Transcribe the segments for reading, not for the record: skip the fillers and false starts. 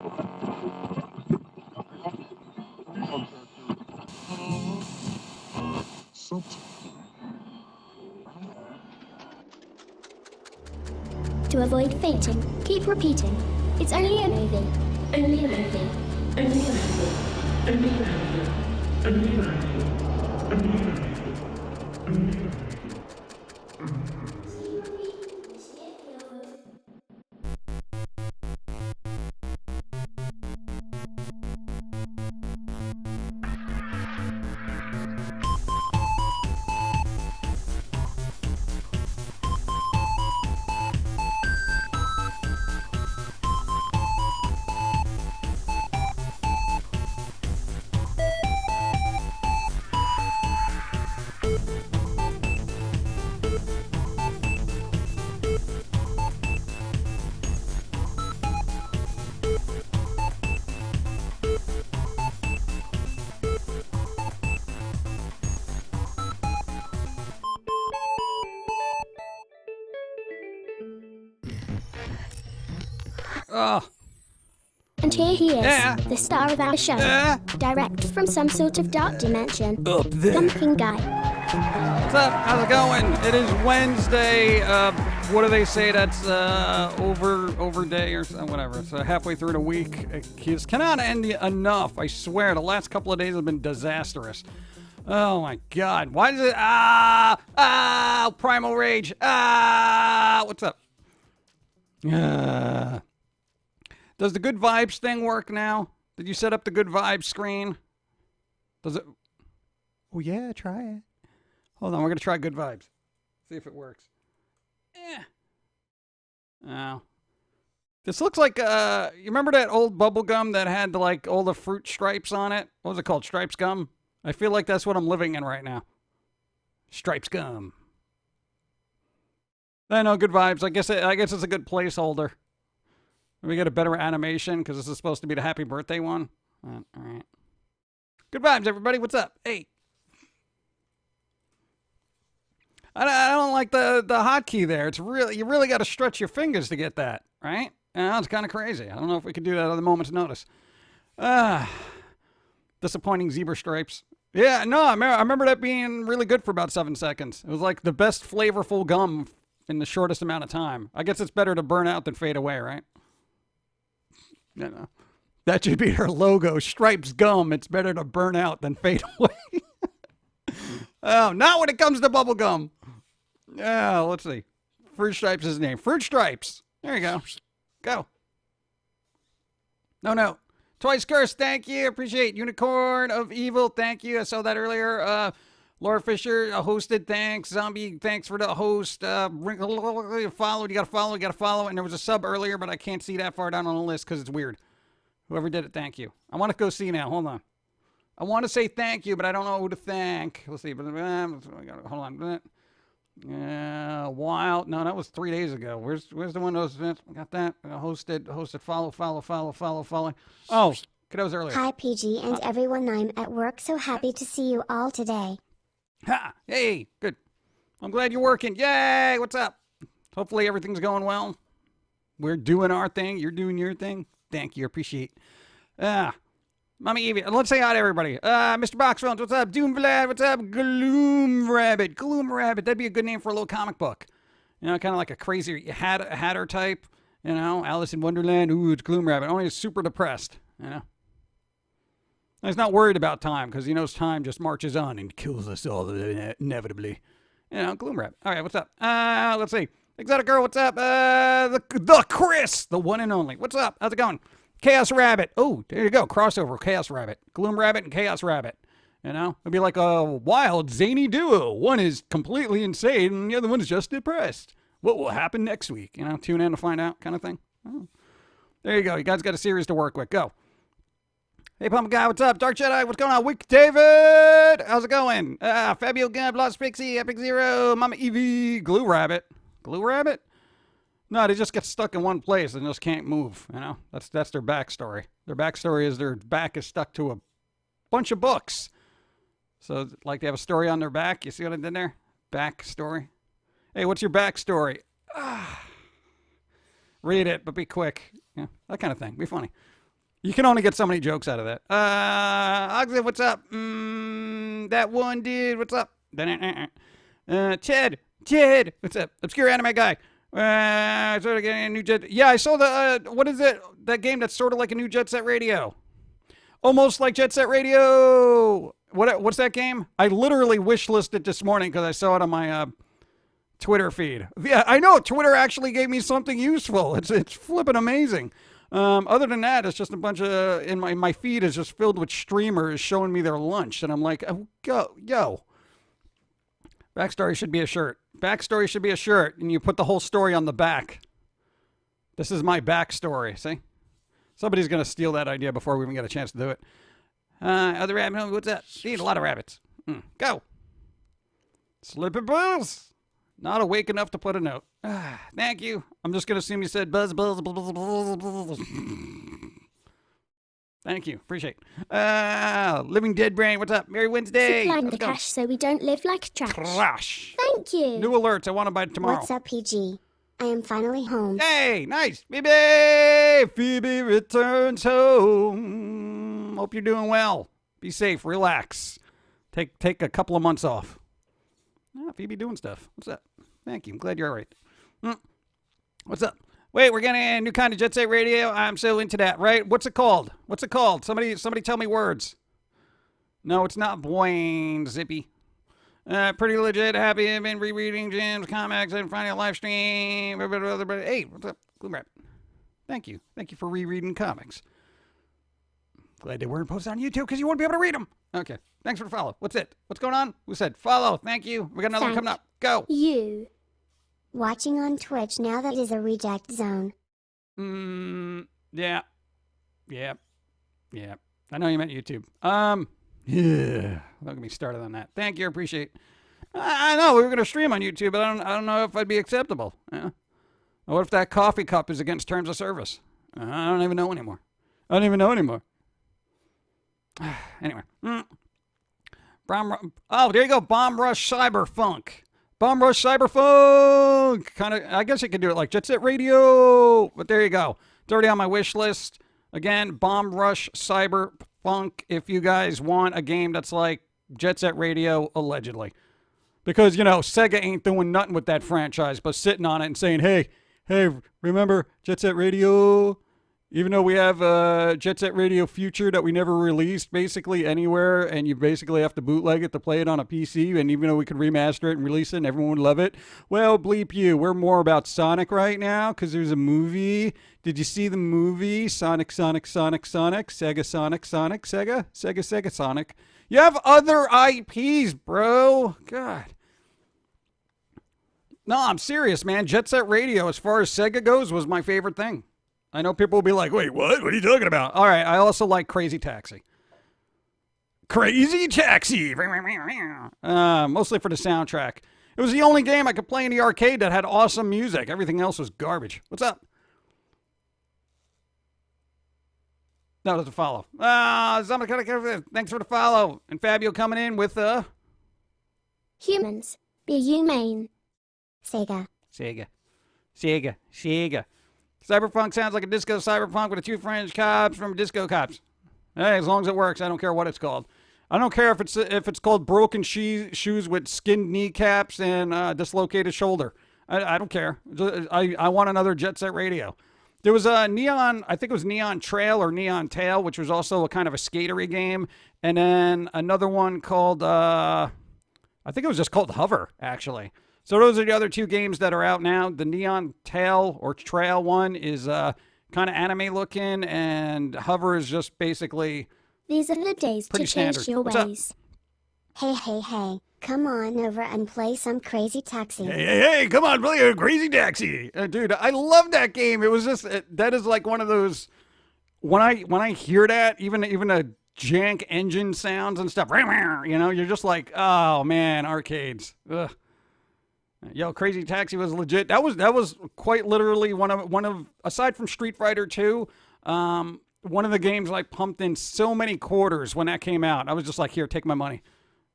To avoid fainting, keep repeating. It's only a movie. Only a movie. Only a movie. Only a movie. Only a movie. Only a movie. Oh. And here he is, the star of our show. Direct from some sort of dark dimension. Up there. Pum'Kin guy. What's up? How's it going? It is Wednesday. What do they say? That's over day or whatever. It's halfway through the week. It just cannot end enough. I swear, the last couple of days have been disastrous. Oh my God! Why does it? Primal rage. What's up? Does the good vibes thing work now? Did you set up the good vibes screen? Does it? Oh yeah, try it. Hold on, we're gonna try good vibes. See if it works. Oh. This looks like, you remember that old bubble gum that had like all the fruit stripes on it? What was it called? Stripes gum? I feel like that's what I'm living in right now. Stripes gum. I know, good vibes. I guess it's a good placeholder. We get a better animation because this is supposed to be the happy birthday one. All right. Good vibes, everybody. What's up? Hey. I don't like the hotkey there. It's really, you really got to stretch your fingers to get that, right? It's kind of crazy. I don't know if we could do that at a moment's notice. Disappointing zebra stripes. Yeah, no, I remember that being really good for about 7 seconds. It was like the best flavorful gum in the shortest amount of time. I guess it's better to burn out than fade away, right? No. That should be her logo. Stripes gum. It's better to burn out than fade away. Oh, not when it comes to bubble gum. Yeah, let's see. Fruit Stripes is his name. Fruit Stripes. There you go. Go. No. Twice Cursed, thank you. Appreciate Unicorn of Evil, thank you. I saw that earlier. Laura Fisher, hosted, thanks. Zombie, thanks for the host. Followed, you gotta follow. And there was a sub earlier, but I can't see that far down on the list because it's weird. Whoever did it, thank you. I want to go see now. Hold on. I want to say thank you, but I don't know who to thank. Let's see. Hold on. Wild. No, that was 3 days ago. Where's the one of those events? Got that. Hosted. Follow. Oh, that was earlier. Hi, PG and everyone. I'm at work, so happy to see you all today. Ha! Hey, good. I'm glad you're working. Yay! What's up? Hopefully everything's going well. We're doing our thing. You're doing your thing. Thank you. Appreciate. Mommy Evie. Let's say hi to everybody. Mr. Boxfilms, what's up? Doom Vlad, what's up? Gloom Rabbit. That'd be a good name for a little comic book. You know, kind of like a crazy Hatter type. You know, Alice in Wonderland. Ooh, it's Gloom Rabbit. Only is super depressed. You know. He's not worried about time because he knows time just marches on and kills us all inevitably. You know, Gloom Rabbit. All right, what's up? Let's see. Exotic Girl, what's up? The Chris, the one and only. What's up? How's it going? Chaos Rabbit. Oh, there you go. Crossover. Chaos Rabbit. Gloom Rabbit and Chaos Rabbit. You know? It'd be like a wild, zany duo. One is completely insane and the other one is just depressed. What will happen next week? You know, tune in to find out kind of thing. Oh. There you go. You guys got a series to work with. Go. Hey, Pum'Kin Guy, what's up? Dark Jedi, what's going on? Wick David, how's it going? Fabio Gab, Lost Pixie, Epic Zero, Mama Evie, Glue Rabbit. Glue Rabbit? No, they just get stuck in one place and just can't move, you know? That's their backstory. Their backstory is their back is stuck to a bunch of books. So, like they have a story on their back. You see what I did there? Backstory. Hey, what's your backstory? Read it, but be quick. Yeah, that kind of thing. Be funny. You can only get so many jokes out of that. Oxley, what's up? That one dude, what's up? Chad, what's up? Obscure anime guy. Sort of getting a new Jet. Yeah, I saw the, what is it? That game that's sort of like a new Jet Set Radio. Almost like Jet Set Radio. What's that game? I literally wishlisted this morning because I saw it on my Twitter feed. Yeah, I know. Twitter actually gave me something useful. It's flipping amazing. Other than that, it's just a bunch of, in my feed is just filled with streamers showing me their lunch. And I'm like, oh, yo. Backstory should be a shirt. Backstory should be a shirt. And you put the whole story on the back. This is my backstory. See? Somebody's going to steal that idea before we even get a chance to do it. Other rabbit, what's that? Eat a lot of rabbits. Go. Slipping Buzz. Not awake enough to put a note. Thank you. I'm just going to assume you said buzz. Thank you. Appreciate it. Living Dead Brain, what's up? Merry Wednesday. Supplying the cash so we don't live like trash. Thank you. New alerts. I want to buy it tomorrow. What's up, PG? I am finally home. Hey, nice. Phoebe returns home. Hope you're doing well. Be safe. Relax. Take a couple of months off. Phoebe doing stuff. What's up? Thank you. I'm glad you're all right. What's up? Wait, we're getting a new kind of Jet Set Radio. I'm so into that, right? What's it called? Somebody tell me words. No, it's not Boing, Zippy. Pretty legit. Happy. I've been rereading Jim's comics and finding a live stream. Hey, what's up? Gloom Rap. Thank you. Thank you for rereading comics. Glad they weren't posted on YouTube because you won't be able to read them. Okay. Thanks for the follow. What's it? What's going on? Who said follow? Thank you. We got another one coming up. Go. You. Watching on Twitch now that is a reject zone. Yeah. I know you meant YouTube. Yeah. Don't get me started on that. Thank you. I appreciate it. I know we were going to stream on YouTube, but I don't know if I'd be acceptable. Yeah. What if that coffee cup is against terms of service? I don't even know anymore. Anyway. Oh, there you go. Bomb Rush Cyberfunk. Kind of, I guess you could do it like Jet Set Radio. But there you go. It's already on my wish list. Again, Bomb Rush Cyberfunk if you guys want a game that's like Jet Set Radio, allegedly. Because, Sega ain't doing nothing with that franchise but sitting on it and saying, hey, remember Jet Set Radio? Even though we have Jet Set Radio Future that we never released basically anywhere, and you basically have to bootleg it to play it on a PC, and even though we could remaster it and release it and everyone would love it, well, bleep you. We're more about Sonic right now because there's a movie. Did you see the movie? Sonic, Sega, Sonic. You have other IPs, bro. God. No, I'm serious, man. Jet Set Radio, as far as Sega goes, was my favorite thing. I know people will be like, wait, what? What are you talking about? All right, I also like Crazy Taxi. Mostly for the soundtrack. It was the only game I could play in the arcade that had awesome music. Everything else was garbage. What's up? No, doesn't follow. Thanks for the follow. And Fabio coming in with Humans. Be humane. Sega. Cyberpunk sounds like a disco cyberpunk with the two French cops from Disco Cops. Hey, as long as it works, I don't care what it's called. I don't care if it's called broken shoes with skinned kneecaps and dislocated shoulder. I don't care. I want another Jet Set Radio. There was a Neon, I think it was Neon Trail or Neon Tail, which was also a kind of a skatery game. And then another one called, I think it was just called Hover, actually. So those are the other two games that are out now. The Neon Tail or Trail one is kind of anime looking, and Hover is just basically These are the days to change your ways. Hey, come on over and play some Crazy Taxi. Hey, come on, play a Crazy Taxi. Dude, I love that game. It was just, that is like one of those, when I hear that, even the jank engine sounds and stuff, you're just like, oh man, arcades. Ugh. Yo, Crazy Taxi was legit. That was quite literally one of aside from Street Fighter 2, one of the games I pumped in so many quarters when that came out. I was just like, here, take my money.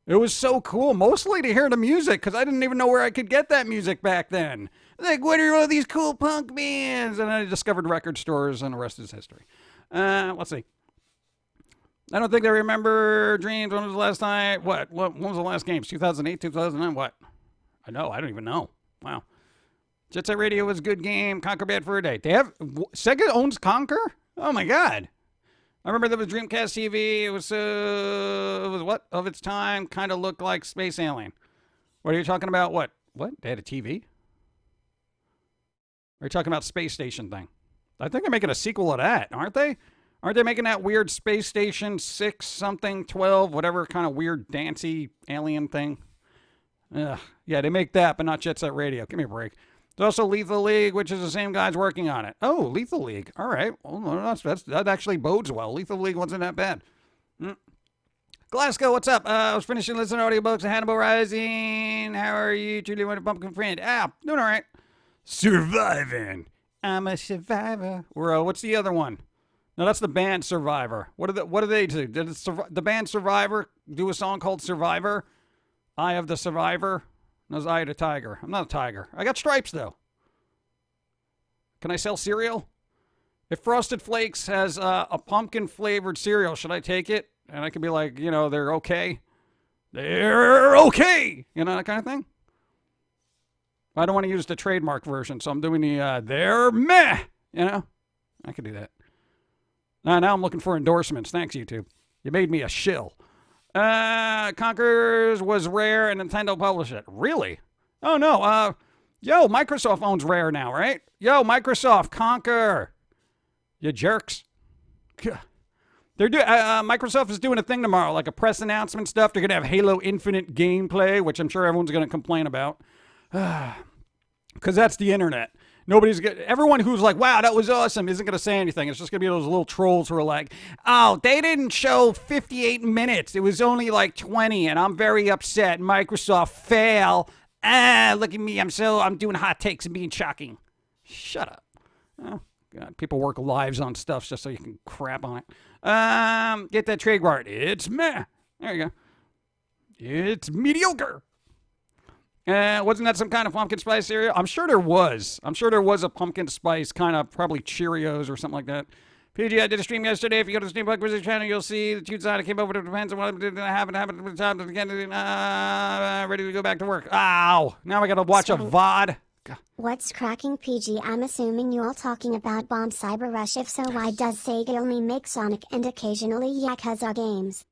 It was so cool, mostly to hear the music, because I didn't even know where I could get that music back then. Like, what are all these cool punk bands? And I discovered record stores, and the rest is history. Let's see. I don't think I remember Dreams. When was the last time? What? When was the last games? 2008, 2009? What? I know. I don't even know. Wow. Jet Set Radio was a good game. Conquer bad for a day. They have Sega owns Conquer? Oh my god. I remember there was Dreamcast TV. It was what of its time? Kind of looked like Space Alien. What are you talking about? What? They had a TV? Are you talking about Space Station thing? I think they're making a sequel of that, aren't they? Aren't they making that weird Space Station 6 something 12 whatever kind of weird dancey alien thing? Ugh. Yeah, they make that, but not Jet Set Radio. Give me a break. There's also Lethal League, which is the same guys working on it. Oh, Lethal League. All right. Well, that actually bodes well. Lethal League wasn't that bad. Glasgow, what's up? I was finishing listening to audiobooks of Hannibal Rising. How are you? Truly want a pumpkin friend. Doing all right. Surviving. I'm a survivor. Or what's the other one? No, that's the band Survivor. What do they do? Did the band Survivor do a song called Survivor? Eye of the Survivor? No, it's Eye of the Tiger. I'm not a tiger. I got stripes, though. Can I sell cereal? If Frosted Flakes has a pumpkin-flavored cereal, should I take it? And I could be like, they're okay. They're okay! That kind of thing? I don't want to use the trademark version, so I'm doing the they're meh! I could do that. Now I'm looking for endorsements. Thanks, YouTube. You made me a shill. Conker's was Rare and Nintendo published it. Really? Oh, no. Microsoft owns Rare now, right? Microsoft, Conker. You jerks. Microsoft is doing a thing tomorrow, like a press announcement stuff. They're going to have Halo Infinite gameplay, which I'm sure everyone's going to complain about. Because that's the internet. Everyone who's like, wow, that was awesome, isn't going to say anything. It's just going to be those little trolls who are like, oh, they didn't show 58 minutes. It was only like 20, and I'm very upset. Microsoft fail. Look at me. I'm doing hot takes and being shocking. Shut up. Oh, God. People work lives on stuff just so you can crap on it. Get that trademark. It's meh. There you go. It's mediocre. Wasn't that some kind of pumpkin spice cereal? I'm sure there was. A pumpkin spice kind of probably Cheerios or something like that. PG, I did a stream yesterday. If you go to the Steampunk Wizard channel, you'll see the cute side. I came over. It depends on what happened at the time. Again, ready to go back to work. Ow! Now I gotta watch a VOD. What's cracking, PG? I'm assuming you're all talking about Bomb Cyber Rush. If so, why does Sega only make Sonic and occasionally Yakuza games?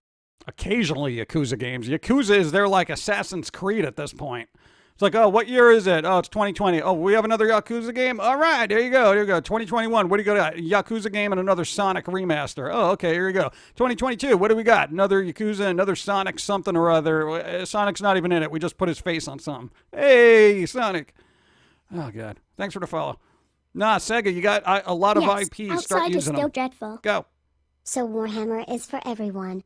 Occasionally Yakuza games. Yakuza is their like Assassin's Creed at this point. It's like, oh, what year is it? Oh, it's 2020. Oh, we have another Yakuza game? All right, there you go. 2021. What do you got? Yakuza game and another Sonic remaster. Oh, okay, here you go. 2022. What do we got? Another Yakuza, another Sonic something or other. Sonic's not even in it. We just put his face on something. Hey, Sonic. Oh, God. Thanks for the follow. Nah, Sega, you got a lot of IPs. Start using them. Outside is still dreadful. Go. So Warhammer is for everyone.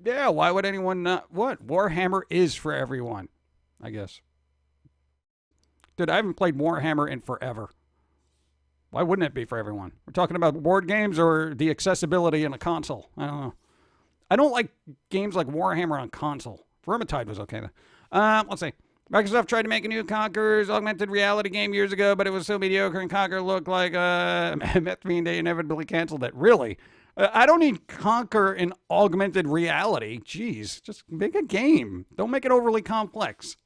Yeah, why would anyone not? What? Warhammer is for everyone, I guess. Dude, I haven't played Warhammer in forever. Why wouldn't it be for everyone? We're talking about board games or the accessibility in a console. I don't know. I don't like games like Warhammer on console. Vermintide was okay, though. Let's see. Microsoft tried to make a new Conker's augmented reality game years ago, but it was so mediocre and Conker looked like Methvine. They inevitably canceled it. Really? I don't need Conker in augmented reality. Jeez, just make a game. Don't make it overly complex.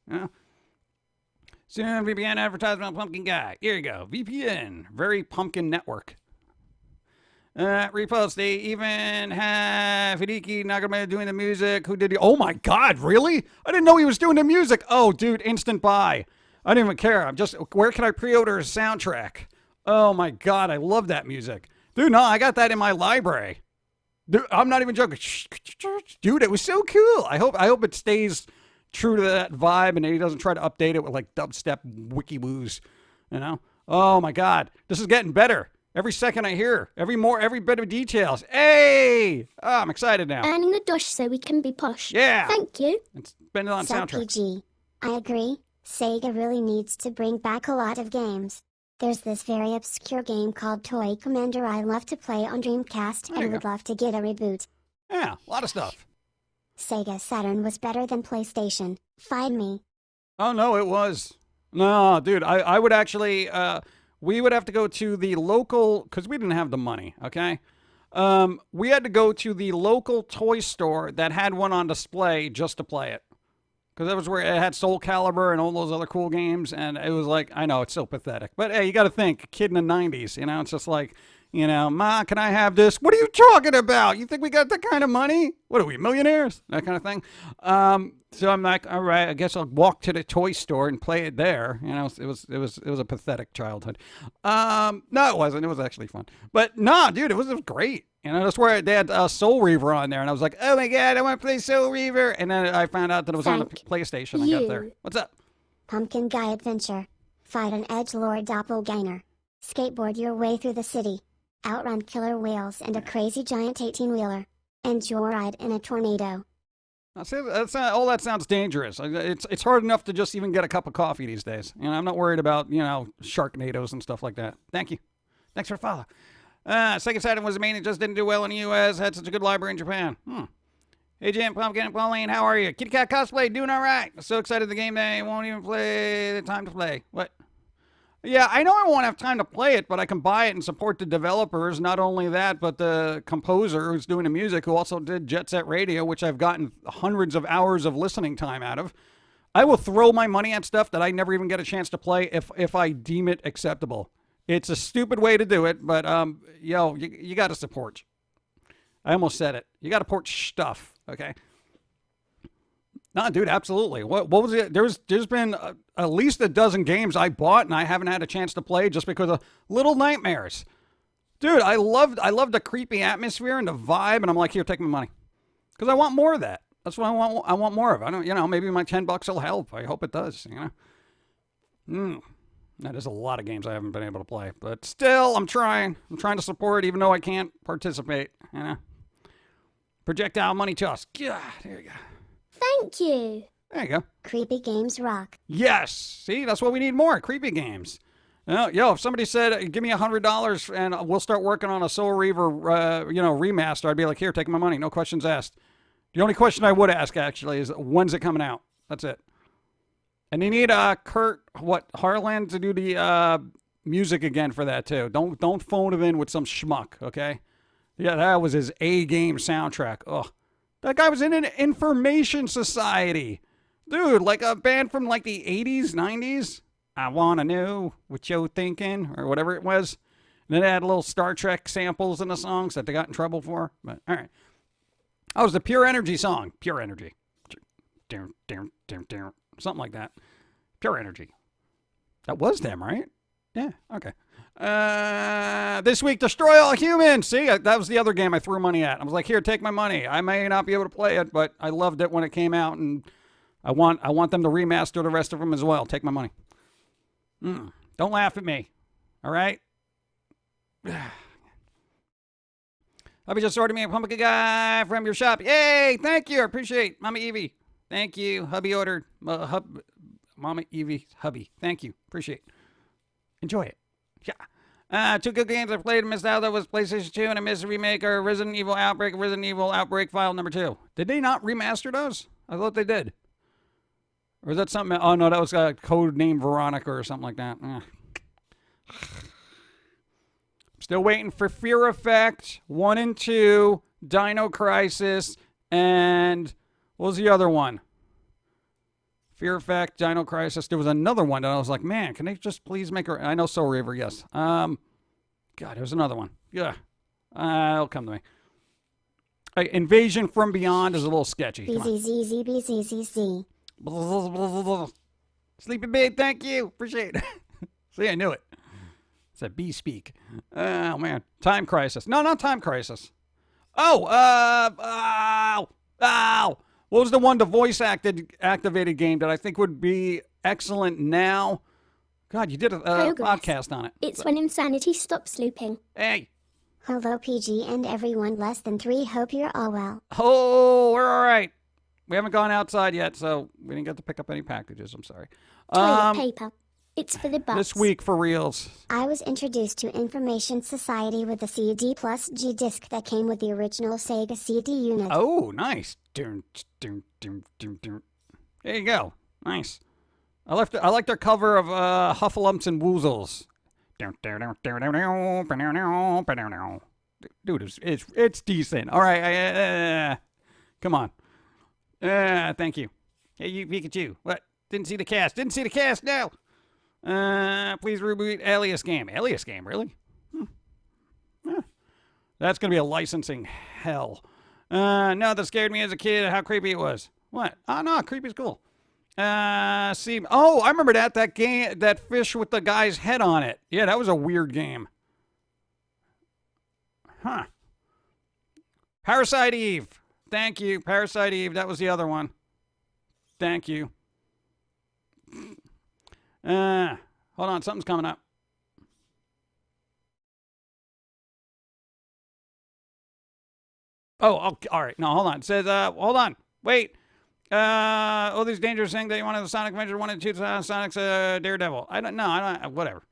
Soon VPN advertisement on Pumpkin Guy. Here you go. VPN. Very Pumpkin network. Repost. They even have Hideki Nagamura doing the music. Who did he? Oh my God, really? I didn't know he was doing the music. Oh, dude, instant buy. I didn't even care. Where can I pre-order a soundtrack? Oh my God, I love that music. Dude, no, I got that in my library. Dude, I'm not even joking. Dude, it was so cool. I hope it stays true to that vibe and he doesn't try to update it with like dubstep wiki woos, Oh my God, this is getting better. Every second I hear, every bit of details. Hey! Oh, I'm excited now. Earning the dosh so we can be posh. Yeah. Thank you. It's been on soundtrack. PG. I agree. Sega really needs to bring back a lot of games. There's this very obscure game called Toy Commander I love to play on Dreamcast and would love to get a reboot. Yeah, a lot of stuff. Sega Saturn was better than PlayStation. Find me. Oh, no, it was. No, dude, I would actually... we would have to go to the local, because we didn't have the money, okay? We had to go to the local toy store that had one on display just to play it. Because that was where it had Soul Calibur and all those other cool games, and it was like, I know, it's so pathetic. But hey, you got to think, kid in the 90s, you know, it's just like, you know, Ma, can I have this? What are you talking about? You think we got that kind of money? What are we, millionaires? That kind of thing. So I'm like, all right, I guess I'll walk to the toy store and play it there. You know, it was a pathetic childhood. No, it wasn't. It was actually fun. But no, dude, it was great. You know, that's where they had Soul Reaver on there, and I was like, oh my god, I want to play Soul Reaver. And then I found out that it was on the PlayStation. I got there. What's up? Pumpkin Guy Adventure. Fight an edgelord doppelganger. Skateboard your way through the city. Outrun killer whales and a crazy giant 18-wheeler. And joyride in a tornado. All that sounds dangerous. It's hard enough to just even get a cup of coffee these days. You know, I'm not worried about, you know, Sharknadoes and stuff like that. Thank you. Thanks for the follow. Sega Saturn was amazing. It just didn't do well in the U.S. Had such a good library in Japan. Hey, J.i.M, Pum'Kin, and Pauline, how are you? Kitty Cat Cosplay, doing all right. So excited the game day. Won't even play the time to play. What? Yeah, I know I won't have time to play it, but I can buy it and support the developers. Not only that, but the composer who's doing the music, who also did Jet Set Radio, which I've gotten hundreds of hours of listening time out of. I will throw my money at stuff that I never even get a chance to play if I deem it acceptable. It's a stupid way to do it, but yo, you got to support. I almost said it. You got to support stuff, okay? No, dude, absolutely. What was it? There's been at least a dozen games I bought and I haven't had a chance to play just because of Little Nightmares. Dude, I loved the creepy atmosphere and the vibe, and I'm like, here, take my money, because I want more of that. That's what I want. I want more of. I don't, you know, maybe my $10 will help. I hope it does. You know. That is a lot of games I haven't been able to play, but still, I'm trying. I'm trying to support, even though I can't participate. You know. Projectile money toss. God, there you go. Thank you. There you go. Creepy games rock. Yes. See, that's what we need more. Creepy games. Yo, if somebody said, give me $100 and we'll start working on a Soul Reaver, remaster, I'd be like, here, take my money. No questions asked. The only question I would ask, actually, is when's it coming out? That's it. And you need Kurt Harland to do the music again for that too. Don't phone it in with some schmuck, okay? Yeah, that was his A-game soundtrack. Ugh. That guy was in an information society. Dude, like a band from like the 80s, 90s. I wanna know what you're thinking, or whatever it was. And then they had little Star Trek samples in the songs that they got in trouble for. But all right. Oh, it was the Pure Energy song. Pure Energy. Something like that. Pure Energy. That was them, right? Yeah, okay. This week, Destroy All Humans. See, that was the other game I threw money at. I was like, here, take my money. I may not be able to play it, but I loved it when it came out, and I want them to remaster the rest of them as well. Take my money. Don't laugh at me. All right? Hubby just ordered me a Pumpkin Guy from your shop. Yay! Thank you. I appreciate Mama Evie. Thank you. Hubby ordered. Mama Evie, hubby. Thank you. Appreciate it. Enjoy it. Yeah. Two good games I played and missed out. That was PlayStation 2 and I missed a remake or Resident Evil Outbreak File number 2. Did they not remaster those? I thought they did. Or is that something? Oh, no, that was code name Veronica or something like that. Still waiting for Fear Effect 1 and 2, Dino Crisis, and what was the other one? Fear Effect, Dino Crisis. There was another one that I was like, man, can they just please make her? I know Soul Reaver, yes. God, there's another one. Yeah. It'll come to me. Invasion from Beyond is a little sketchy. BZZZBZZZ. Sleepy Babe, thank you. Appreciate it. See, I knew it. It's a B speak. Oh, man. Time Crisis. No, not Time Crisis. What was the one, the voice activated game that I think would be excellent now? God, you did a podcast on it. It's when insanity stops looping. Hey. Hello, PG, and everyone less than 3. Hope you're all well. Oh, we're all right. We haven't gone outside yet, so we didn't get to pick up any packages. I'm sorry. Toilet paper. It's for the bus. This week for reals. I was introduced to Information Society with the CD plus G disc that came with the original Sega CD unit. Oh, nice. There you go. Nice. I like their cover of Huffalumps and Woozles. Dude, it's decent. All right, come on. Thank you. Hey, you Pikachu. What? Didn't see the cast. Didn't see the cast. No. Please reboot Alias game. Alias game, really? That's gonna be a licensing hell. No, that scared me as a kid. How creepy it was. What? Oh no, creepy's cool. See. Oh, I remember that game. That fish with the guy's head on it. Yeah, that was a weird game. Huh. Parasite Eve. Thank you, Parasite Eve. That was the other one. Thank you. Hold on, something's coming up. Oh, okay, all right. No, hold on. It says, hold on. Wait. All these dangerous things that you wanted the Sonic Adventure 1 and 2 Sonic's Daredevil. I don't know. Whatever.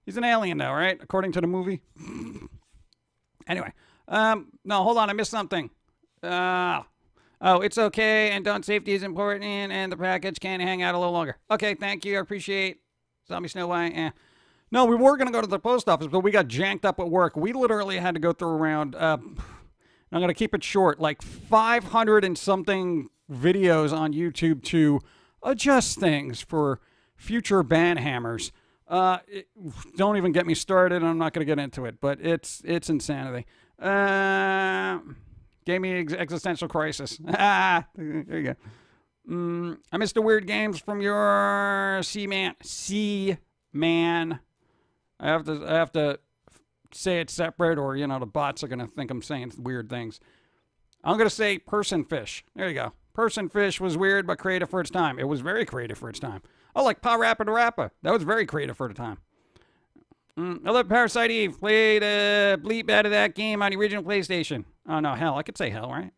He's an alien, though, right? According to the movie. Anyway. No, hold on. I missed something. Oh, it's okay, and don't safety is important, and the package can hang out a little longer. Okay, thank you. I appreciate Zombie Snow White. No, we were going to go to the post office, but we got janked up at work. We literally had to go through around, I'm going to keep it short, like 500 and something videos on YouTube to adjust things for future ban hammers. Don't even get me started. I'm not going to get into it, but it's insanity. Gave me existential crisis. There you go. I missed the weird games from your C-Man. C-Man. I have to say it separate, or the bots are gonna think I'm saying weird things. I'm gonna say Person Fish. There you go. Person Fish was weird but creative for its time. It was very creative for its time. Oh, like Pa Rappa the Rappa. That was very creative for the time. I love Parasite Eve. Played bleep out of that game on the original PlayStation. Oh, no, hell. I could say hell, right?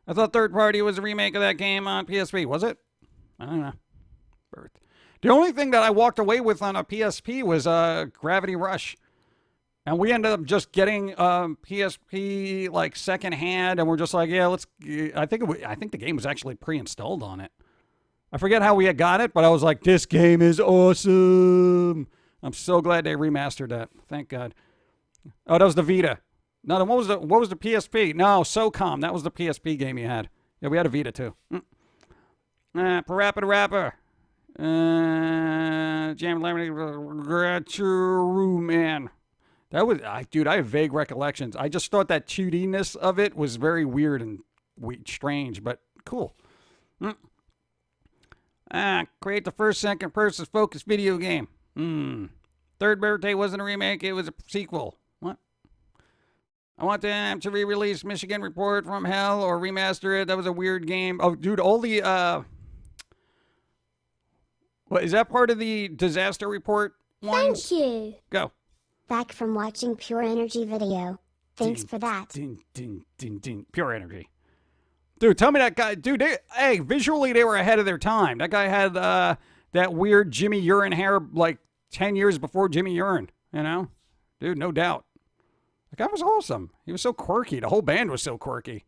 I thought Third Party was a remake of that game on PSP. Was it? I don't know. Birth. The only thing that I walked away with on a PSP was Gravity Rush. And we ended up just getting PSP like secondhand, and we're just like, yeah, let's. I think the game was actually pre-installed on it. I forget how we had got it, but I was like, this game is awesome. I'm so glad they remastered that. Thank God. Oh, that was the Vita. No, what was the PSP? No, SOCOM. That was the PSP game you had. Yeah, we had a Vita too. Parappa the Rapper. Jam Lemon. Man. That was, dude, I have vague recollections. I just thought that 2D-ness of it was very weird and strange, but cool. Create the first second-person focused video game. Third Birthday wasn't a remake, it was a sequel. What? I want them to re-release Michigan Report from Hell or remaster it. That was a weird game. Oh, dude, all the, what, is that part of the Disaster Report ones? Thank you. Go. Back from watching Pure Energy video. Thanks for that. Pure Energy. Dude, tell me that guy. Dude, visually they were ahead of their time. That guy had that weird Jimmy Urine hair like 10 years before Jimmy Urine, Dude, no doubt. That guy was awesome. He was so quirky. The whole band was so quirky.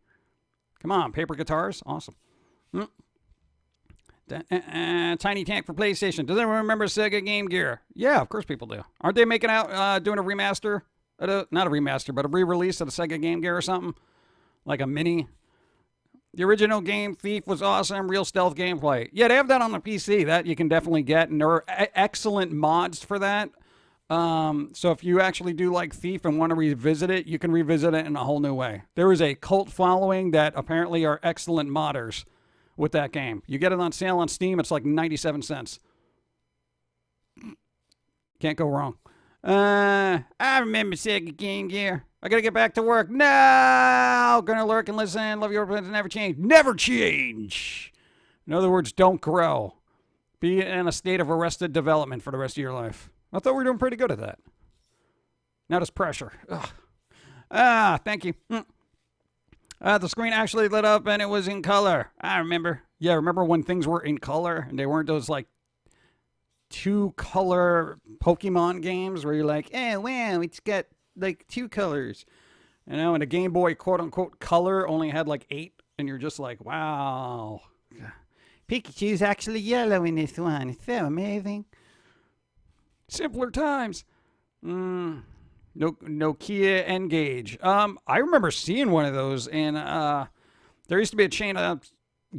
Come on, paper guitars. Awesome. Tiny Tank for PlayStation. Does anyone remember Sega Game Gear? Yeah, of course people do. Aren't they making out, doing a remaster? Not a remaster, but a re-release of the Sega Game Gear or something? Like a mini? The original game, Thief, was awesome. Real stealth gameplay. Yeah, they have that on the PC. That you can definitely get. And there are excellent mods for that. So if you actually do like Thief and want to revisit it, you can revisit it in a whole new way. There is a cult following that apparently are excellent modders with that game. You get it on sale on Steam. It's like 97 cents. Can't go wrong. I remember Sega Game Gear. I gotta get back to work. No! Gonna lurk and listen. Love your plans. Never change. Never change! In other words, don't grow. Be in a state of arrested development for the rest of your life. I thought we were doing pretty good at that. Now there's pressure. Ugh. Thank you. The screen actually lit up and it was in color. I remember. Yeah, remember when things were in color and they weren't those like 2-color Pokemon games where you're like, oh, wow, it's got like 2 colors. And the Game Boy quote-unquote color only had like 8. And you're just like, wow. Pikachu's actually yellow in this one. It's so amazing. Simpler times. No, Nokia N-Gage. I remember seeing one of those, and there used to be a chain of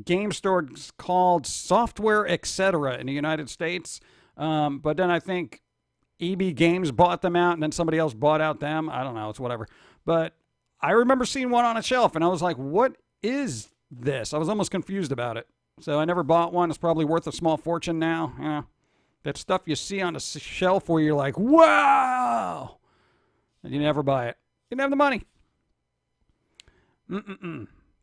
game stores called Software Etc. in the United States. But then I think EB Games bought them out, and then somebody else bought out them. I don't know. It's whatever. But I remember seeing one on a shelf, and I was like, what is this? I was almost confused about it. So I never bought one. It's probably worth a small fortune now. Yeah. That stuff you see on a shelf where you're like, wow! And you never buy it. You didn't have the money.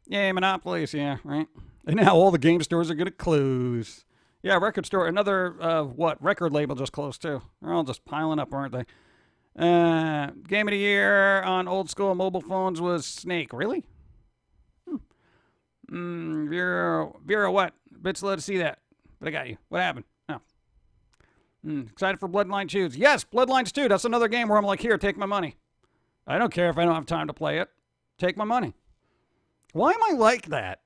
Yeah, monopolies, yeah, right? And now all the game stores are going to close. Yeah, record store. Another, record label just closed, too. They're all just piling up, aren't they? Game of the year on old school mobile phones was Snake. Really? Vera, what? Bit slow to see that. But I got you. What happened? Oh. Excited for Bloodlines 2. Yes, Bloodlines 2. That's another game where I'm like, here, take my money. I don't care if I don't have time to play it. Take my money. Why am I like that?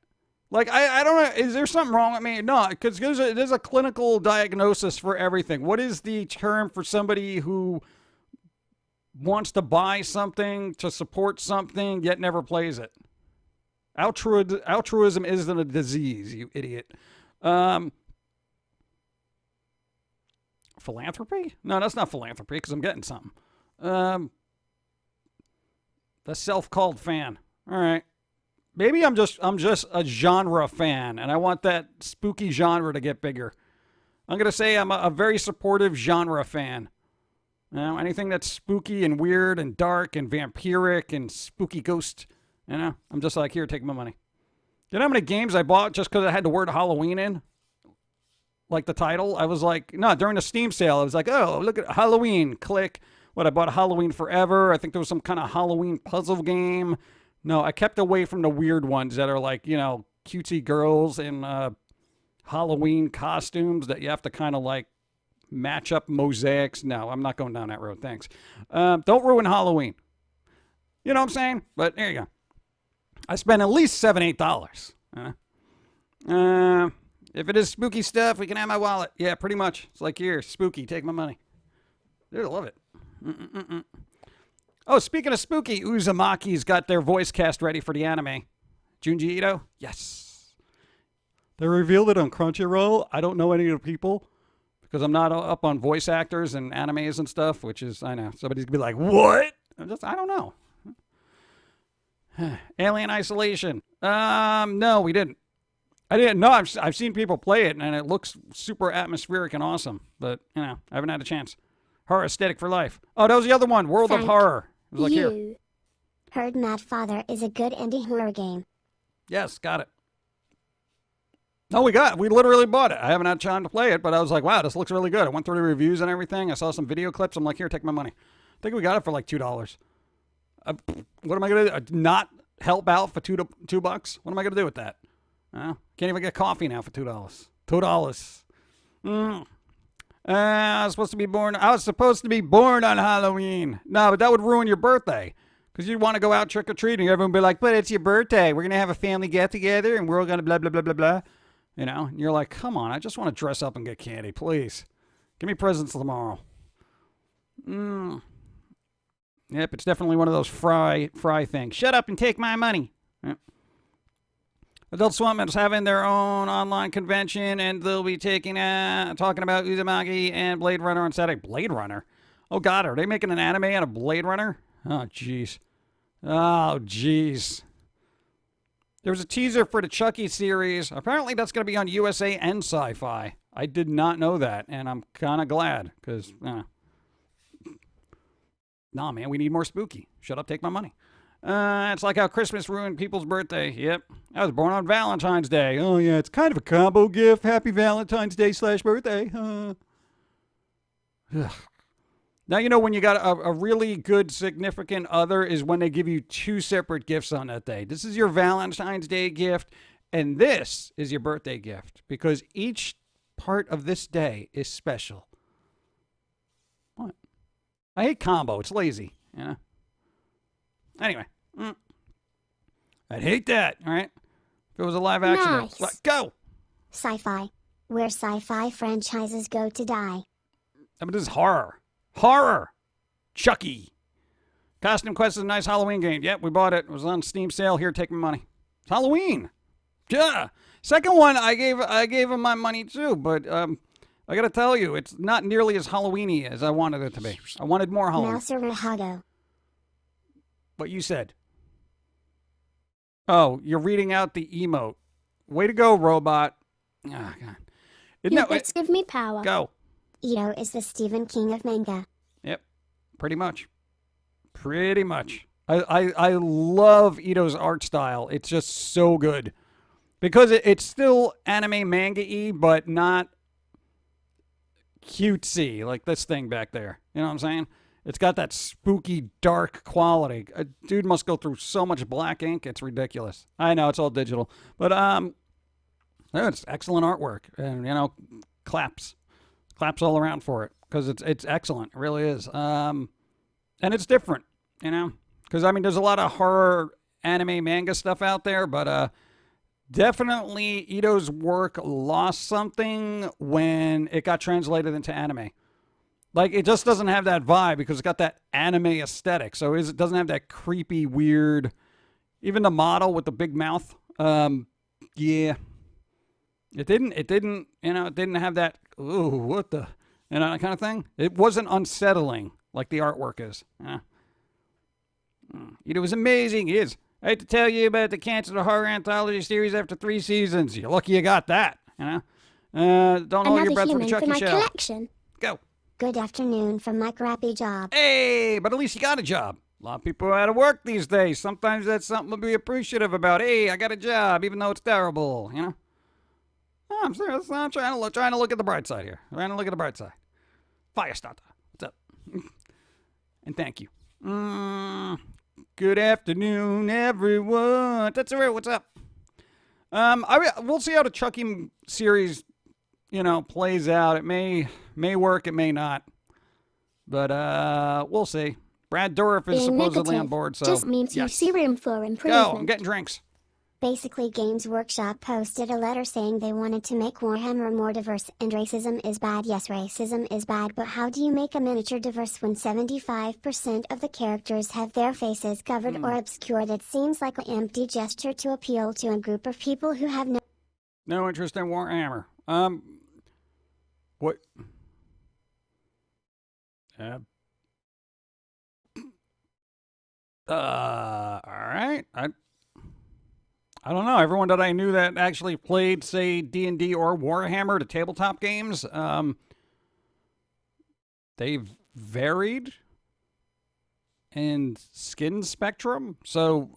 Like, I don't know. Is there something wrong with me? No, because there's a clinical diagnosis for everything. What is the term for somebody who wants to buy something, to support something, yet never plays it? Altruism isn't a disease, you idiot. Philanthropy? No, that's not philanthropy because I'm getting something. The self-called fan. All right. Maybe I'm just a genre fan, and I want that spooky genre to get bigger. I'm going to say I'm a very supportive genre fan. You know, anything that's spooky and weird and dark and vampiric and spooky ghost, you know, I'm just like, here, take my money. You know how many games I bought just because I had the word Halloween in? Like the title? I was like, no, during the Steam sale, I was like, oh, look at Halloween, click. I bought Halloween Forever. I think there was some kind of Halloween puzzle game. No, I kept away from the weird ones that are like, you know, cutesy girls in Halloween costumes that you have to kind of like match up mosaics. No, I'm not going down that road. Thanks. Don't ruin Halloween. You know what I'm saying? But there you go. I spent at least $7, $8. If it is spooky stuff, we can have my wallet. Yeah, pretty much. It's like, here, spooky, take my money. Dude, I love it. Oh, speaking of spooky, Uzumaki's got their voice cast ready for the anime. Junji Ito? Yes. They revealed it on Crunchyroll. I don't know any of the people because I'm not up on voice actors and animes and stuff, which is, I know, somebody's going to be like, what? I don't know. Alien Isolation. No, we didn't. I didn't. No, I've seen people play it, and it looks super atmospheric and awesome. But, you know, I haven't had a chance. Horror Aesthetic for Life. Oh, that was the other one. World of Horror. It was like, here. Heard Mad Father is a good indie horror game. Yes, got it. No, we literally bought it. I haven't had time to play it, but I was like, wow, this looks really good. I went through the reviews and everything. I saw some video clips. I'm like, here, take my money. I think we got it for like $2. What am I going to do? Not help out for $2? What am I going to do with that? Can't even get coffee now for $2. $2. I was supposed to be born on Halloween. No, but that would ruin your birthday. Because you'd want to go out trick-or-treating. Everyone would be like, but it's your birthday. We're going to have a family get-together, and we're all going to blah, blah, blah, blah, blah. You know? And you're like, come on, I just want to dress up and get candy, please. Give me presents tomorrow. Yep, it's definitely one of those fry things. Shut up and take my money. Yep. Adult Swim is having their own online convention, and they'll be talking about Uzumaki and Blade Runner on Saturday. Blade Runner? Oh, God, are they making an anime out of Blade Runner? Oh, jeez. There was a teaser for the Chucky series. Apparently, that's going to be on USA and Sci-Fi. I did not know that, and I'm kind of glad, because, nah, man, we need more spooky. Shut up, take my money. It's like how Christmas ruined people's birthday. Yep. I was born on Valentine's Day. Oh, yeah, it's kind of a combo gift. Happy Valentine's Day / birthday. Now, you know, when you got a really good significant other is when they give you 2 separate gifts on that day. This is your Valentine's Day gift, and this is your birthday gift, because each part of this day is special. What? I hate combo. It's lazy, you know? Anyway. I'd hate that, all right? If it was a live action. Nice. Go! Sci-fi. Where sci-fi franchises go to die. I mean, this is horror. Horror. Chucky. Costume Quest is a nice Halloween game. Yep, we bought it. It was on Steam sale. Here, take my money. It's Halloween. Yeah. Second one, I gave him my money too, but I gotta tell you, it's not nearly as Halloween-y as I wanted it to be. I wanted more Halloween. What you said. Oh, you're reading out the emote. Way to go, robot. Oh, God. Your bits give me power. Go. Ito is the Stephen King of manga. Yep. Pretty much. Pretty much. I love Ito's art style. It's just so good. Because it's still anime manga-y, but not cutesy like this thing back there. You know what I'm saying? It's got that spooky, dark quality. A dude must go through so much black ink. It's ridiculous. I know, it's all digital. But it's excellent artwork. And, you know, claps. Claps all around for it. Because it's excellent. It really is. And it's different, you know? Because, I mean, there's a lot of horror anime manga stuff out there, but definitely Ito's work lost something when it got translated into anime. Like, it just doesn't have that vibe because it's got that anime aesthetic. So it doesn't have that creepy, weird, even the model with the big mouth. Yeah. It didn't have that, ooh, what the, you know, that kind of thing. It wasn't unsettling like the artwork is. Yeah. It was amazing. It is. I hate to tell you about the canceled horror anthology series after 3 seasons. You're lucky you got that, you know. Don't hold your breath for the Chucky show. Collection. Go. Good afternoon from my crappy job. Hey, but at least you got a job. A lot of people are out of work these days. Sometimes that's something to be appreciative about. Hey, I got a job, even though it's terrible, you know. Oh, I'm serious. I'm trying to look at the bright side here. Trying to look at the bright side. Firestarter, what's up? And thank you. Good afternoon, everyone. That's all right. What's up? We'll see how the Chucky series, you know, plays out. It may work, it may not, but we'll see. Brad Dourif is supposedly on board, so just means yes. you see room for improvement. Go. I'm getting drinks. Basically, Games Workshop posted a letter saying they wanted to make Warhammer more diverse, and racism is bad. Yes, racism is bad, but how do you make a miniature diverse when 75% of the characters have their faces covered or obscured? It seems like an empty gesture to appeal to a group of people who have no interest in Warhammer. What? All right. I don't know. Everyone that I knew that actually played, say, D&D or Warhammer, the tabletop games, they've varied in skin spectrum. So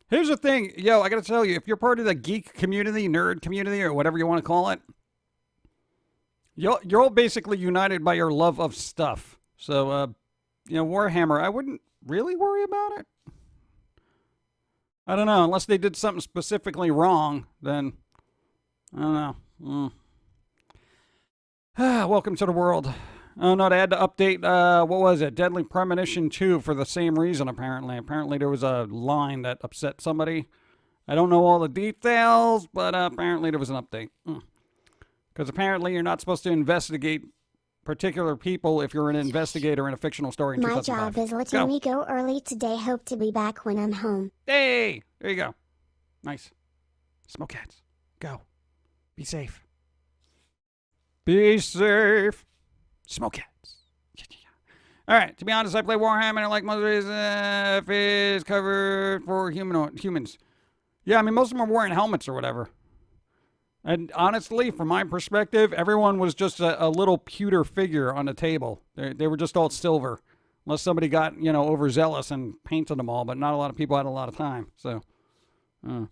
here's the thing. Yo, I got to tell you, if you're part of the geek community, nerd community, or whatever you want to call it, you're all basically united by your love of stuff. So, you know, Warhammer, I wouldn't really worry about it. I don't know, unless they did something specifically wrong, then, I don't know. Welcome to the world. Oh, no, they had to update, what was it? Deadly Premonition 2 for the same reason, apparently. Apparently there was a line that upset somebody. I don't know all the details, but apparently there was an update. Because apparently you're not supposed to investigate particular people if you're an investigator in a fictional story in My 2005. job is letting me go early today. Hope to be back when I'm home. Hey, there you go. Nice. Smoke cats. Go. Be safe. Be safe. Smoke cats. All right. To be honest, I play Warhammer and I like most of his is covered for humans. Yeah, I mean, most of them are wearing helmets or whatever. And honestly, from my perspective, everyone was just a little pewter figure on the table. They were just all silver. Unless somebody got, you know, overzealous and painted them all. But not a lot of people had a lot of time. So, my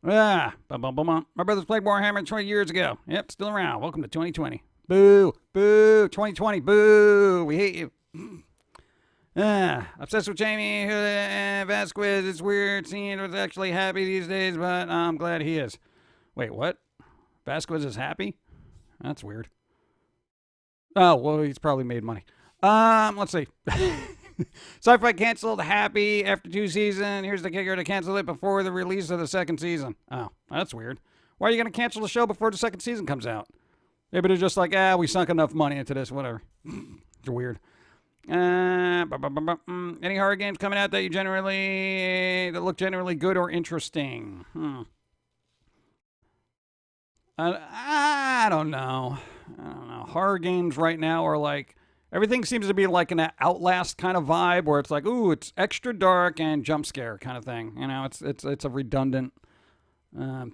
brothers played Warhammer 20 years ago. Yep, still around. Welcome to 2020. Boo. Boo. 2020. Boo. We hate you. Obsessed with Jamie Vasquez. It's weird seeing he was actually happy these days, but I'm glad he is. Wait, what? Vasquez is happy? That's weird. Oh, well, he's probably made money. Let's see. Sci-Fi canceled Happy after 2 seasons. Here's the kicker to cancel it before the release of the 2nd season. Oh, that's weird. Why are you going to cancel the show before the 2nd season comes out? Maybe they're just like, we sunk enough money into this, whatever. It's weird. Any horror games coming out that look generally good or interesting? I don't know. Horror games right now are like, everything seems to be like an Outlast kind of vibe where it's like, ooh, it's extra dark and jump scare kind of thing. You know, it's a redundant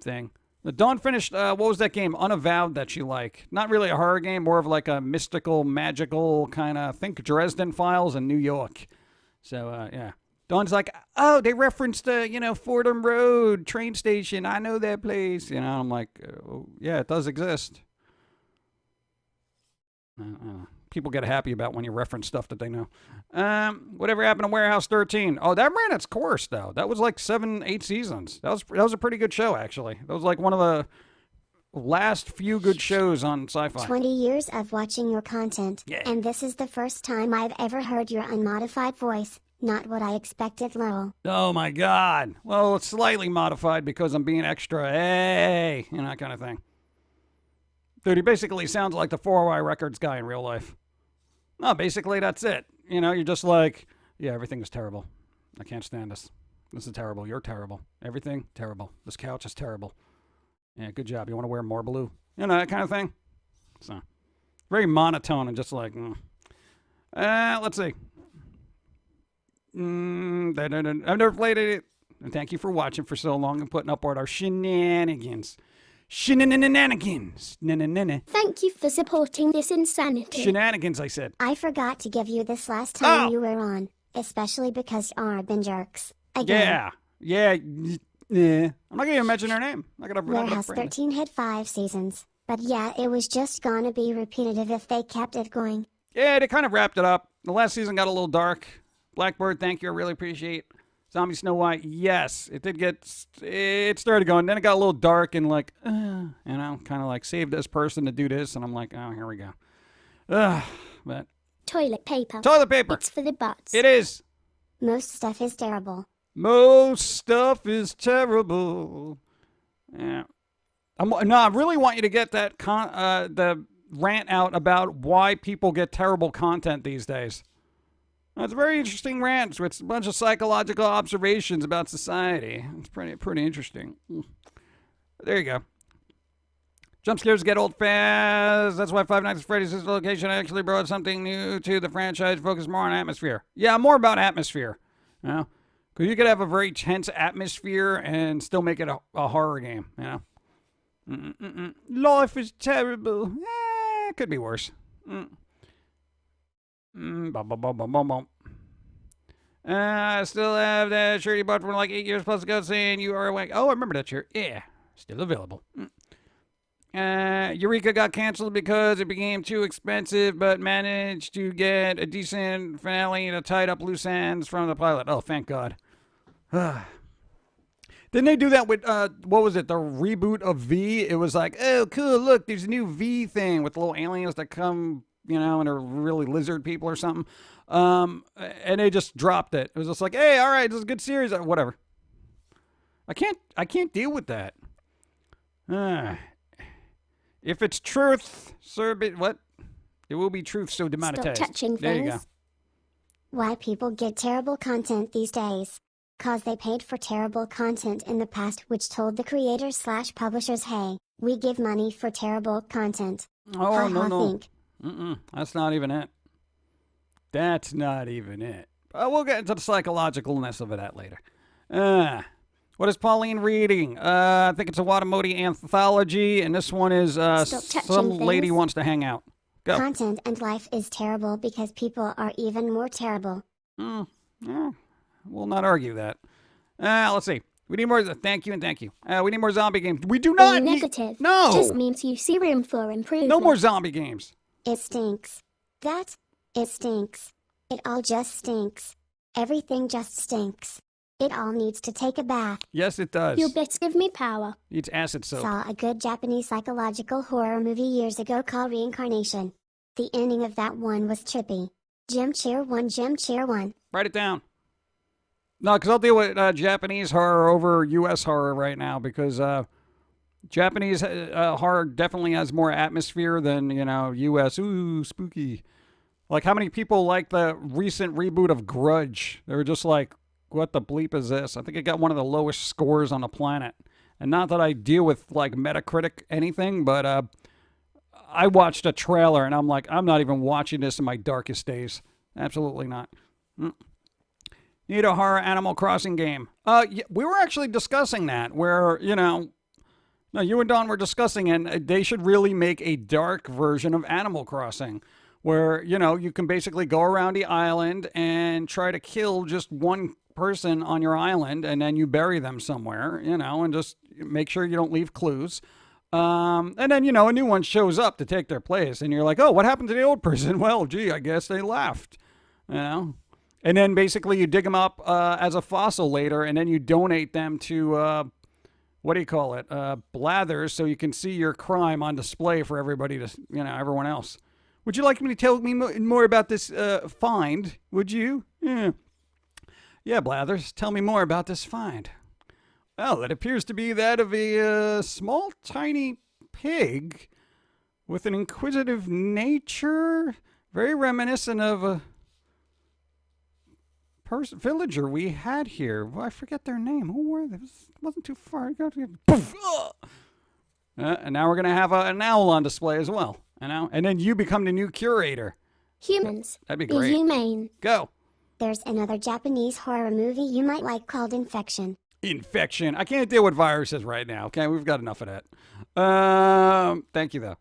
thing. The Dawn finished, what was that game? Unavowed that she liked. Not really a horror game, more of like a mystical, magical kind of, think Dresden Files in New York. So, yeah. Dawn's like, oh, they referenced, Fordham Road train station. I know that place. You know, I'm like, yeah, it does exist. People get happy about when you reference stuff that they know. Whatever happened to Warehouse 13? Oh, that ran its course, though. That was like 7-8 seasons. That was a pretty good show, actually. That was like one of the last few good shows on Sci-Fi. 20 years of watching your content, yeah. And this is the first time I've ever heard your unmodified voice. Not what I expected, lol. Oh, my God. Well, it's slightly modified because I'm being extra, hey, that kind of thing. Dude, he basically sounds like the 4Y Records guy in real life. No, basically that's it. You're just like, yeah, everything is terrible. I can't stand this. This is terrible. You're terrible. Everything, terrible. This couch is terrible. Yeah, good job. You want to wear more blue? That kind of thing. So, very monotone and just like, let's see. I've never played it. And thank you for watching for so long and putting up all our shenanigans. Shenanigans. Thank you for supporting this insanity. Shenanigans, I said. I forgot to give you this last time you were on, especially because I've been jerks. Again. Yeah. I'm not going to mention her name. Warehouse 13 had 5 seasons. But yeah, it was just gonna be repetitive if they kept it going. Yeah, they kind of wrapped it up. The last season got a little dark. Blackbird, thank you. I really appreciate. Zombie Snow White, yes. It started going. Then it got a little dark and like, kind of like save this person to do this. And I'm like, oh, here we go. But Toilet paper. Toilet paper. It's for the butts. It is. Most stuff is terrible. Most stuff is terrible. Yeah. I really want you to get that the rant out about why people get terrible content these days. It's a very interesting rant with a bunch of psychological observations about society. It's pretty interesting. There you go. Jump scares get old fast. That's why Five Nights at Freddy's location actually brought something new to the franchise, focused more on atmosphere. Yeah, more about atmosphere. Because you could have a very tense atmosphere and still make it a horror game. Life is terrible. It could be worse. I still have that shirt you bought from like 8 years plus ago saying you are awake. Oh, I remember that shirt. Yeah, still available. Eureka got canceled because it became too expensive, but managed to get a decent finale to tied up loose ends from the pilot. Oh, thank God. Didn't they do that with, what was it, the reboot of V? It was like, oh, cool, look, there's a new V thing with little aliens that come, and are really lizard people or something. And they just dropped it. It was just like, hey, all right, this is a good series. Whatever. I can't deal with that. If it's truth, sir, what? It will be truth, so demonetized. Stop touching things. There you go. Why people get terrible content these days. Cause they paid for terrible content in the past, which told the creators/publishers, hey, we give money for terrible content. Oh, no. Think. That's not even it. That's not even it. We'll get into the psychologicalness of that later. What is Pauline reading? I think it's a Watamoti anthology, and this one is some lady wants to hang out. Go. Content and life is terrible because people are even more terrible. Yeah, we'll not argue that. Let's see. We need more. Thank you and thank you. We need more zombie games. We do not need. Negative. No. Just means you see room for improvement. No more zombie games. It stinks. It stinks. It all just stinks. Everything just stinks. It all needs to take a bath. Yes, it does. Your bits give me power. Needs acid soap. Saw a good Japanese psychological horror movie years ago called Reincarnation. The ending of that one was trippy. Jim Cheer 1. Write it down. No, because I'll deal with Japanese horror over U.S. horror right now because Japanese horror definitely has more atmosphere than, U.S. Ooh, spooky. Like, how many people like the recent reboot of Grudge? They were just like, what the bleep is this? I think it got one of the lowest scores on the planet. And not that I deal with, like, Metacritic anything, but I watched a trailer and I'm like, I'm not even watching this in my darkest days. Absolutely not. Need a horror Animal Crossing game. Yeah, we were actually discussing that, where, no, you and Don were discussing, and they should really make a dark version of Animal Crossing, where, you can basically go around the island and try to kill just one person on your island, and then you bury them somewhere, and just make sure you don't leave clues. And then, a new one shows up to take their place, and you're like, oh, what happened to the old person? Well, gee, I guess they left, And then basically you dig them up as a fossil later, and then you donate them to, what do you call it? Blathers, so you can see your crime on display for everybody to, everyone else. Would you like me to tell me more about this find? Would you? Yeah. Yeah, Blathers, tell me more about this find. Well, it appears to be that of a small, tiny pig with an inquisitive nature, very reminiscent of a villager we had here. Well, I forget their name. Who were they? It wasn't too far. And now we're going to have an owl on display as well. And then you become the new curator. Humans. That'd be great. Humane. Go. There's another Japanese horror movie you might like called Infection. Infection. I can't deal with viruses right now. Okay, we've got enough of that. Thank you, though.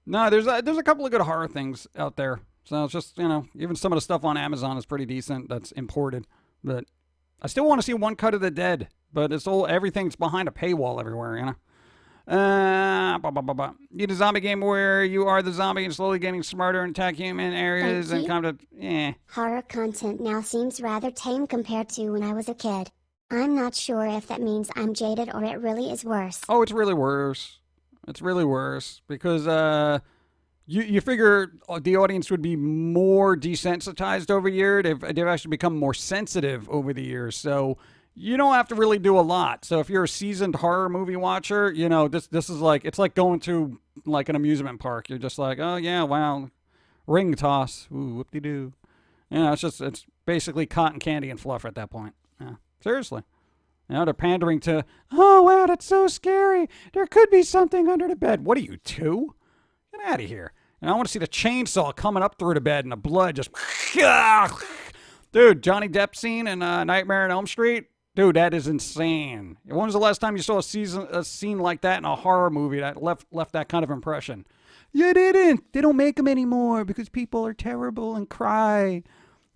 No, there's a couple of good horror things out there. So it's just, even some of the stuff on Amazon is pretty decent that's imported. But I still want to see One Cut of the Dead. But everything's behind a paywall everywhere, Need a zombie game where you are the zombie and slowly getting smarter and attack human areas and come to... Horror content now seems rather tame compared to when I was a kid. I'm not sure if that means I'm jaded or it really is worse. Oh, it's really worse. It's really worse because... You figure the audience would be more desensitized over the year. They've actually become more sensitive over the years. So you don't have to really do a lot. So if you're a seasoned horror movie watcher, this is like, it's like going to like an amusement park. You're just like, oh yeah, wow, ring toss, ooh, whoop-de-doo. It's basically cotton candy and fluff at that point. Yeah, seriously. They're pandering to, oh wow, that's so scary. There could be something under the bed. What are you, 2? Get out of here. And I want to see the chainsaw coming up through the bed and the blood just... Dude, Johnny Depp scene in Nightmare on Elm Street? Dude, that is insane. When was the last time you saw a scene like that in a horror movie that left that kind of impression? You didn't. They don't make them anymore because people are terrible and cry.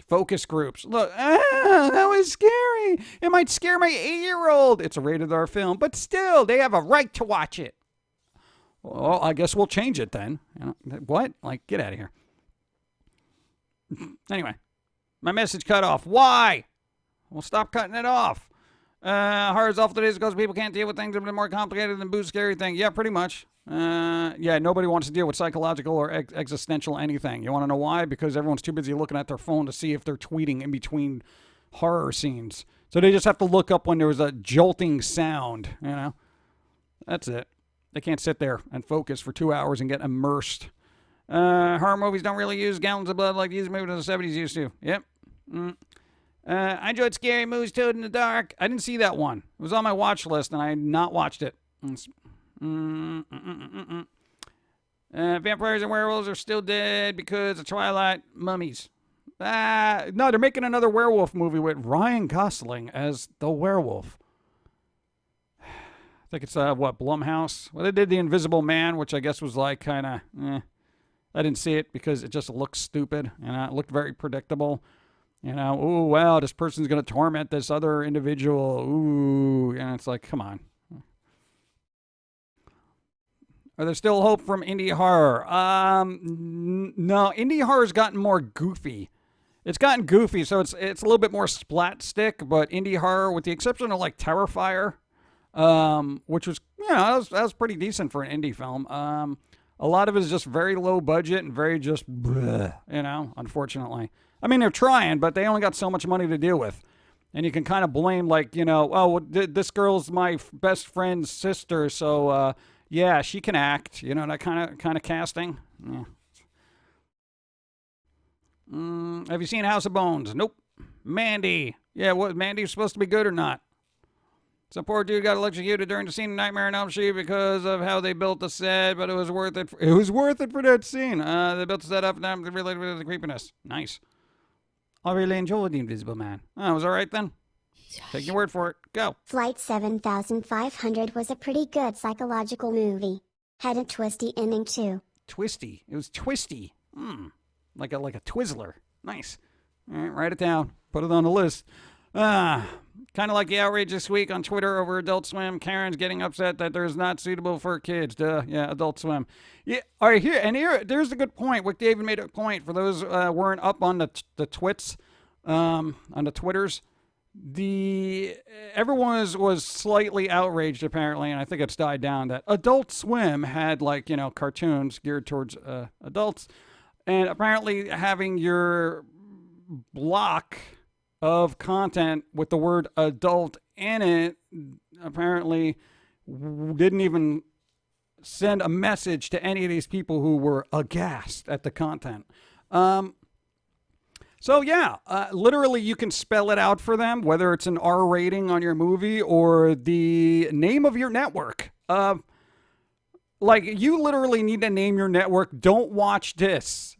Focus groups. Look, that was scary. It might scare my 8-year-old. It's a rated R film, but still, they have a right to watch it. Well, I guess we'll change it then. What? Like, get out of here. Anyway, my message cut off. Why? Well, stop cutting it off. Horror's off today because people can't deal with things that are more complicated than Boo's scary thing. Yeah, pretty much. Nobody wants to deal with psychological or existential anything. You want to know why? Because everyone's too busy looking at their phone to see if they're tweeting in between horror scenes. So they just have to look up when there was a jolting sound, That's it. They can't sit there and focus for 2 hours and get immersed. Horror movies don't really use gallons of blood like these movies in the 70s used to. Yep. I enjoyed Scary Movies Toad in the Dark. I didn't see that one. It was on my watch list, and I had not watched it. Vampires and werewolves are still dead because of Twilight mummies. No, they're making another werewolf movie with Ryan Gosling as the werewolf. I think it's, Blumhouse? Well, they did The Invisible Man, which I guess was like kind of, I didn't see it because it just looked stupid. It looked very predictable. Oh, wow, this person's going to torment this other individual. Ooh, and it's like, come on. Are there still hope from indie horror? No, indie horror's gotten more goofy. It's gotten goofy, so it's a little bit more splat stick, but indie horror, with the exception of like Terrifier, which was, that was pretty decent for an indie film. A lot of it is just very low budget and very just, bleh, unfortunately. I mean, they're trying, but they only got so much money to deal with. And you can kind of blame, like, oh, well, this girl's my best friend's sister, so yeah, she can act. That kind of casting. Yeah. Have you seen House of Bones? Nope. Mandy. Yeah, what? Mandy's supposed to be good or not? Some poor dude got electrocuted during the scene of Nightmare on Elm Street because of how they built the set, but it was worth it. It was worth it for that scene. They built the set up and I'm related with the creepiness. Nice. I really enjoyed The Invisible Man. Oh, it was all right then. Take your word for it. Go. Flight 7500 was a pretty good psychological movie. Had a twisty ending too. Twisty. It was twisty. Like a Twizzler. Nice. All right, write it down. Put it on the list. Kind of like the outrage this week on Twitter over Adult Swim. Karen's getting upset that there's not suitable for kids. Yeah, Adult Swim. Yeah, all right, there's a good point. What David made a point for those weren't up on the twits, on the Twitters. Everyone was slightly outraged apparently, and I think it's died down, that Adult Swim had cartoons geared towards adults, and apparently having your block of content with the word adult in it apparently didn't even send a message to any of these people who were aghast at the content. So yeah, literally you can spell it out for them, whether it's an R rating on your movie or the name of your network. Like, you literally need to name your network, Don't Watch This,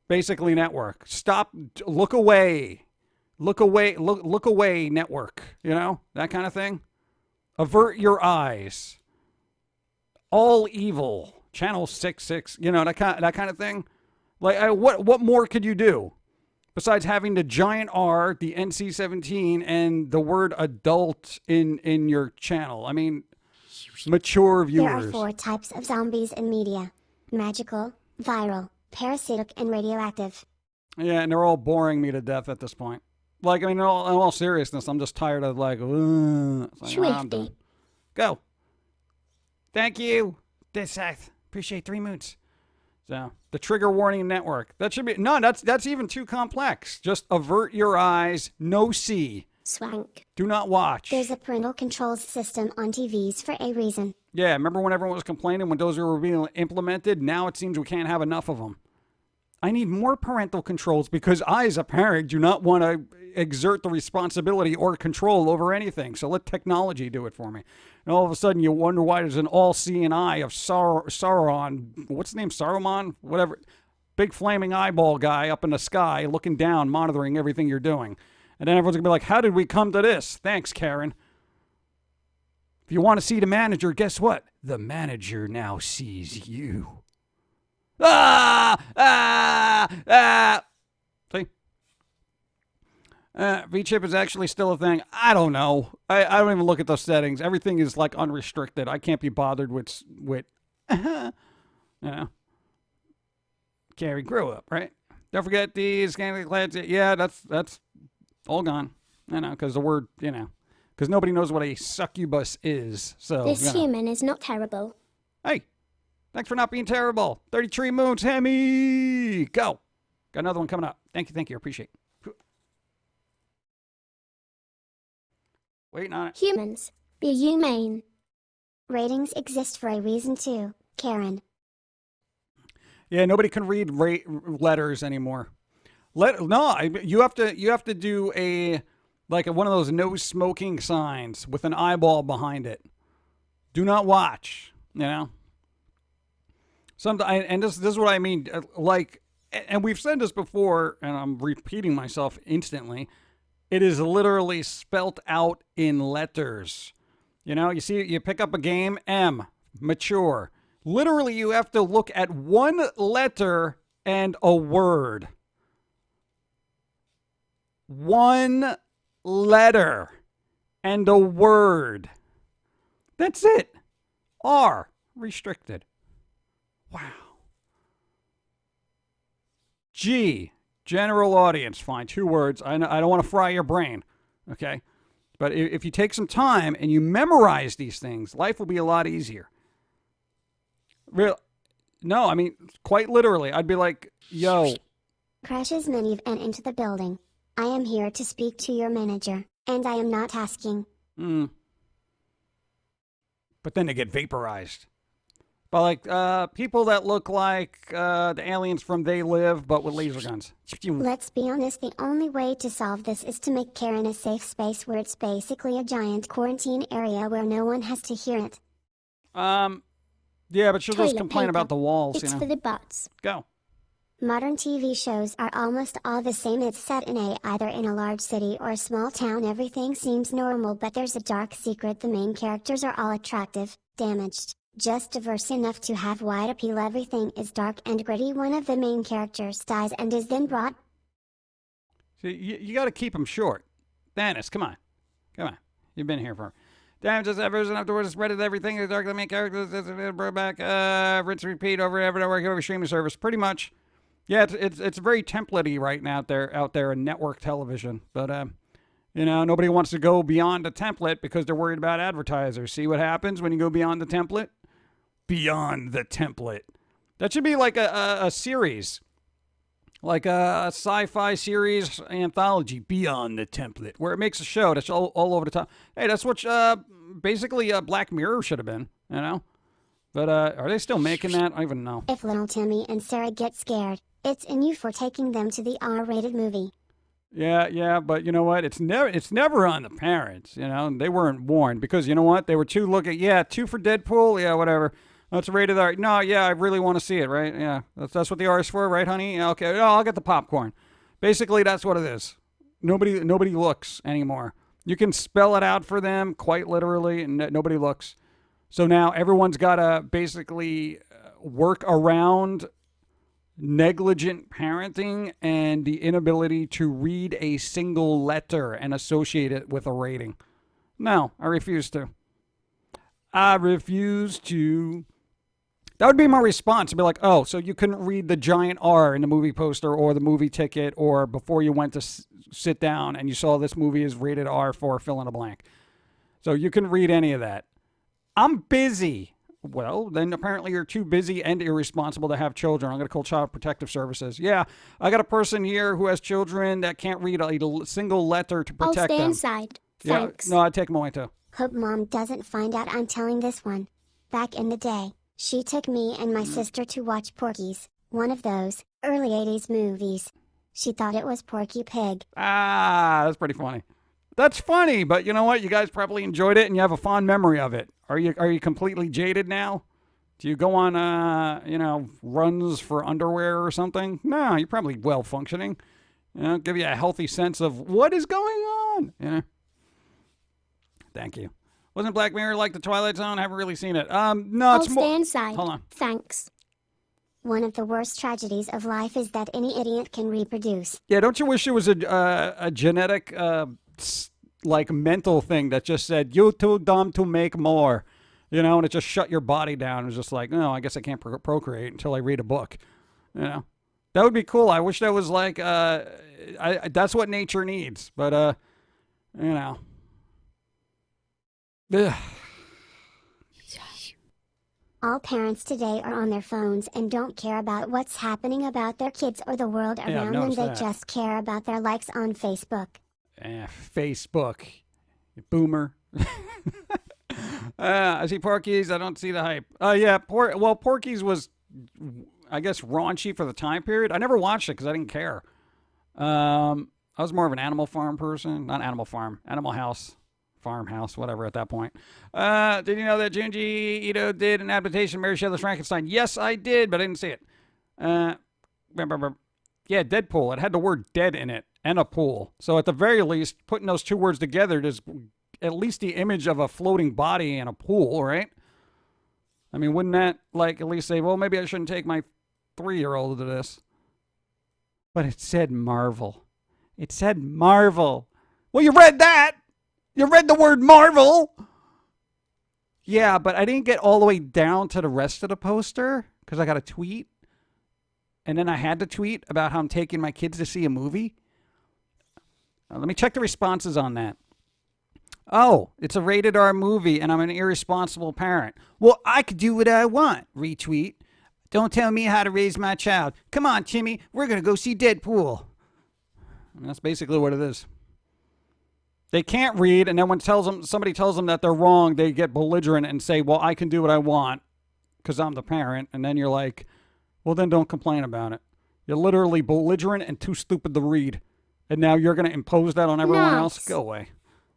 basically network. Stop, look away. Look away network, that kind of thing. Avert your eyes. All evil, channel 66, that kind of thing. Like, what more could you do besides having the giant R, the NC-17, and the word adult in your channel? I mean, mature viewers. There are 4 types of zombies in media: magical, viral, parasitic, and radioactive. Yeah, and they're all boring me to death at this point. Like, I mean, in all seriousness, I'm just tired of Swifty. Go. Thank you. Seth. Appreciate 3 moons. So, the trigger warning network. That should be, no, that's even too complex. Just avert your eyes. No see. Swank. Do not watch. There's a parental controls system on TVs for a reason. Yeah, remember when everyone was complaining when those were being implemented? Now it seems we can't have enough of them. I need more parental controls because I, as a parent, do not want to exert the responsibility or control over anything. So let technology do it for me. And all of a sudden you wonder why there's an all-seeing eye of Sauron. What's his name? Saruman? Whatever. Big flaming eyeball guy up in the sky looking down, monitoring everything you're doing. And then everyone's going to be like, how did we come to this? Thanks, Karen. If you want to see the manager, guess what? The manager now sees you. See? V-chip is actually still a thing. I don't know. I don't even look at those settings. Everything is like unrestricted. I can't be bothered with Carrie grew up, right? Don't forget these scantily clad. Yeah, that's all gone. Because the word, because nobody knows what a succubus is. So This human is not terrible. Hey. Thanks for not being terrible. 33 moons, Hemi. Go. Got another one coming up. Thank you. Appreciate it. Waiting on it. Humans, be humane. Ratings exist for a reason too, Karen. Yeah, nobody can read letters anymore. You have to do one of those no smoking signs with an eyeball behind it. Do not watch, And this is what I mean, and we've said this before, and I'm repeating myself instantly. It is literally spelt out in letters. You see, you pick up a game, M, mature. Literally, you have to look at one letter and a word. One letter and a word. That's it. R, restricted. Wow. G, general audience. Fine, 2 words. I don't want to fry your brain, okay? But if you take some time and you memorize these things, life will be a lot easier. No, I mean, quite literally. I'd be like, yo. Crashes minivan into the building. I am here to speak to your manager, and I am not asking. But then they get vaporized. But like people that look like the aliens from They Live, but with laser guns. Let's be honest, the only way to solve this is to make Karen a safe space where it's basically a giant quarantine area where no one has to hear it. Yeah, but she'll just complain about the walls, It's for the butts. Go. Modern TV shows are almost all the same. It's set in either in a large city or a small town. Everything seems normal, but there's a dark secret. The main characters are all attractive, damaged, just diverse enough to have wide appeal. Everything is dark and gritty. One of the main characters dies and is then brought. See, you got to keep them short. Dennis, come on. You've been here for. Damn, just version afterwards, spread it everything. The dark, the main characters, brought back, rinse, repeat over every streaming service. Pretty much. Yeah, it's very template-y right now out there in network television. But, nobody wants to go beyond the template because they're worried about advertisers. See what happens when you go beyond the template? Beyond the template. That should be like a series. Like a sci-fi series anthology, Beyond the Template, where it makes a show that's all over the top. Hey, that's what basically Black Mirror should have been, But are they still making that? I don't even know. If little Timmy and Sarah get scared, it's in you for taking them to the R-rated movie. Yeah, but you know what? It's never on the parents, They weren't warned because you know what? They were two for Deadpool, yeah, whatever. That's rated R. No, yeah, I really want to see it, right? Yeah, that's what the R is for, right, honey? Yeah, okay, no, I'll get the popcorn. Basically, that's what it is. Nobody looks anymore. You can spell it out for them quite literally, and nobody looks. So now everyone's got to basically work around negligent parenting and the inability to read a single letter and associate it with a rating. No, I refuse to. That would be my response. I'd be like, oh, so you couldn't read the giant R in the movie poster or the movie ticket or before you went to sit down and you saw this movie is rated R for fill in a blank. So you couldn't read any of that. I'm busy. Well, then apparently you're too busy and irresponsible to have children. I'm going to call Child Protective Services. Yeah, I got a person here who has children that can't read a single letter to protect them. I'll stay inside. Thanks. Yeah, no, I'd take them away too. Hope Mom doesn't find out I'm telling this one. Back in the day, she took me and my sister to watch Porky's, one of those early 80s movies. She thought it was Porky Pig. That's pretty funny. That's funny, but you know what? You guys probably enjoyed it and you have a fond memory of it. Are you completely jaded now? Do you go on, runs for underwear or something? No, you're probably well functioning. Give you a healthy sense of what is going on. Thank you. Wasn't Black Mirror like The Twilight Zone? I haven't really seen it. No, I'll it's more. stay inside. Hold on. Thanks. One of the worst tragedies of life is that any idiot can reproduce. Yeah, don't you wish it was a genetic, mental thing that just said, you're too dumb to make more, and it just shut your body down. It was just like, no, I guess I can't procreate until I read a book, That would be cool. I wish that was like, that's what nature needs, but, Ugh. All parents today are on their phones and don't care about what's happening about their kids or the world around them. They just care about their likes on Facebook. Facebook. You boomer. I see Porky's. I don't see the hype. Porky's was, I guess, raunchy for the time period. I never watched it because I didn't care. I was more of an Animal Farm person. Not Animal Farm. Animal House. Farmhouse, whatever at that point. Did you know that Junji Ito did an adaptation of Mary Shelley's Frankenstein? Yes, I did, but I didn't see it. Yeah, Deadpool. It had the word dead in it and a pool. So at the very least, putting those two words together, there's at least the image of a floating body in a pool, right? I mean, wouldn't that at least say, well, maybe I shouldn't take my 3-year-old to this? But it said Marvel. It said Marvel. Well, you read that. You read the word Marvel. Yeah, but I didn't get all the way down to the rest of the poster because I got a tweet. And then I had to tweet about how I'm taking my kids to see a movie. Let me check the responses on that. Oh, it's a rated R movie and I'm an irresponsible parent. Well, I could do what I want. Retweet. Don't tell me how to raise my child. Come on, Timmy. We're going to go see Deadpool. And that's basically what it is. They can't read, and then when somebody tells them that they're wrong, they get belligerent and say, well, I can do what I want because I'm the parent. And then you're like, well, then don't complain about it. You're literally belligerent and too stupid to read. And now you're going to impose that on everyone else? Go away.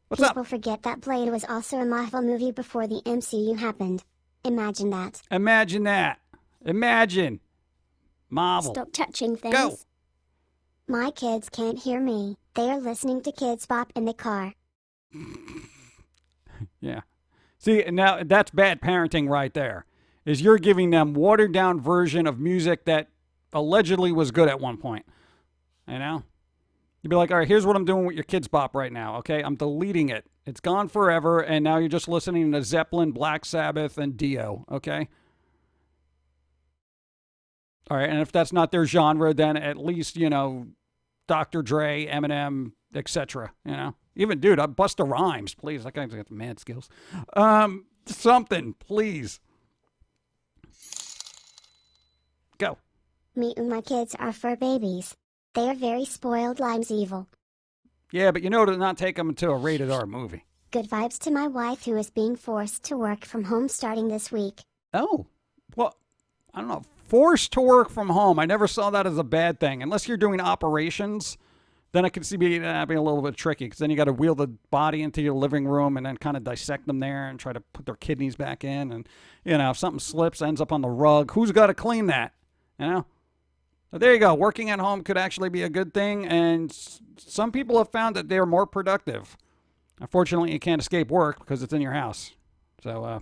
What's People forget that Blade was also a Marvel movie before the MCU happened. Imagine that. Imagine that. Imagine. Marvel. Stop touching things. Go. My kids can't hear me. They are listening to Kids Bop in the car. Yeah. See, now that's bad parenting right there. Is you're giving them watered down version of music that allegedly was good at one point. You know? You'd be like, all right, here's what I'm doing with your Kids Bop right now, okay? I'm deleting it. It's gone forever, and now you're just listening to Zeppelin, Black Sabbath, and Dio, okay? All right, and if that's not their genre, then at least, Dr. Dre, Eminem, etc., Even, dude, Busta Rhymes, please. That guy's got mad skills. Something, please. Go. Me and my kids are fur babies. They are very spoiled. Lime's evil. Yeah, but to not take them to a rated R movie. Good vibes to my wife who is being forced to work from home starting this week. Oh, well, I don't know. Forced to work from home. I never saw that as a bad thing. Unless you're doing operations, then I can see being a little bit tricky because then you got to wheel the body into your living room and then kind of dissect them there and try to put their kidneys back in. And, if something slips, ends up on the rug, who's got to clean that? So there you go. Working at home could actually be a good thing, and some people have found that they're more productive. Unfortunately, you can't escape work because it's in your house. So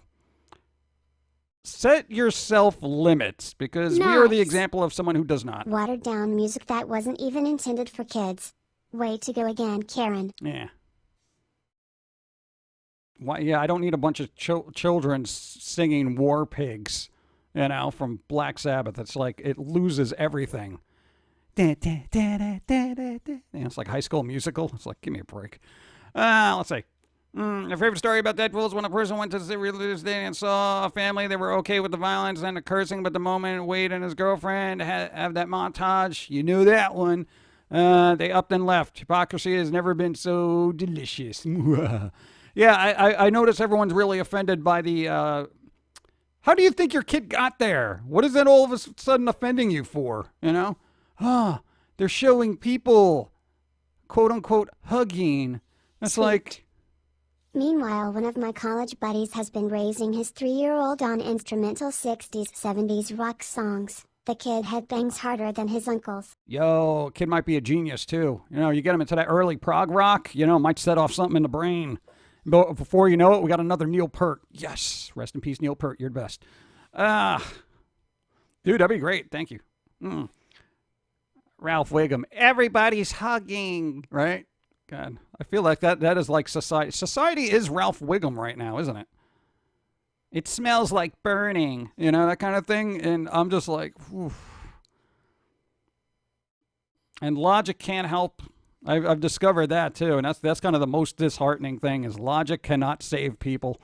set yourself limits because we are the example of someone who does not. Watered down music that wasn't even intended for kids. Way to go again, Karen. Yeah. Why? Yeah, I don't need a bunch of children singing War Pigs. From Black Sabbath. It's like, it loses everything. It's like High School Musical. It's like, give me a break. Let's see. My favorite story about Deadpool is when a person went to the religious day and saw a family. They were okay with the violence and the cursing, but the moment Wade and his girlfriend have that montage, you knew that one, they upped and left. Hypocrisy has never been so delicious. Yeah, I notice everyone's really offended by the... How do you think your kid got there? What is that all of a sudden offending you for? They're showing people, quote unquote, hugging. That's Sweet. like... Meanwhile, one of my college buddies has been raising his 3-year-old on instrumental 60s, 70s rock songs. The kid headbangs harder than his uncles. Yo, kid might be a genius too. You get him into that early prog rock, might set off something in the brain. But before you know it, we got another Neil Peart. Yes. Rest in peace, Neil Peart. You're the best. Dude, that'd be great. Thank you. Ralph Wiggum. Everybody's hugging. Right? God. I feel like that is like society. Society is Ralph Wiggum right now, isn't it? It smells like burning. That kind of thing. And I'm just like, whew. And logic can't help. I've discovered that too, and that's kind of the most disheartening thing is logic cannot save people.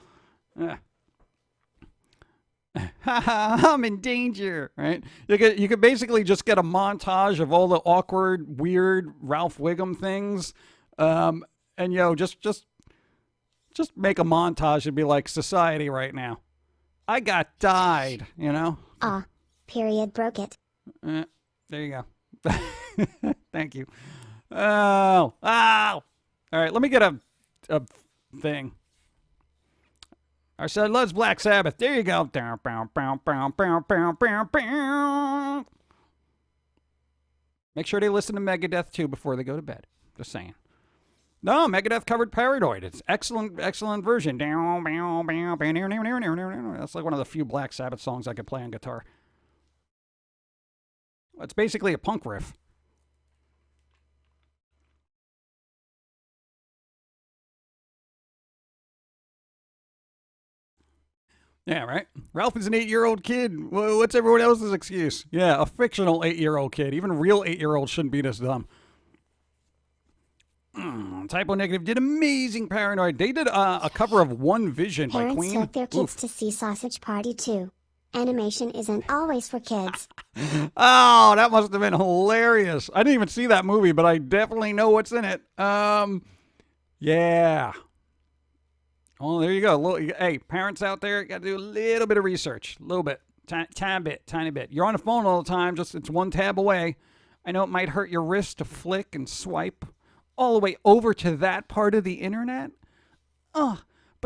I'm in danger, right? You could basically just get a montage of all the awkward, weird Ralph Wiggum things, and just make a montage and be like society right now. I got died, Period broke it. There you go. Thank you. Oh. All right, let me get a thing. I said, loves Black Sabbath. There you go. Make sure they listen to Megadeth, too, before they go to bed. Just saying. No, Megadeth covered Paranoid. It's excellent version. That's like one of the few Black Sabbath songs I could play on guitar. It's basically a punk riff. Yeah, right? Ralph is an 8-year-old kid. What's everyone else's excuse? Yeah, a fictional 8-year-old kid. Even real 8-year-olds shouldn't be this dumb. Typo Negative did amazing Paranoid. They did a cover of One Vision by Parents Queen. took their kids to see Sausage Party 2. Animation isn't always for kids. Oh, that must have been hilarious. I didn't even see that movie, but I definitely know what's in it. Yeah. Oh, there you go. Hey, parents out there, got to do a little bit of research. A little bit. Tiny bit. You're on the phone all the time. Just it's one tab away. I know it might hurt your wrist to flick and swipe all the way over to that part of the internet. Oh,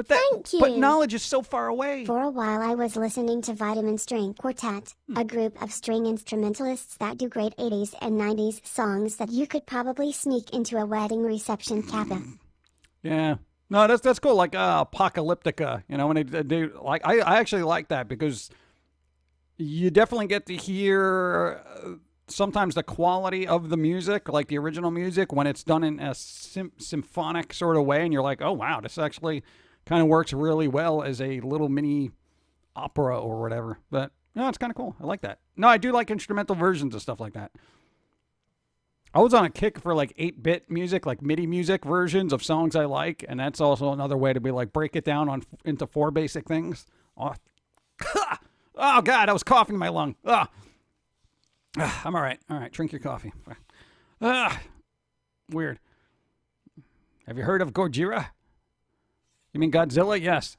Thank you. But knowledge is so far away. For a while I was listening to Vitamin String Quartet, a group of string instrumentalists that do great 80s and 90s songs that you could probably sneak into a wedding reception cabin. Yeah. No, that's cool. Like Apocalyptica, when they do, like, I actually like that because you definitely get to hear sometimes the quality of the music, like the original music, when it's done in a symphonic sort of way, and you're like, oh wow, this actually kind of works really well as a little mini opera or whatever. But no, it's kind of cool. I like that. No, I do like instrumental versions of stuff like that. I was on a kick for like 8-bit music, like MIDI music versions of songs I like, and that's also another way to be like break it down into 4 basic things. Oh, oh God, I was coughing in my lung. I'm all right. All right, drink your coffee. Weird. Have you heard of Gojira? You mean Godzilla? Yes.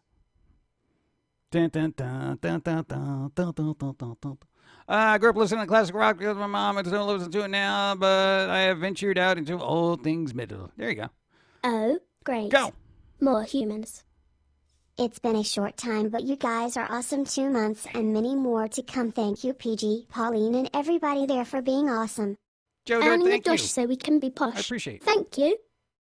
I grew up listening to classic rock because my mom is still listening to it now, but I have ventured out into all things metal. There you go. Oh, great. Go. More humans. It's been a short time, but you guys are awesome. 2 months and many more to come. Thank you, PG, Pauline, and everybody there for being awesome. Joe, Earning the thank you. dosh so we can be posh. I appreciate it. Thank you.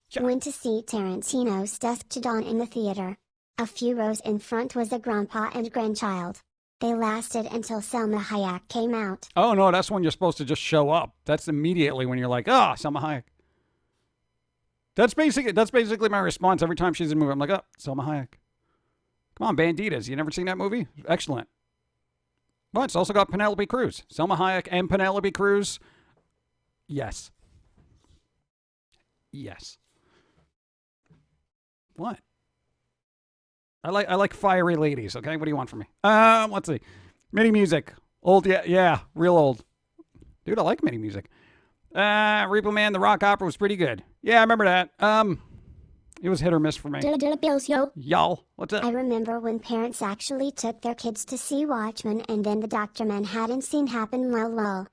Sure. Went to see Tarantino's Dusk to Dawn in the theater. A few rows in front was a grandpa and grandchild. They lasted until Selma Hayek came out. Oh, no, that's when you're supposed to just show up. That's immediately when you're like, Selma Hayek. That's basically my response every time she's in a movie. I'm like, Selma Hayek. Come on, Banditas. You never seen that movie? Excellent. Well, it's also got Penelope Cruz. Selma Hayek and Penelope Cruz. Yes. Yes. What? I like fiery ladies, okay? What do you want from me? Let's see. MIDI music. Old, yeah, real old. Dude, I like MIDI music. Repo Man, the rock opera was pretty good. Yeah, I remember that. It was hit or miss for me. Dilla bills, yo. Y'all, what's up? I remember when parents actually took their kids to see Watchmen and then the Dr. Manhattan scene happened. Lol.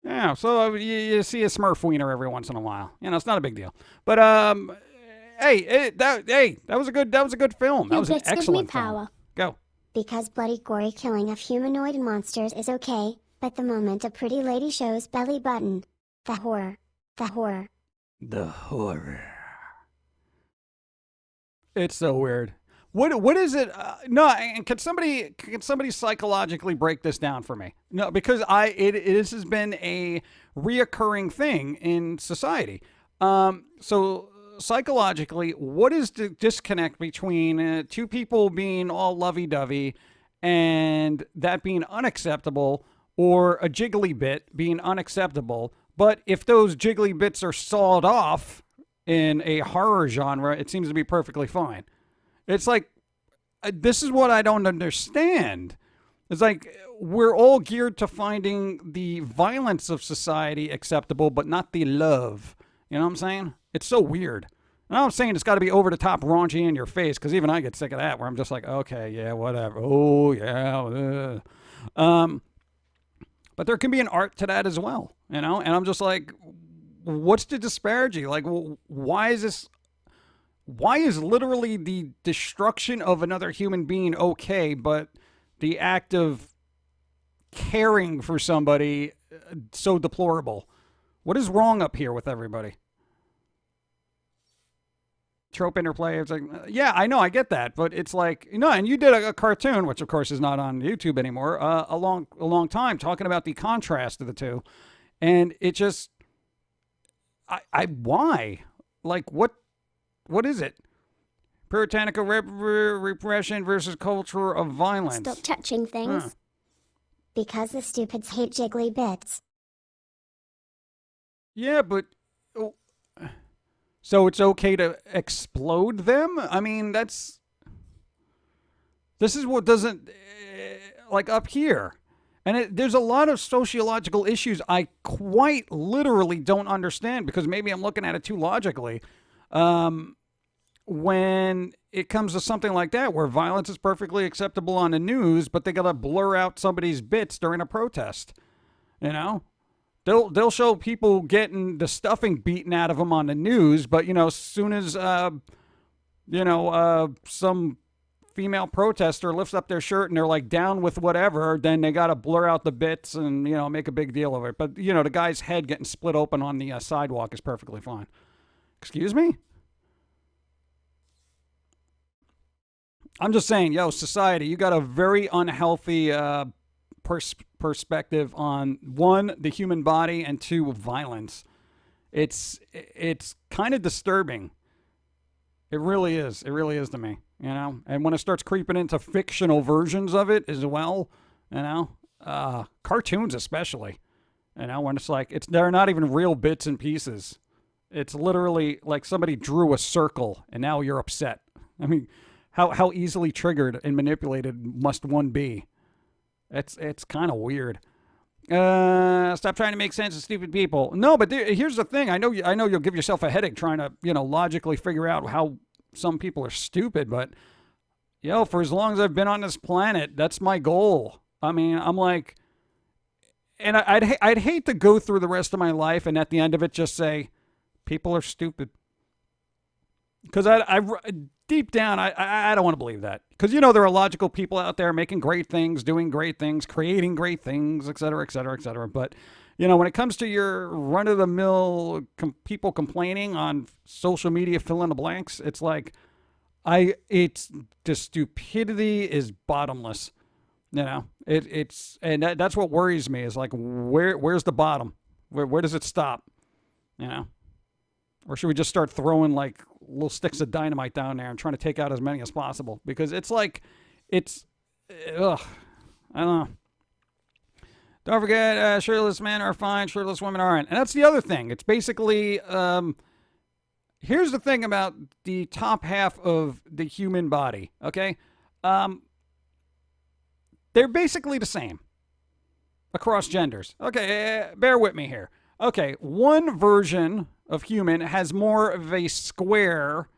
Yeah, so you see a Smurf wiener every once in a while. It's not a big deal. But that was a good film. That was an excellent film. Power. Go. Because bloody gory killing of humanoid monsters is okay, but the moment a pretty lady shows belly button, the horror. It's so weird. What is it? No, and can somebody psychologically break this down for me? No, because it has been a reoccurring thing in society. So psychologically, what is the disconnect between two people being all lovey-dovey and that being unacceptable, or a jiggly bit being unacceptable? But if those jiggly bits are sawed off in a horror genre, it seems to be perfectly fine. It's like, this is what I don't understand. It's like, we're all geared to finding the violence of society acceptable, but not the love. You know what I'm saying? It's so weird. And I'm saying it's got to be over the top raunchy in your face, because even I get sick of that, where I'm just like, okay, yeah, whatever. Oh, yeah. But there can be an art to that as well, And I'm just like, what's the disparity? Like, why is literally the destruction of another human being okay, but the act of caring for somebody so deplorable? What is wrong up here with everybody? Trope interplay. It's like, yeah, I know, I get that, but it's like, and you did a cartoon, which of course is not on YouTube anymore, a long time, talking about the contrast of the two, and it just, why? Like, what is it? Puritanical repression versus culture of violence. Stop touching things. Because the stupids hate jiggly bits. Yeah, but so it's okay to explode them? I mean, this is what doesn't, like up here. And there's a lot of sociological issues I quite literally don't understand because maybe I'm looking at it too logically. When it comes to something like that, where violence is perfectly acceptable on the news, but they got to blur out somebody's bits during a protest, you know? They'll show people getting the stuffing beaten out of them on the news, but, you know, as soon as, some female protester lifts up their shirt and they're like down with whatever, then they got to blur out the bits and, you know, make a big deal of it. But, you know, the guy's head getting split open on the sidewalk is perfectly fine. Excuse me? I'm just saying, yo, society, you got a very unhealthy perspective on, one, the human body, and two, violence. It's kind of disturbing. It really is. It really is to me, you know? And when it starts creeping into fictional versions of it as well, you know, cartoons especially, you know, when it's like, they're not even real bits and pieces. It's literally like somebody drew a circle and now you're upset. I mean, how easily triggered and manipulated must one be? It's kind of weird. Stop trying to make sense of stupid people. No, but here's the thing. I know you'll give yourself a headache trying to, you know, logically figure out how some people are stupid, but yo, for as long as I've been on this planet, that's my goal. I mean, I'm like, and I'd hate to go through the rest of my life and at the end of it just say, people are stupid. Because I deep down, I don't want to believe that. Because, you know, there are logical people out there making great things, doing great things, creating great things, et cetera, et cetera, et cetera. But, you know, when it comes to your run-of-the-mill people complaining on social media, fill in the blanks, it's like, the stupidity is bottomless. You know, and that's what worries me is like, where's the bottom? Where does it stop? You know? Or should we just start throwing like little sticks of dynamite down there and trying to take out as many as possible? Because it's like, I don't know. Don't forget, shirtless men are fine, shirtless women aren't. And that's the other thing. It's basically, here's the thing about the top half of the human body, okay? They're basically the same across genders. Okay, bear with me here. Okay, one version of human has more of a square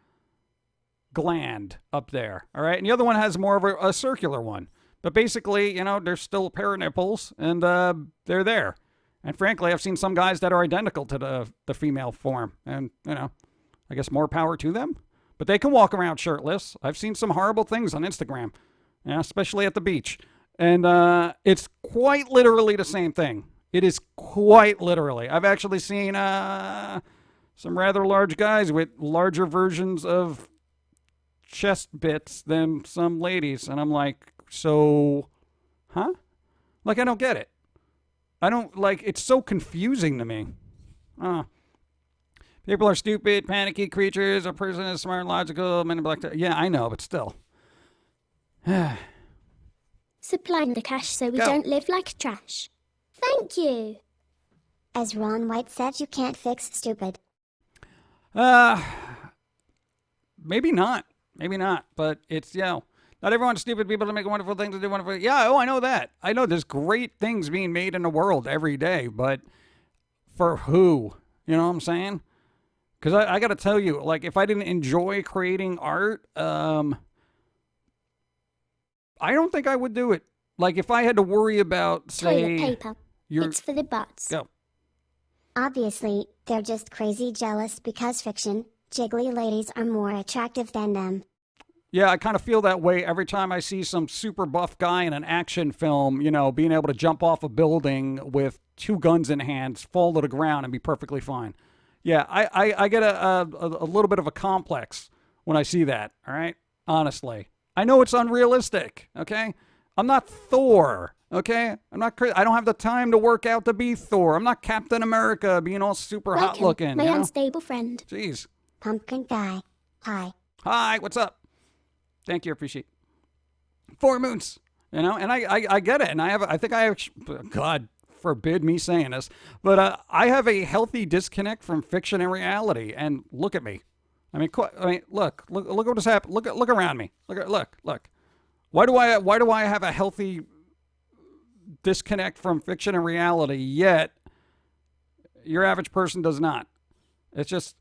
gland up there, all right? And the other one has more of a circular one. But basically, you know, there's still a pair of nipples, and they're there. And frankly, I've seen some guys that are identical to the female form. And, you know, I guess more power to them. But they can walk around shirtless. I've seen some horrible things on Instagram, you know, especially at the beach. And it's quite literally the same thing. It is quite literally. I've actually seen some rather large guys with larger versions of chest bits than some ladies. And I'm like, so, huh? Like, I don't get it. I don't, like, it's so confusing to me. People are stupid, panicky creatures. A person is smart, logical, men in black. Yeah, I know, but still. Supplying the cash so we Go. don't live like trash. Thank you. As Ron White said, you can't fix stupid. Maybe not. Maybe not. But it's, you know, not everyone's stupid. People to make wonderful things and do wonderful. Yeah, oh, I know that. I know there's great things being made in the world every day, but for who? You know what I'm saying? Because I got to tell you, like, if I didn't enjoy creating art, I don't think I would do it. Like, if I had to worry about, say, Toilet paper. It's for the butts. Go. Obviously, they're just crazy jealous because fiction, jiggly ladies are more attractive than them. Yeah, I kind of feel that way every time I see some super buff guy in an action film, you know, being able to jump off a building with 2 guns in hands, fall to the ground, and be perfectly fine. Yeah, I get a little bit of a complex when I see that, all right? Honestly. I know it's unrealistic, okay? I'm not Thor, okay? I don't have the time to work out to be Thor. I'm not Captain America being all super hot looking. My you know? unstable friend. Jeez. Pumpkin guy. Hi. Hi, what's up? Thank you, I appreciate it. 4 moons, you know, and I get it. And I think I have, God forbid me saying this, but I have a healthy disconnect from fiction and reality. And look at me. I mean, look what has happened. Look around me. Look. Why do I have a healthy disconnect from fiction and reality, yet your average person does not. It's just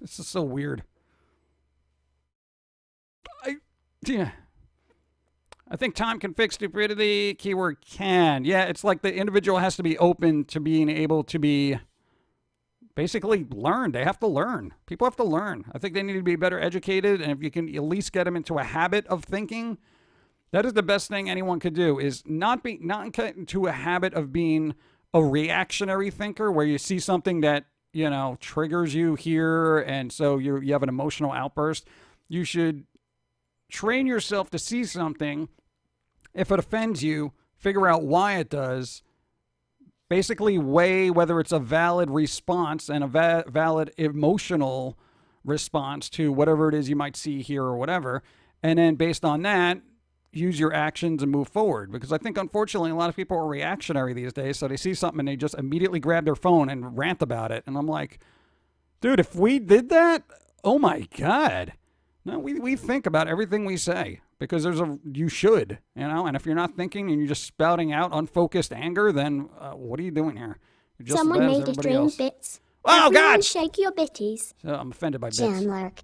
so weird. I think time can fix stupidity. Keyword can. Yeah, it's like the individual has to be open to being able to be basically learn. They have to learn. People have to learn. I think they need to be better educated, and if you can at least get them into a habit of thinking, that is the best thing anyone could do, is not get into a habit of being a reactionary thinker where you see something that, triggers you here, and so you have an emotional outburst. You should train yourself to see something. If it offends you, figure out why it does. Basically weigh whether it's a valid response and a valid emotional response to whatever it is you might see here or whatever. And then based on that, use your actions and move forward. Because I think, unfortunately, a lot of people are reactionary these days. So they see something and they just immediately grab their phone and rant about it. And I'm like, dude, if we did that, oh my God. No, we think about everything we say, because you should, and if you're not thinking and you're just spouting out unfocused anger, then what are you doing here? You're just Someone as bad as made a everybody dream else. bits. Oh, Everyone God! shake your bitties. So I'm offended by bits. Jamlurk.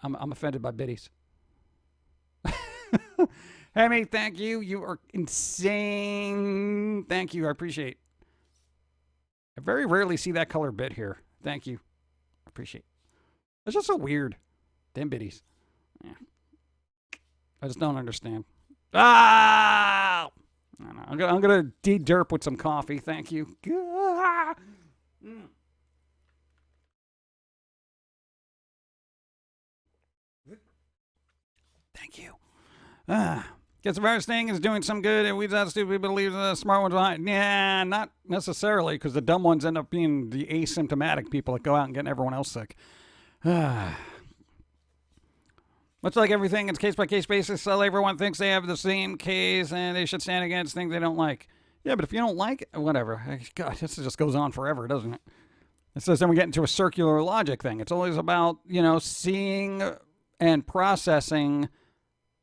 I'm offended by biddies. Hemi, thank you. You are insane. Thank you. I appreciate. I very rarely see that color bit here. Thank you. I appreciate. It's just so weird. Damn biddies. Yeah. I just don't understand. Ah! I don't know. I'm gonna de-derp with some coffee. Thank you. Ah! Mm. Thank you. Guess the virus thing is doing some good, and we out stupid people leave the smart ones behind. Yeah, not necessarily, because the dumb ones end up being the asymptomatic people that go out and get everyone else sick. Much like everything, it's case-by-case basis, so everyone thinks they have the same case and they should stand against things they don't like. Yeah, but if you don't like it, whatever. God, this just goes on forever, doesn't it? It says then we get into a circular logic thing. It's always about, seeing and processing,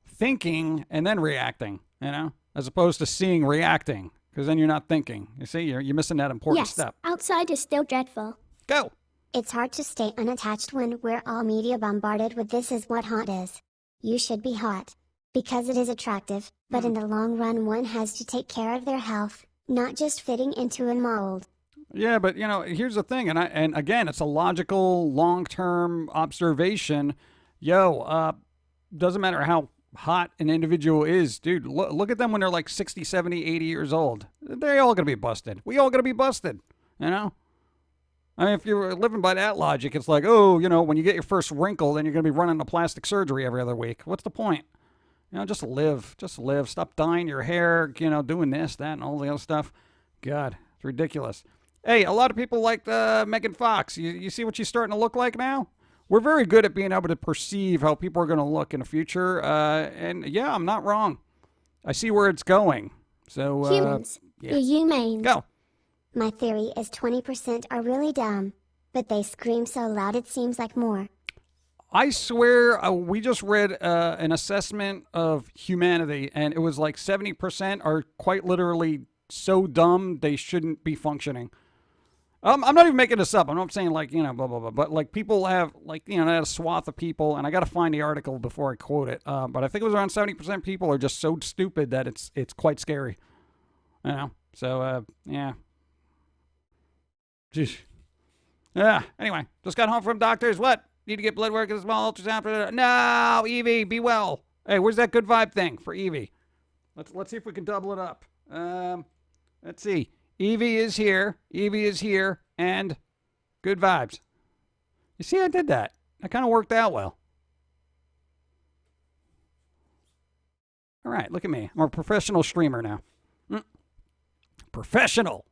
thinking, and then reacting, as opposed to seeing, reacting, because then you're not thinking. You see, you're missing that important step. Outside is still dreadful. Go. It's hard to stay unattached when we're all media bombarded with this is what hot is. You should be hot. Because it is attractive, but in the long run one has to take care of their health, not just fitting into a mold. Yeah, but here's the thing, and again, it's a logical, long-term observation. Doesn't matter how hot an individual is, dude. Look at them when they're like 60, 70, 80 years old. They're all gonna be busted. We all gonna be busted, I mean, if you're living by that logic, it's like, when you get your first wrinkle, then you're going to be running to plastic surgery every other week. What's the point? Just live. Just live. Stop dyeing your hair, doing this, that, and all the other stuff. God, it's ridiculous. Hey, a lot of people like Megan Fox. You see what she's starting to look like now? We're very good at being able to perceive how people are going to look in the future. And yeah, I'm not wrong. I see where it's going. So, Humans, yeah. you're humane. Go. My theory is 20% are really dumb, but they scream so loud it seems like more. I swear, we just read an assessment of humanity, and it was like 70% are quite literally so dumb they shouldn't be functioning. I'm not even making this up. I'm not saying like, blah, blah, blah. But like people have like, a swath of people, and I got to find the article before I quote it. But I think it was around 70% people are just so stupid that it's quite scary. So, yeah. Jeez. Yeah, anyway, just got home from doctors. What? Need to get blood work and a small ultrasound. No, Evie, be well. Hey, where's that good vibe thing for Evie? Let's see if we can double it up. Let's see. Evie is here. Evie is here. And good vibes. You see, I did that. That kind of worked out well. All right, look at me. I'm a professional streamer now. Professional.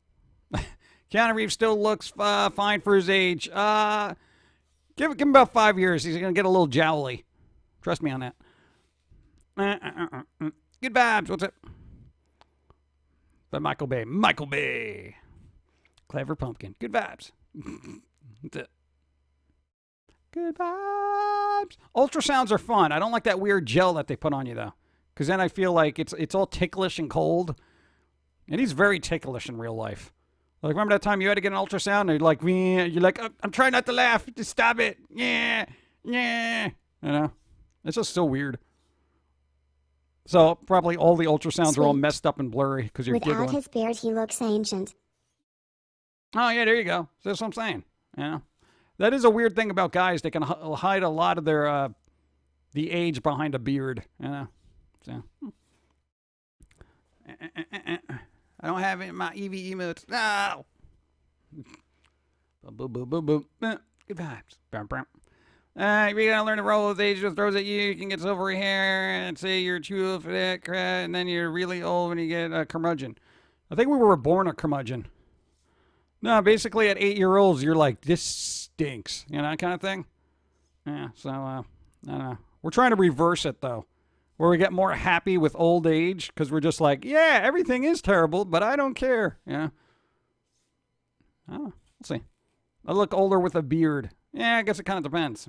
Keanu Reeves still looks fine for his age. Give him about 5 years. He's going to get a little jowly. Trust me on that. Good vibes. What's it? By Michael Bay. Michael Bay. Clever Pumpkin. Good vibes. That's it. Good vibes. Ultrasounds are fun. I don't like that weird gel that they put on you, though. because then I feel like it's all ticklish and cold. And he's very ticklish in real life. Like, remember that time you had to get an ultrasound? And you're like, I'm trying not to laugh. Just stop it. Yeah. You know? It's just so weird. So probably all the ultrasounds are all messed up and blurry because you're giggling. Without his beard, he looks ancient. Oh, yeah, there you go. That's what I'm saying. Yeah. That is a weird thing about guys. They can hide a lot of their the age behind a beard. You know? So. I don't have it in my EV emotes. No. Boom, boom, boom, boom. Good vibes. You're gonna learn to roll with age. Just throws at you. You can get silvery hair and say you're too old for that crap, and then you're really old when you get a curmudgeon. I think we were born a curmudgeon. No, basically at 8-year-olds, you're like, this stinks. You know, that kind of thing. Yeah, so, I don't know. We're trying to reverse it, though. Where we get more happy with old age because we're just like, yeah, everything is terrible, but I don't care. Yeah. Oh, we'll see. I look older with a beard. Yeah, I guess it kind of depends.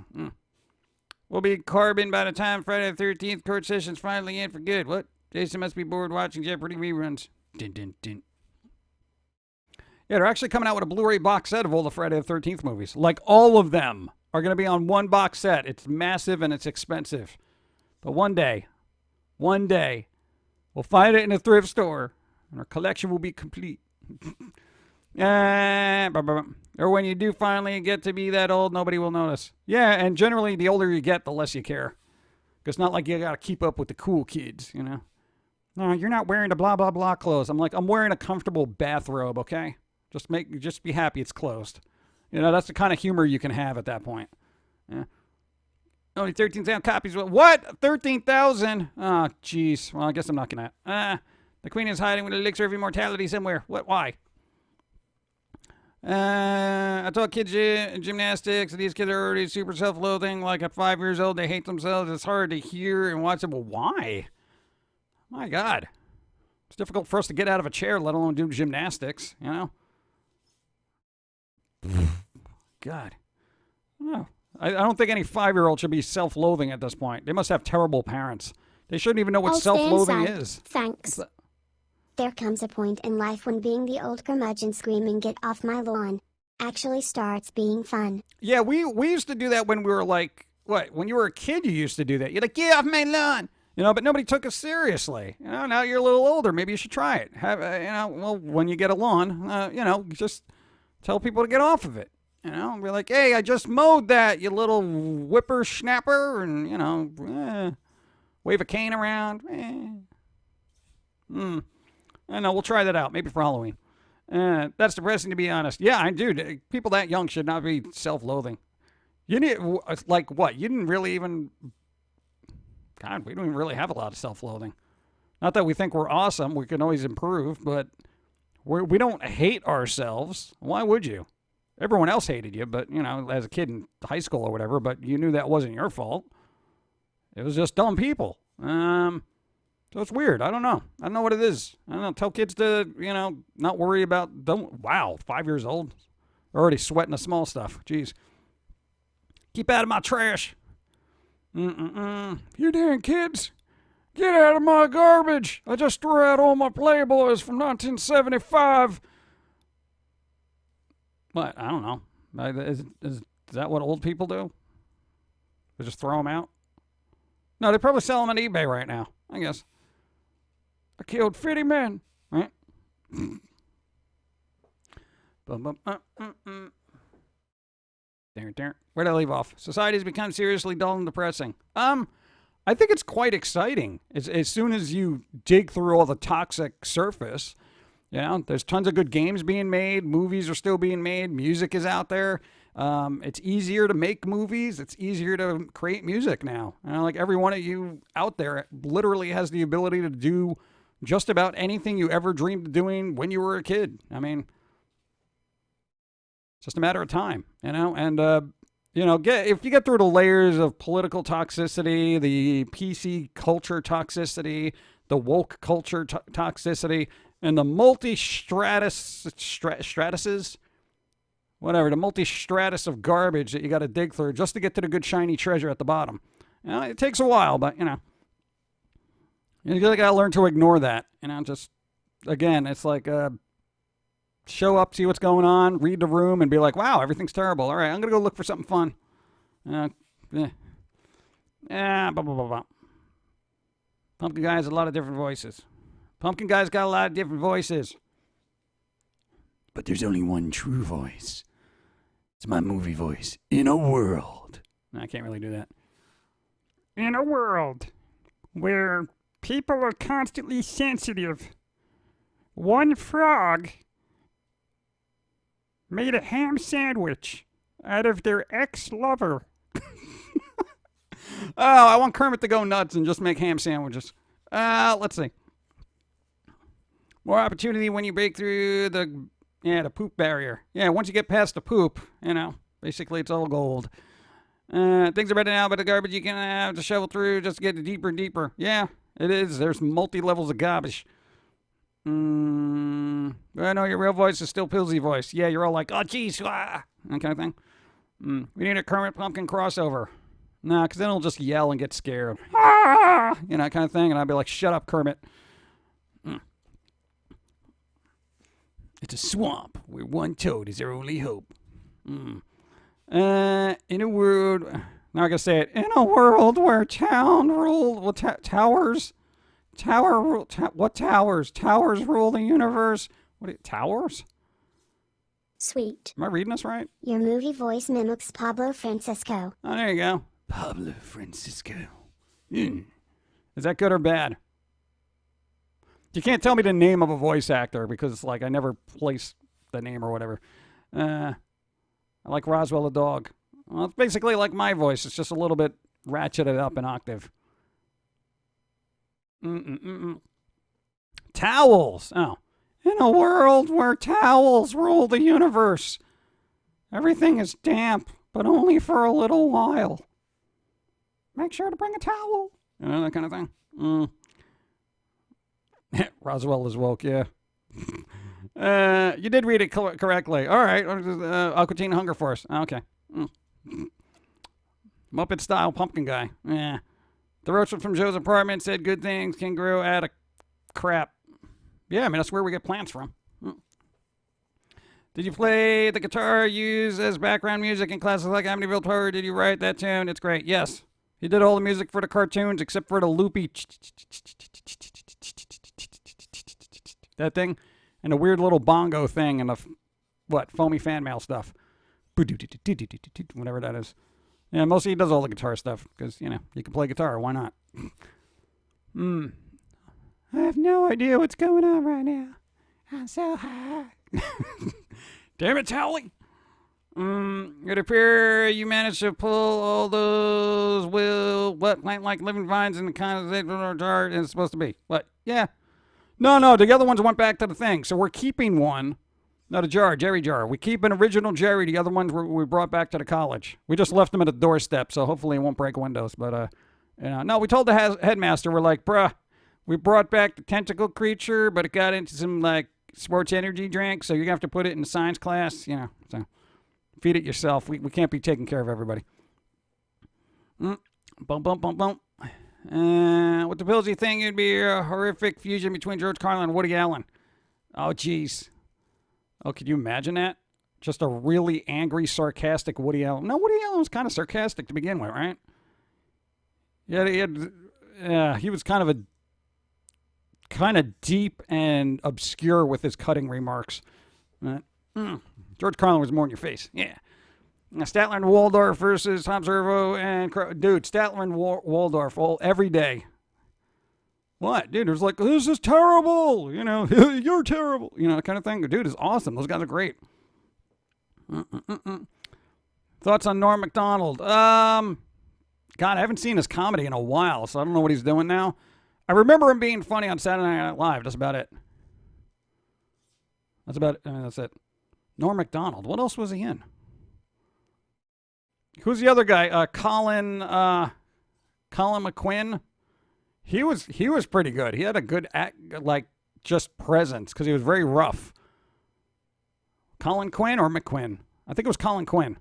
We'll be carbon by the time Friday the 13th court session's finally in for good. What? Jason must be bored watching Jeopardy reruns. Dun, dun, dun. Yeah, they're actually coming out with a Blu-ray box set of all the Friday the 13th movies. Like, all of them are going to be on one box set. It's massive and it's expensive. But one day, we'll find it in a thrift store, and our collection will be complete. Or when you do finally get to be that old, nobody will notice. Yeah, and generally, the older you get, the less you care. Because it's not like you got to keep up with the cool kids, you know? No, you're not wearing the blah, blah, blah clothes. I'm like, I'm wearing a comfortable bathrobe, okay? Just be happy it's closed. You know, that's the kind of humor you can have at that point. Yeah. Only 13,000 copies. What? 13,000? Oh, jeez. Well, I guess I'm not going to. The queen is hiding with an elixir of immortality somewhere. What? Why? I taught kids gymnastics. These kids are already super self-loathing. Like at 5 years old, they hate themselves. It's hard to hear and watch them. Well, why? My God. It's difficult for us to get out of a chair, let alone do gymnastics, you know? God. Oh. I don't think any 5-year-old should be self-loathing at this point. They must have terrible parents. They shouldn't even know what self-loathing is. Thanks. There comes a point in life when being the old curmudgeon screaming "get off my lawn" actually starts being fun. Yeah, we used to do that when we were like, what? When you were a kid, you used to do that. You're like, "Get off my lawn," you know. But nobody took us seriously. You know, now you're a little older. Maybe you should try it. Well, when you get a lawn, just tell people to get off of it. You know, be like, hey, I just mowed that, you little whippersnapper, and, wave a cane around. I know, we'll try that out, maybe for Halloween. That's depressing, to be honest. Yeah, I do. People that young should not be self-loathing. You need, like, what? You didn't really even, God, we don't even really have a lot of self-loathing. Not that we think we're awesome, we can always improve, but we don't hate ourselves. Why would you? Everyone else hated you, but, as a kid in high school or whatever, but you knew that wasn't your fault. It was just dumb people. So it's weird. I don't know. I don't know what it is. I don't know. Tell kids to, not worry about, wow, 5 years old. They're already sweating the small stuff. Jeez. Keep out of my trash. You damn kids. Get out of my garbage. I just threw out all my Playboys from 1975. What? I don't know. Is that what old people do? They just throw them out? No, they probably sell them on eBay right now, I guess. I killed 50 men, right? Where'd I leave off? Society's become seriously dull and depressing. I think it's quite exciting. As soon as you dig through all the toxic surface, there's tons of good games being made. Movies are still being made. Music is out there. It's easier to make movies. It's easier to create music now. Like every one of you out there literally has the ability to do just about anything you ever dreamed of doing when you were a kid. I mean, it's just a matter of time, and, if you get through the layers of political toxicity, the PC culture toxicity, the woke culture toxicity, and the multi-stratuses, whatever, the multi-stratus of garbage that you got to dig through just to get to the good shiny treasure at the bottom. It takes a while, but, You gotta learn to ignore that. Just, again, it's like, show up, see what's going on, read the room, and be like, wow, everything's terrible. All right, I'm gonna go look for something fun. Blah, blah, blah, blah. Pumpkin Guy has a lot of different voices. Pumpkin Guy's got a lot of different voices. But there's only one true voice. It's my movie voice. In a world. No, I can't really do that. In a world where people are constantly sensitive, one frog made a ham sandwich out of their ex-lover. Oh, I want Kermit to go nuts and just make ham sandwiches. Let's see. More opportunity when you break through the poop barrier. Yeah, once you get past the poop, basically it's all gold. Things are better now, but the garbage you can have to shovel through just to get deeper and deeper. Yeah, it is. There's multi-levels of garbage. But I know your real voice is still Pilsy voice. Yeah, you're all like, oh, geez, that kind of thing. We need a Kermit Pumpkin crossover. Nah, because then he'll just yell and get scared. Kind of thing. And I'd be like, shut up, Kermit. It's a swamp where one toad is our only hope. In a world... Now I gotta say it. In a world where town rule... towers... what towers? Towers rule the universe. Towers? Sweet. Am I reading this right? Your movie voice mimics Pablo Francisco. Oh, there you go. Pablo Francisco. Is that good or bad? You can't tell me the name of a voice actor because, I never place the name or whatever. I like Roswell the dog. Well, it's basically like my voice. It's just a little bit ratcheted up an octave. Towels. Oh. In a world where towels rule the universe, everything is damp, but only for a little while. Make sure to bring a towel. That kind of thing. Roswell is woke, yeah. You did read it correctly. All right. Aqua Teen Hunger Force. Okay. Muppet style pumpkin guy. Yeah. The roach from Joe's apartment said good things can grow out of crap. Yeah, that's where we get plants from. Did you play the guitar used as background music in classes like Amityville Horror? Did you write that tune? It's great. Yes. He did all the music for the cartoons except for the loopy that thing and a weird little bongo thing and the foamy fan mail stuff. Whatever that is. Yeah, mostly he does all the guitar stuff because, you can play guitar. Why not? I have no idea what's going on right now. I'm so high. Damn it, Towley. It appears you managed to pull all those plant-like living vines in the kind of jar it's supposed to be. What? Yeah. No, the other ones went back to the thing. So we're keeping one, not a jar, Jerry jar. We keep an original Jerry. The other ones we brought back to the college. We just left them at the doorstep, so hopefully it won't break windows. But, no, we told the headmaster, we're like, bruh, we brought back the tentacle creature, but it got into some, sports energy drink, so you're going to have to put it in science class, so feed it yourself. We can't be taking care of everybody. Bump. With the Pilsy thing, it'd be a horrific fusion between George Carlin and Woody Allen. Oh, jeez. Oh, could you imagine that? Just a really angry, sarcastic Woody Allen. No, Woody Allen was kind of sarcastic to begin with, right? Yeah, he was kind of deep and obscure with his cutting remarks. George Carlin was more in your face. Yeah. Statler and Waldorf versus Tom Servo and dude, Statler and Waldorf every day. What? Dude, it was like, this is terrible. You're terrible. That kind of thing. Dude is awesome. Those guys are great. Thoughts on Norm Macdonald? God, I haven't seen his comedy in a while, so I don't know what he's doing now. I remember him being funny on Saturday Night Live. That's about it. That's it. Norm Macdonald. What else was he in? Who's the other guy? Colin McQuinn. He was pretty good. He had a good just presence because he was very rough. Colin Quinn or McQuinn? I think it was Colin Quinn.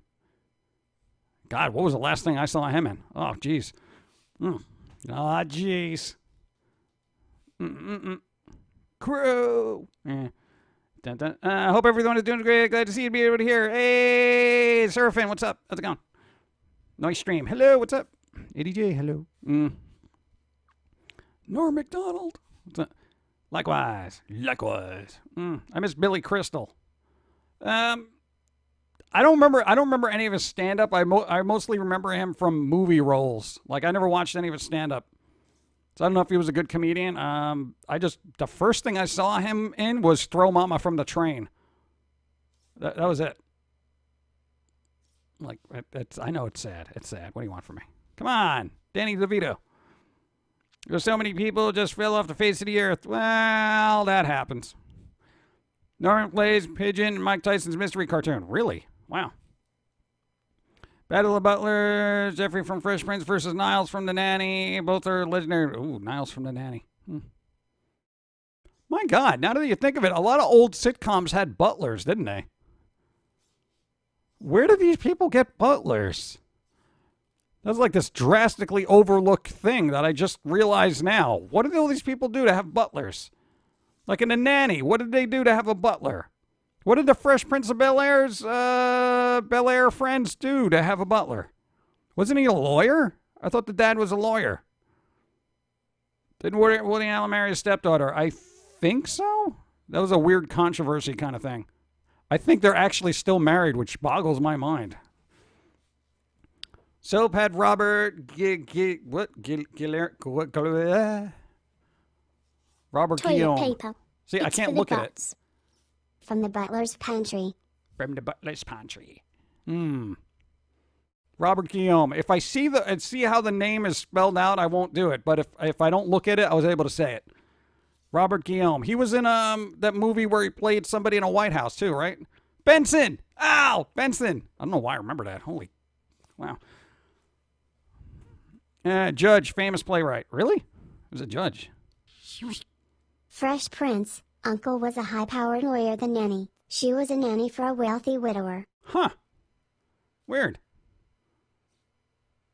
God, what was the last thing I saw him in? Oh, jeez. Jeez. Crew. Dun, dun. I hope everyone is doing great. Glad to see you be able to hear. Hey, Surfing, what's up? How's it going? Nice stream. Hello, what's up? ADJ, hello. Norm McDonald. What's up? Likewise. I miss Billy Crystal. I don't remember any of his stand-up. I mostly remember him from movie roles. Like, I never watched any of his stand-up. So I don't know if he was a good comedian. The first thing I saw him in was Throw Mama from the Train. That was it. Like, I know it's sad. It's sad. What do you want from me? Come on, Danny DeVito. There's so many people just fell off the face of the earth. Well, that happens. Norman plays Pigeon in Mike Tyson's mystery cartoon. Really? Wow. Battle of Butlers, Jeffrey from Fresh Prince versus Niles from The Nanny. Both are legendary. Ooh, Niles from The Nanny. My God, now that you think of it, a lot of old sitcoms had butlers, didn't they? Where do these people get butlers? That's like this drastically overlooked thing that I just realized now. What did all these people do to have butlers? Like in The Nanny, what did they do to have a butler? What did the Fresh Prince of Bel-Air's Bel-Air friends do to have a butler? Wasn't he a lawyer? I thought the dad was a lawyer. Didn't Woody Allen marry his stepdaughter? I think so. That was a weird controversy kind of thing. I think they're actually still married, which boggles my mind. Soap had Robert Robert Toilet Guillaume. paper. See, It's I can't for the look at it. butts. From the butler's pantry. From the butler's pantry. Robert Guillaume. If I see how the name is spelled out, I won't do it. But if I don't look at it, I was able to say it. Robert Guillaume. He was in that movie where he played somebody in a White House too, right? Benson. Ow, Benson. I don't know why I remember that. Holy, wow. Judge, famous playwright. Really? Who's a judge? Fresh Prince. Uncle was a high-powered lawyer. The nanny. She was a nanny for a wealthy widower. Huh. Weird.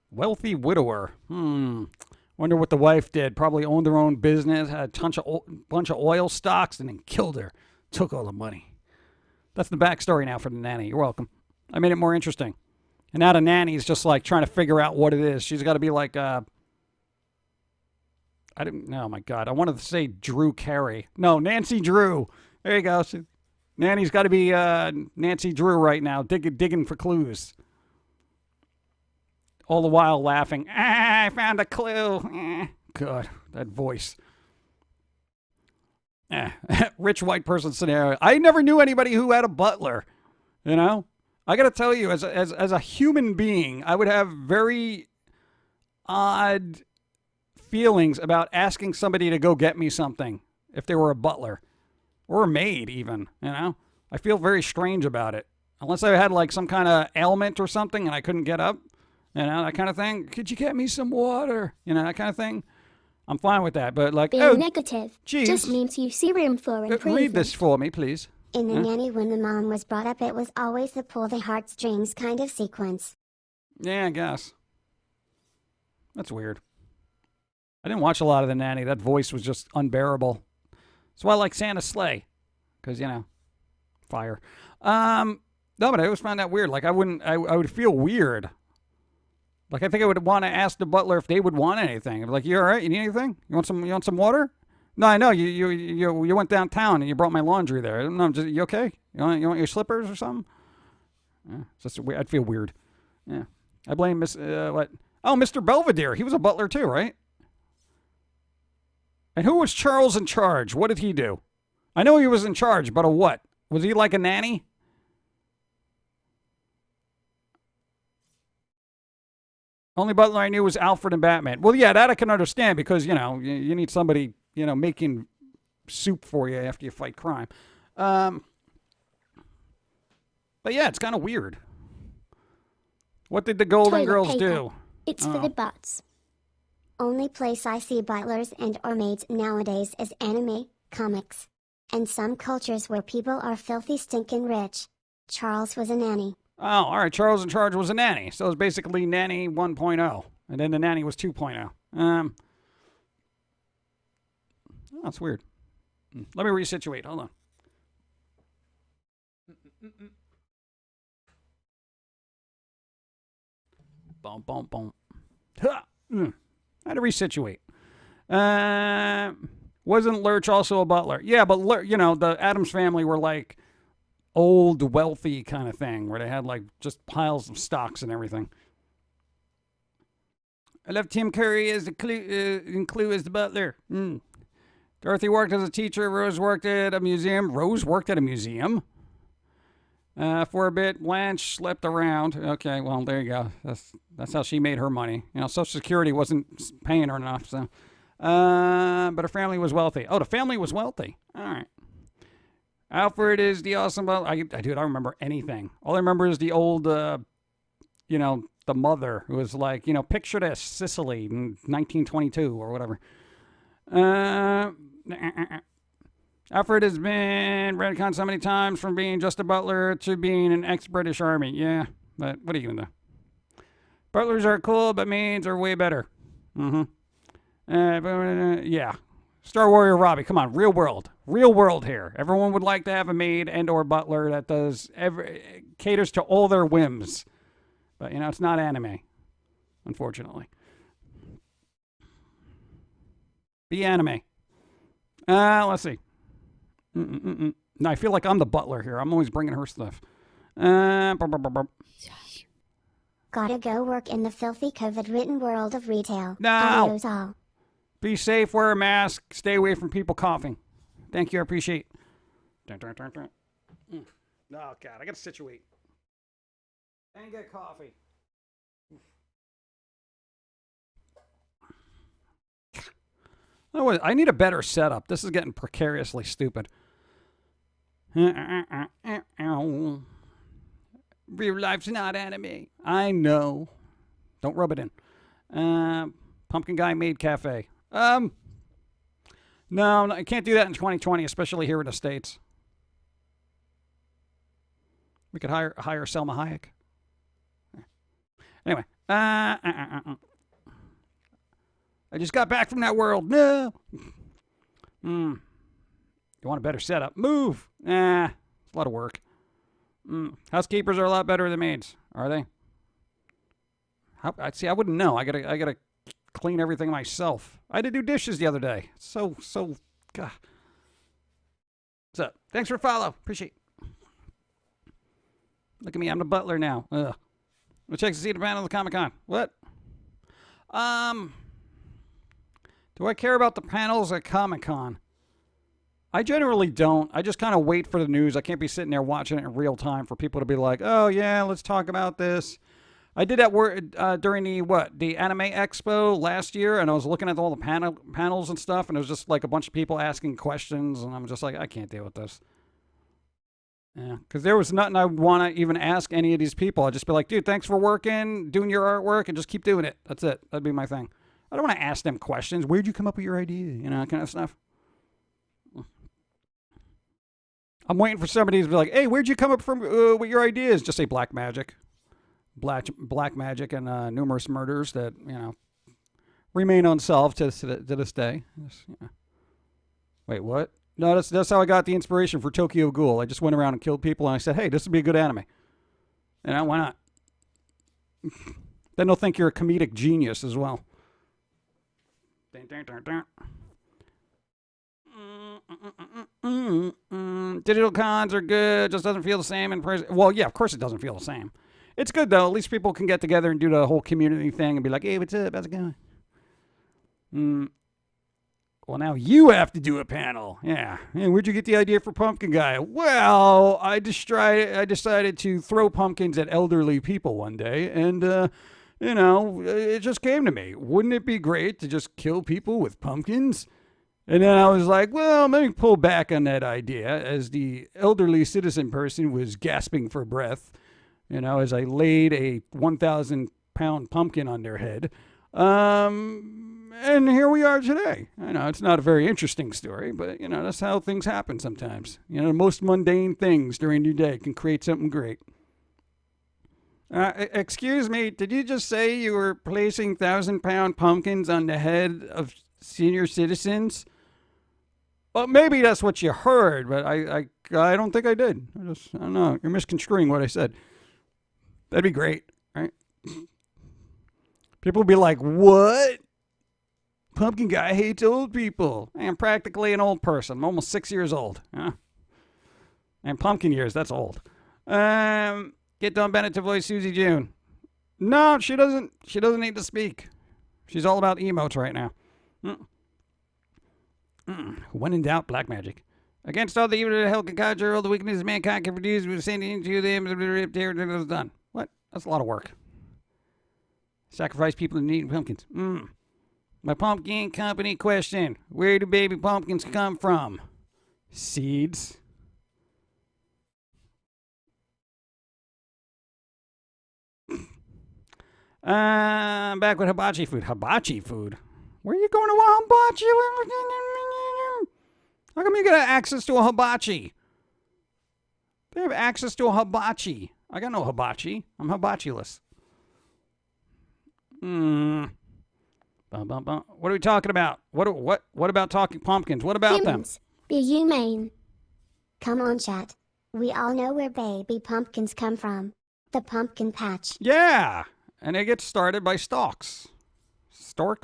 Wealthy widower. Wonder what the wife did. Probably owned her own business, had a bunch of oil stocks, and then killed her. Took all the money. That's the backstory now for the nanny. You're welcome. I made it more interesting. And now the nanny's just like trying to figure out what it is. She's got to be like, oh my God. I wanted to say Drew Carey. No, Nancy Drew. There you go. Nanny's got to be Nancy Drew right now, digging for clues. All the while laughing. I found a clue. God, that voice. Rich white person scenario. I never knew anybody who had a butler. You know? I got to tell you, as a human being, I would have very odd feelings about asking somebody to go get me something if they were a butler. Or a maid, even. You know? I feel very strange about it. Unless I had like some kind of ailment or something and I couldn't get up. You know, that kind of thing. Could you get me some water? You know, that kind of thing. I'm fine with that. But like, Being negative geez. just means you see room for improvement. Read this for me, please. In The Nanny, when the mom was brought up, it was always the pull the heartstrings kind of sequence. Yeah, I guess. That's weird. I didn't watch a lot of The Nanny. That voice was just unbearable. That's why I like Santa's Sleigh. Because, you know, fire. No, but I always found that weird. Like, I would feel weird. Like, I think I would want to ask the butler if they would want anything. I'd be like, you all right? You need anything? You want some water? No, I know. You went downtown and you brought my laundry there. No, you okay? You want your slippers or something? Yeah, it's just weird. I'd feel weird. Yeah. I blame Mr. Belvedere. He was a butler too, right? And who was Charles in charge? What did he do? I know he was in charge, but of what? Was he like a nanny? Only butler I knew was Alfred and Batman. Well, yeah, that I can understand because, you know, you need somebody, you know, making soup for you after you fight crime. But yeah, it's kind of weird. What did the Golden Toilet Girls paper. do? It's for the butts. Only place I see butlers and or maids nowadays is anime, comics, and some cultures where people are filthy stinking rich. Charles was a nanny. Oh, all right. Charles in charge was a nanny. So it was basically Nanny 1.0. And then the nanny was 2.0. All That's weird. Let me resituate. Hold on. Boom, boom, boom. I had to resituate. Wasn't Lurch also a butler? Yeah, but the Addams family were like old, wealthy kind of thing, where they had like just piles of stocks and everything. I left Tim Curry as the Clue as the butler. Dorothy worked as a teacher. Rose worked at a museum. Rose worked at a museum? For a bit. Blanche slept around. Okay, well, there you go. That's how she made her money. Social Security wasn't paying her enough, so. But her family was wealthy. Oh, the family was wealthy. All right. Alfred is the awesome butler. I don't remember anything. All I remember is the old, the mother who was like, picture this, Sicily in 1922 or whatever. Alfred has been retconned so many times from being just a butler to being an ex-British Army. Yeah, but what are you going to do? Butlers are cool, but maids are way better. Yeah. Star Warrior Robbie, come on, real world. Real world here. Everyone would like to have a maid and or butler that caters to all their whims. But, it's not anime, unfortunately. Be anime. Let's see. No, I feel like I'm the butler here. I'm always bringing her stuff. Gotta go work in the filthy COVID-ridden world of retail. No. Adios all. Be safe, wear a mask, stay away from people coughing. Thank you, I appreciate it. Oh, God, I gotta situate. And get coffee. I need a better setup. This is getting precariously stupid. Real life's not anime. I know. Don't rub it in. Pumpkin Guy Made Cafe. No, I can't do that in 2020, especially here in the States. We could hire Selma Hayek. Anyway. I just got back from that world. No. You want a better setup? Move. It's a lot of work. Housekeepers are a lot better than maids. Are they? I wouldn't know. I gotta clean everything myself. I had to do dishes the other day. So, God. What's up? Thanks for follow. Appreciate it. Look at me. I'm the butler now. Ugh. We'll check to see the panel of the Comic-Con. What? Do I care about the panels at Comic-Con? I generally don't. I just kind of wait for the news. I can't be sitting there watching it in real time for people to be like, oh, yeah, let's talk about this. I did that during the Anime Expo last year, and I was looking at all the panels and stuff, and it was just like a bunch of people asking questions, and I'm just like, I can't deal with this. Yeah, because there was nothing I want to even ask any of these people. I'd just be like, dude, thanks for working, doing your artwork, and just keep doing it. That's it. That'd be my thing. I don't want to ask them questions. Where'd you come up with your idea? That kind of stuff. I'm waiting for somebody to be like, hey, where'd you come up from with your ideas? Just say black magic. Black magic and numerous murders that, remain unsolved to this day. Wait, what? No, that's how I got the inspiration for Tokyo Ghoul. I just went around and killed people, and I said, hey, this would be a good anime. And why not? Then they'll think you're a comedic genius as well. Digital cons are good. Just doesn't feel the same in person. Well, yeah, of course it doesn't feel the same. It's good, though. At least people can get together and do the whole community thing and be like, hey, what's up? How's it going? Well, now you have to do a panel. Yeah. Hey, where'd you get the idea for Pumpkin Guy? Well, I decided to throw pumpkins at elderly people one day, and, it just came to me. Wouldn't it be great to just kill people with pumpkins? And then I was like, well, let me pull back on that idea as the elderly citizen person was gasping for breath, as I laid a 1,000-pound pumpkin on their head. And here we are today. I know it's not a very interesting story, but, that's how things happen sometimes. The most mundane things during your day can create something great. Excuse me, did you just say you were placing 1,000-pound pumpkins on the head of senior citizens? Well, maybe that's what you heard, but I don't think I did. I don't know. You're misconstruing what I said. That'd be great, right? People would be like, what? Pumpkin guy hates old people. I'm practically an old person. I'm almost 6 years old. Yeah. And pumpkin years, that's old. Get Dawn Bennett to voice Susie June. No, she doesn't. She doesn't need to speak. She's all about emotes right now. When in doubt, black magic. Against all the evil that hell can conjure, all the weaknesses mankind can produce, we're sending to them, it's done. What? That's a lot of work. Sacrifice people in need of pumpkins. My pumpkin company question. Where do baby pumpkins come from? Seeds. Back with hibachi food. Hibachi food? Where are you going to a hibachi? How come you got access to a hibachi? They have access to a hibachi. I got no hibachi. I'm hibachi-less. What are we talking about? What about talking pumpkins? What about Humans, be humane. Come on, chat. We all know where baby pumpkins come from. The pumpkin patch. Yeah, and they get started by stalks. Stalking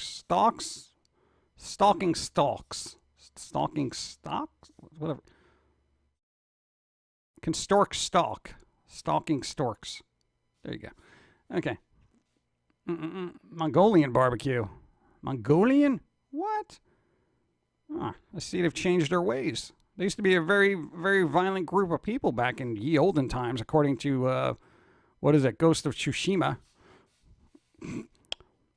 stalks. Stalking stocks? Whatever. Can stork stalk. Stalking storks. There you go. Okay. Mongolian barbecue. Mongolian? What? I see they've changed their ways. They used to be a very, very violent group of people back in ye olden times, according to, what is it, Ghost of Tsushima.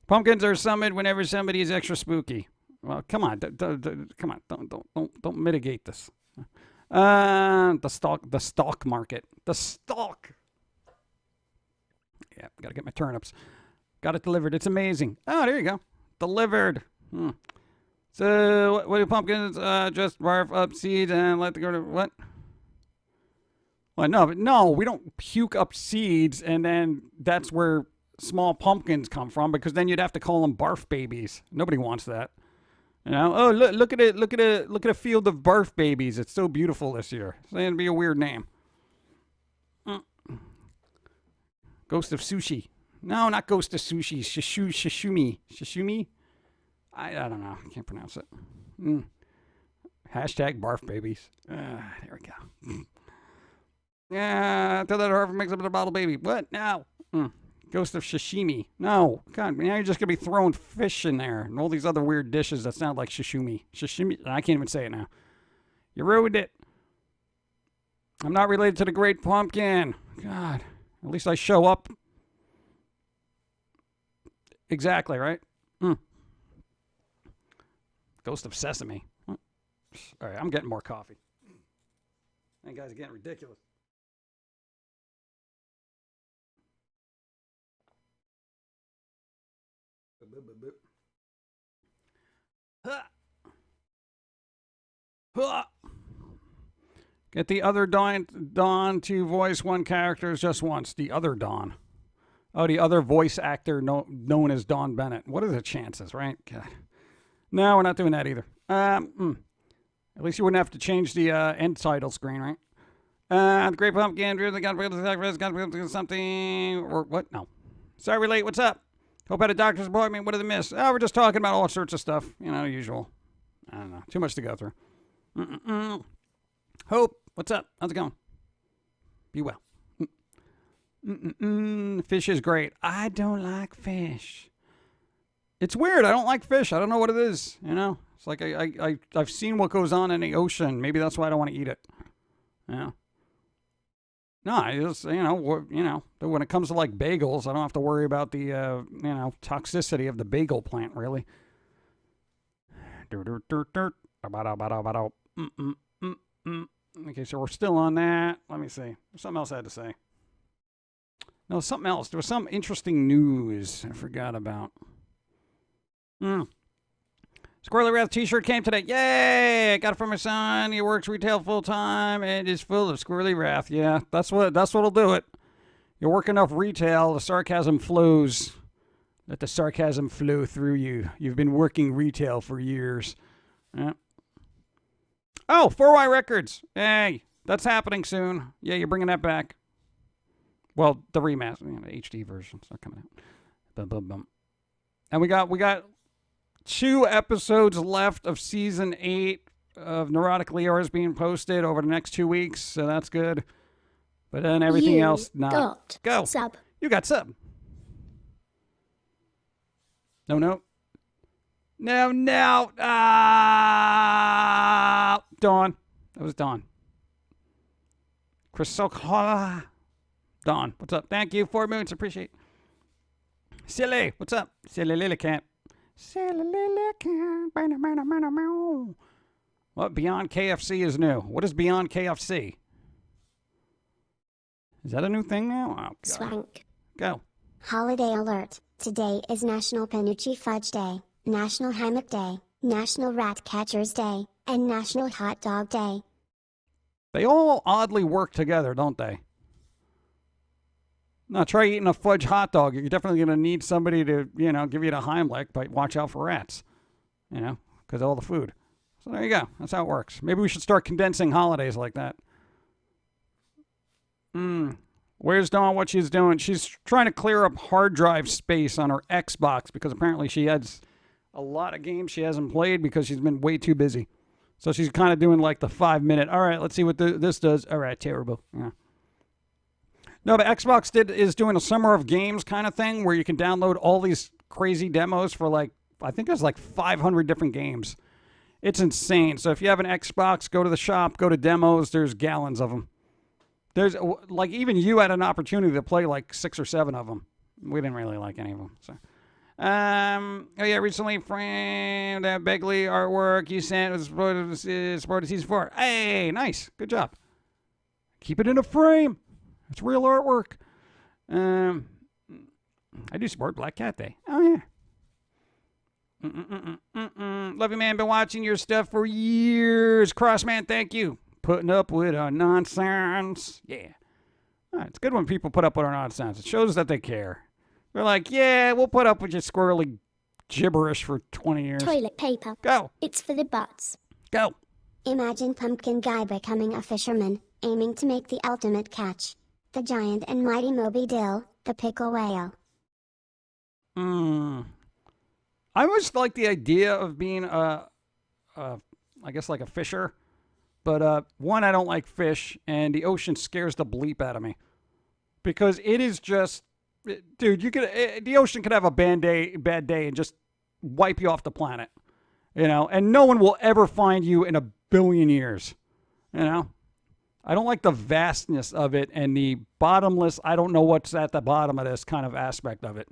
Pumpkins are summoned whenever somebody is extra spooky. Well, come on, come on, don't mitigate this. The stock market. The stock. Yeah, gotta get my turnips. Got it delivered. It's amazing. Oh, there you go. Delivered. So, what do pumpkins just barf up seeds and let them go to what? Well, no, we don't puke up seeds and then that's where small pumpkins come from because then you'd have to call them barf babies. Nobody wants that. You know? Oh, look at it. Look at a field of barf babies. It's so beautiful this year. It's going to be a weird name. Ghost of Sushi. No, not Ghost of Sushi. Shishumi. Shishumi? I don't know. I can't pronounce it. Hashtag barf babies. There we go. Yeah, tell that Harvard makes up the bottle baby. What? No. Ghost of Sashimi. No. God, now you're just going to be throwing fish in there and all these other weird dishes that sound like sashimi. Sashimi. I can't even say it now. You ruined it. I'm not related to the Great Pumpkin. God. At least I show up. Exactly, right? Ghost of Sesame. All right, I'm getting more coffee. That guy's getting ridiculous. Get the other Dawn to voice one character just once. The other Dawn. Oh, the other voice actor known as Dawn Bennett. What are the chances, right? God. No, we're not doing that either. At least you wouldn't have to change the end title screen, right? The Great Pumpkin, got something, or what? No. Sorry we're late. What's up? Hope I had a doctor's appointment. What did I miss? Oh, we're just talking about all sorts of stuff. You know, usual. I don't know. Too much to go through. Hope, what's up? How's it going? Be well. Fish is great. I don't like fish. It's weird. I don't like fish. I don't know what it is. You know, it's like I've seen what goes on in the ocean. Maybe that's why I don't want to eat it. Yeah. No, I just when it comes to like bagels, I don't have to worry about the toxicity of the bagel plant really. Okay, so we're still on that. Let me see. There's something else I had to say. No, something else. There was some interesting news I forgot about. Squirrely Wrath t-shirt came today. Yay! I got it from my son. He works retail full-time and is full of Squirrely Wrath. Yeah, that's what'll do it. You work enough retail, the sarcasm flows. Let the sarcasm flow through you. You've been working retail for years. Yeah. Oh, 4Y Records. Hey, that's happening soon. Yeah, you're bringing that back. Well, the remaster, the HD versions are coming out. Bum, bum, bum. And we got 2 episodes left of season 8 of Neurotic Leors being posted over the next 2 weeks, so that's good. But then everything else, not. Got Go. sub. You got sub. No. Dawn. That was Dawn. Chris Sokola. Dawn. What's up? Thank you. 4 moons. Appreciate. Silly. What's up? Silly Lily Cat. Silly Lily Cat. What? Beyond KFC is new. What is Beyond KFC? Is that a new thing now? Oh, God. Swank. Go. Holiday alert. Today is National Penucci Fudge Day, National Hammock Day, National Rat Catchers Day, and National Hot Dog Day. They all oddly work together, don't they? Now, try eating a fudge hot dog. You're definitely going to need somebody to, give you the Heimlich, but watch out for rats, because of all the food. So there you go. That's how it works. Maybe we should start condensing holidays like that. Where's Dawn? What she's doing? She's trying to clear up hard drive space on her Xbox because apparently she has a lot of games she hasn't played because she's been way too busy. So she's kind of doing like the 5-minute. All right, let's see what this does. All right, terrible. Yeah. No, but Xbox is doing a summer of games kind of thing where you can download all these crazy demos for I think there's 500 different games. It's insane. So if you have an Xbox, go to the shop, go to demos. There's gallons of them. There's even you had an opportunity to play 6 or 7 of them. We didn't really like any of them. So, recently framed that Begley artwork you sent was supported season 4. Hey, nice, good job. Keep it in a frame. It's real artwork. I do support Black Cat Day. Oh yeah. Love you, man. Been watching your stuff for years. Crossman, thank you. Putting up with our nonsense. Yeah. It's good when people put up with our nonsense. It shows that they care. They're like, yeah, we'll put up with your squirrely gibberish for 20 years. Toilet paper. Go. It's for the butts. Go. Imagine Pumpkin Guy becoming a fisherman, aiming to make the ultimate catch. The giant and mighty Moby Dill, the pickle whale. I always like the idea of being I guess a fisher. But one, I don't like fish, and the ocean scares the bleep out of me. Because it is just, dude, the ocean could have a bad day and just wipe you off the planet. And no one will ever find you in a billion years. I don't like the vastness of it and the bottomless, I don't know what's at the bottom of this kind of aspect of it.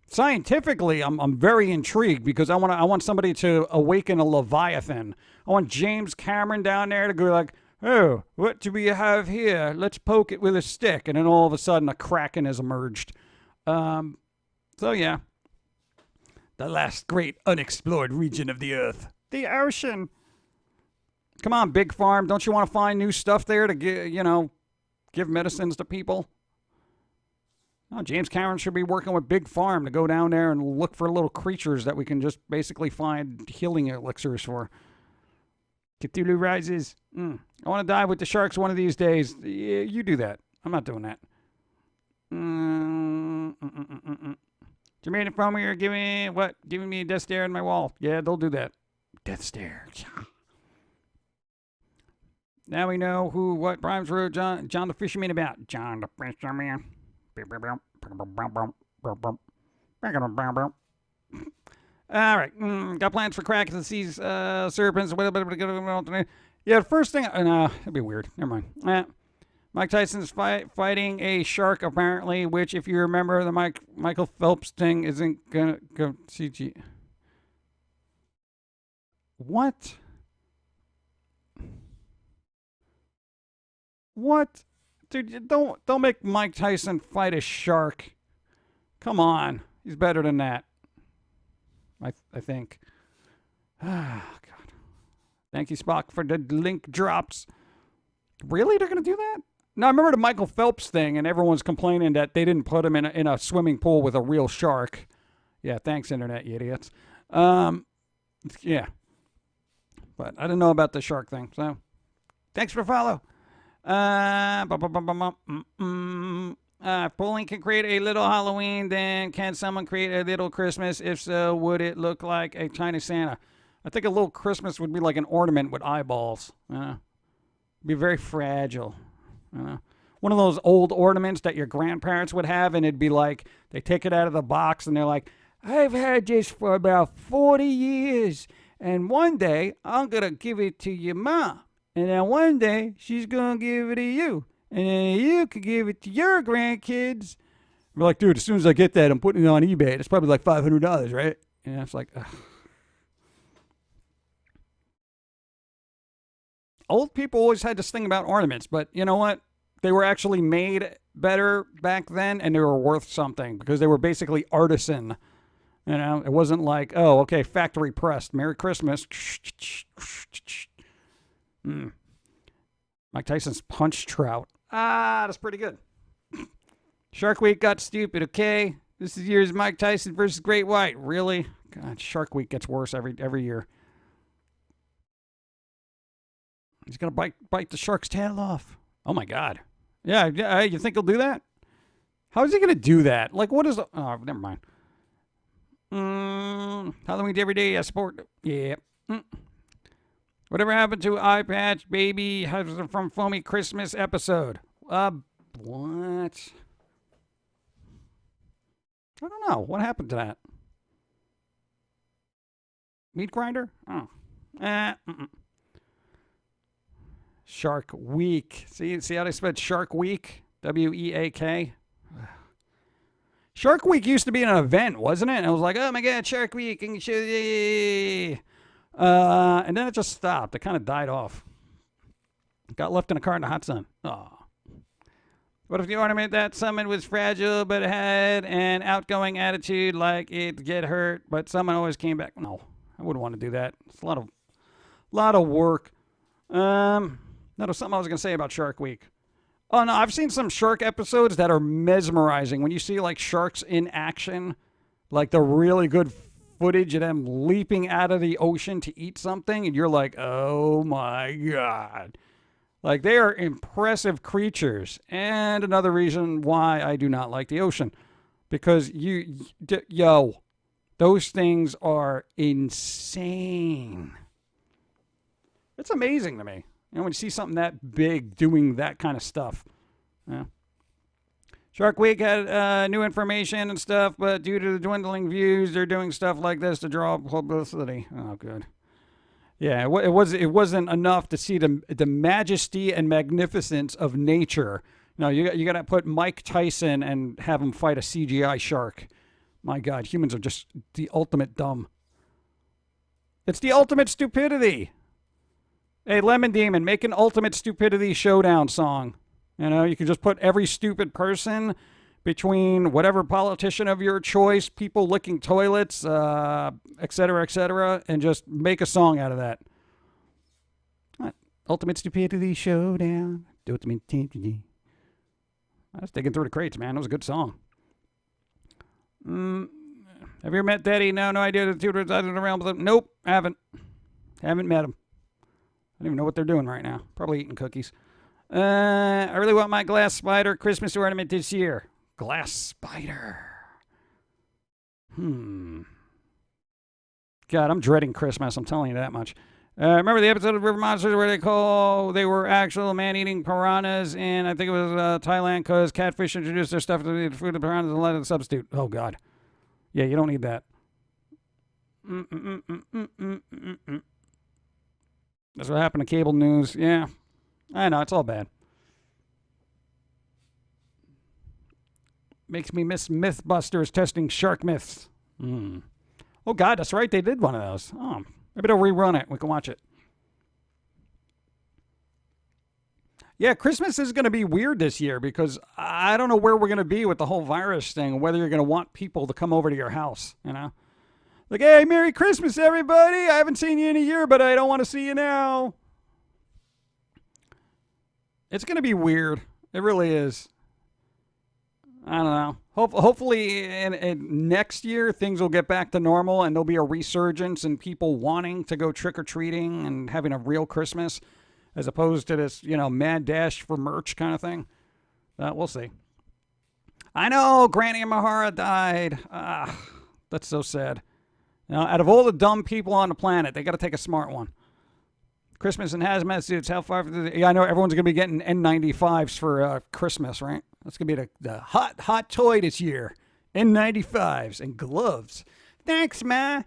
Scientifically, I'm very intrigued because I want somebody to awaken a Leviathan. I want James Cameron down there to go like, oh, what do we have here? Let's poke it with a stick. And then all of a sudden a Kraken has emerged. So yeah. The last great unexplored region of the earth. The ocean. Come on, Big Farm. Don't you want to find new stuff there to give medicines to people? No, James Cameron should be working with Big Farm to go down there and look for little creatures that we can just basically find healing elixirs for. Cthulhu Rises. I want to dive with the sharks one of these days. Yeah, you do that. I'm not doing that. Jermaine and Foamy are giving me a death stare in my wall. Yeah, they'll do that. Death stare. Now we know what Primes wrote John the Fisherman about. John the Fisherman. All right. Got plans for cracks and seas, serpents. Yeah, the first thing. No, that'd be weird. Never mind. Mike Tyson's fighting a shark, apparently, which, if you remember, the Michael Phelps thing isn't going to go CG. What? What? Dude, don't make Mike Tyson fight a shark. Come on. He's better than that. I think. Ah, God. Thank you, Spock, for the link drops. Really? They're going to do that? No, I remember the Michael Phelps thing, and everyone's complaining that they didn't put him in a swimming pool with a real shark. Yeah, thanks, Internet, you idiots. Yeah. But I didn't know about the shark thing. So thanks for the follow. If Pum'Kin can create a little Halloween, then can someone create a little Christmas? If so, would it look like a tiny Santa? I think a little Christmas would be like an ornament with eyeballs. Be very fragile. One of those old ornaments that your grandparents would have, and it'd be like, they take it out of the box, and they're like, I've had this for about 40 years, and one day I'm going to give it to your mom, and then one day she's going to give it to you, and then you can give it to your grandkids. We're like, dude, as soon as I get that, I'm putting it on eBay. It's probably like $500, right? And it's like, ugh. Old people always had this thing about ornaments, but you know what? They were actually made better back then, and they were worth something because they were basically artisan. You know, it wasn't like, oh, okay, factory pressed. Merry Christmas. Mike Tyson's punch trout. That's pretty good. Shark Week got stupid, okay? This year's Mike Tyson versus Great White. Really? God, Shark Week gets worse every year. He's going to bite the shark's tail off. Oh, my God. Yeah, you think he'll do that? How is he going to do that? Like, what is the... Oh, never mind. Halloween every day, I support... Yeah. Whatever happened to Eye Patch Baby from Foamy Christmas episode? What? I don't know. What happened to that? Meat grinder? Oh. Shark Week. See how they spelled Shark Week? W-E-A-K. Shark Week used to be an event, wasn't it? And I was like, oh my God, Shark Week. And then it just stopped. It kind of died off. Got left in a car in the hot sun. Oh. What if the ornament that summoned was fragile but had an outgoing attitude like it'd get hurt, but someone always came back? No, I wouldn't want to do that. It's a lot of work. That was something I was going to say about Shark Week. Oh, no, I've seen some shark episodes that are mesmerizing. When you see, like, sharks in action, like the really good footage of them leaping out of the ocean to eat something, and you're like, oh, my God. Like, they are impressive creatures. And another reason why I do not like the ocean. Because, those things are insane. It's amazing to me. You know, when you see something that big doing that kind of stuff. Yeah. Shark Week had new information and stuff, but due to the dwindling views, they're doing stuff like this to draw publicity. Oh, good. Yeah, it wasn't enough to see the majesty and magnificence of nature. No, you got to put Mike Tyson and have him fight a CGI shark. My God, humans are just the ultimate dumb. It's the ultimate stupidity. Hey, Lemon Demon, make an ultimate stupidity showdown song. You know, you can just put every stupid person between whatever politician of your choice, people licking toilets, et cetera, and just make a song out of that. Ultimate stupidity showdown. Ultimate stupidity. I was digging through the crates, man. It was a good song. Have you ever met Daddy? No idea. The two words out of the realm. Nope, haven't. Haven't met him. I don't even know what they're doing right now. Probably eating cookies. I really want my glass spider Christmas ornament this year. Glass spider. God, I'm dreading Christmas. I'm telling you that much. Remember the episode of River Monsters where they were actual man-eating piranhas, and I think it was Thailand because catfish introduced their stuff to the food of piranhas and let it substitute. Oh, God. Yeah, you don't need that. That's what happened to cable news. Yeah. I know, it's all bad. Makes me miss Mythbusters testing shark myths. Oh, God, that's right. They did one of those. Oh, maybe they'll rerun it. We can watch it. Yeah, Christmas is going to be weird this year because I don't know where we're going to be with the whole virus thing, whether you're going to want people to come over to your house, you know? Like, hey, Merry Christmas, everybody. I haven't seen you in a year, but I don't want to see you now. It's going to be weird. It really is. I don't know. Hopefully, in next year things will get back to normal, and there'll be a resurgence in people wanting to go trick or treating and having a real Christmas, as opposed to this, mad dash for merch kind of thing. We'll see. I know Granny Mahara died. That's so sad. Out of all the dumb people on the planet, they got to take a smart one. Christmas in hazmat suits. How far? I know everyone's going to be getting N95s for Christmas, right? That's going to be the hot toy this year. N95s and gloves. Thanks, Ma.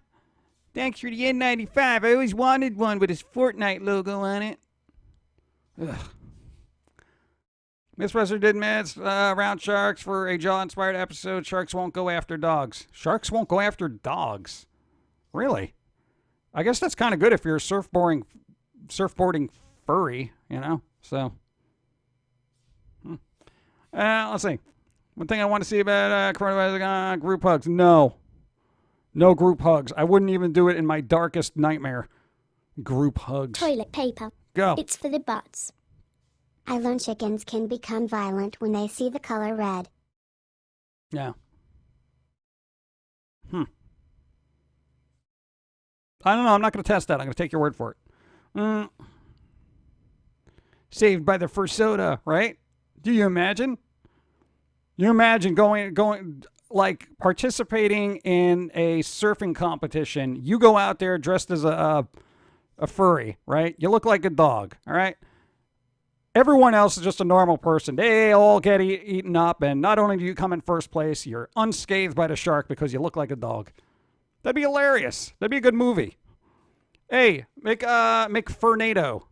Thanks for the N95. I always wanted one with his Fortnite logo on it. Ugh. Miss Professor did myths around sharks for a Jaw-inspired episode. Sharks won't go after dogs. Sharks won't go after dogs. Really? I guess that's kind of good if you're a surfboarding furry, So, let's see. One thing I want to see about coronavirus, group hugs. No group hugs. I wouldn't even do it in my darkest nightmare. Group hugs. Toilet paper. Go. It's for the butts. I learned chickens can become violent when they see the color red. Yeah. I don't know. I'm not going to test that. I'm going to take your word for it. Saved by the first soda, right? Do you imagine? You imagine going like participating in a surfing competition. You go out there dressed as a furry, right? You look like a dog, all right? Everyone else is just a normal person. They all get eaten up, and not only do you come in first place, you're unscathed by the shark because you look like a dog. That'd be hilarious. That'd be a good movie. Hey, make Furnado.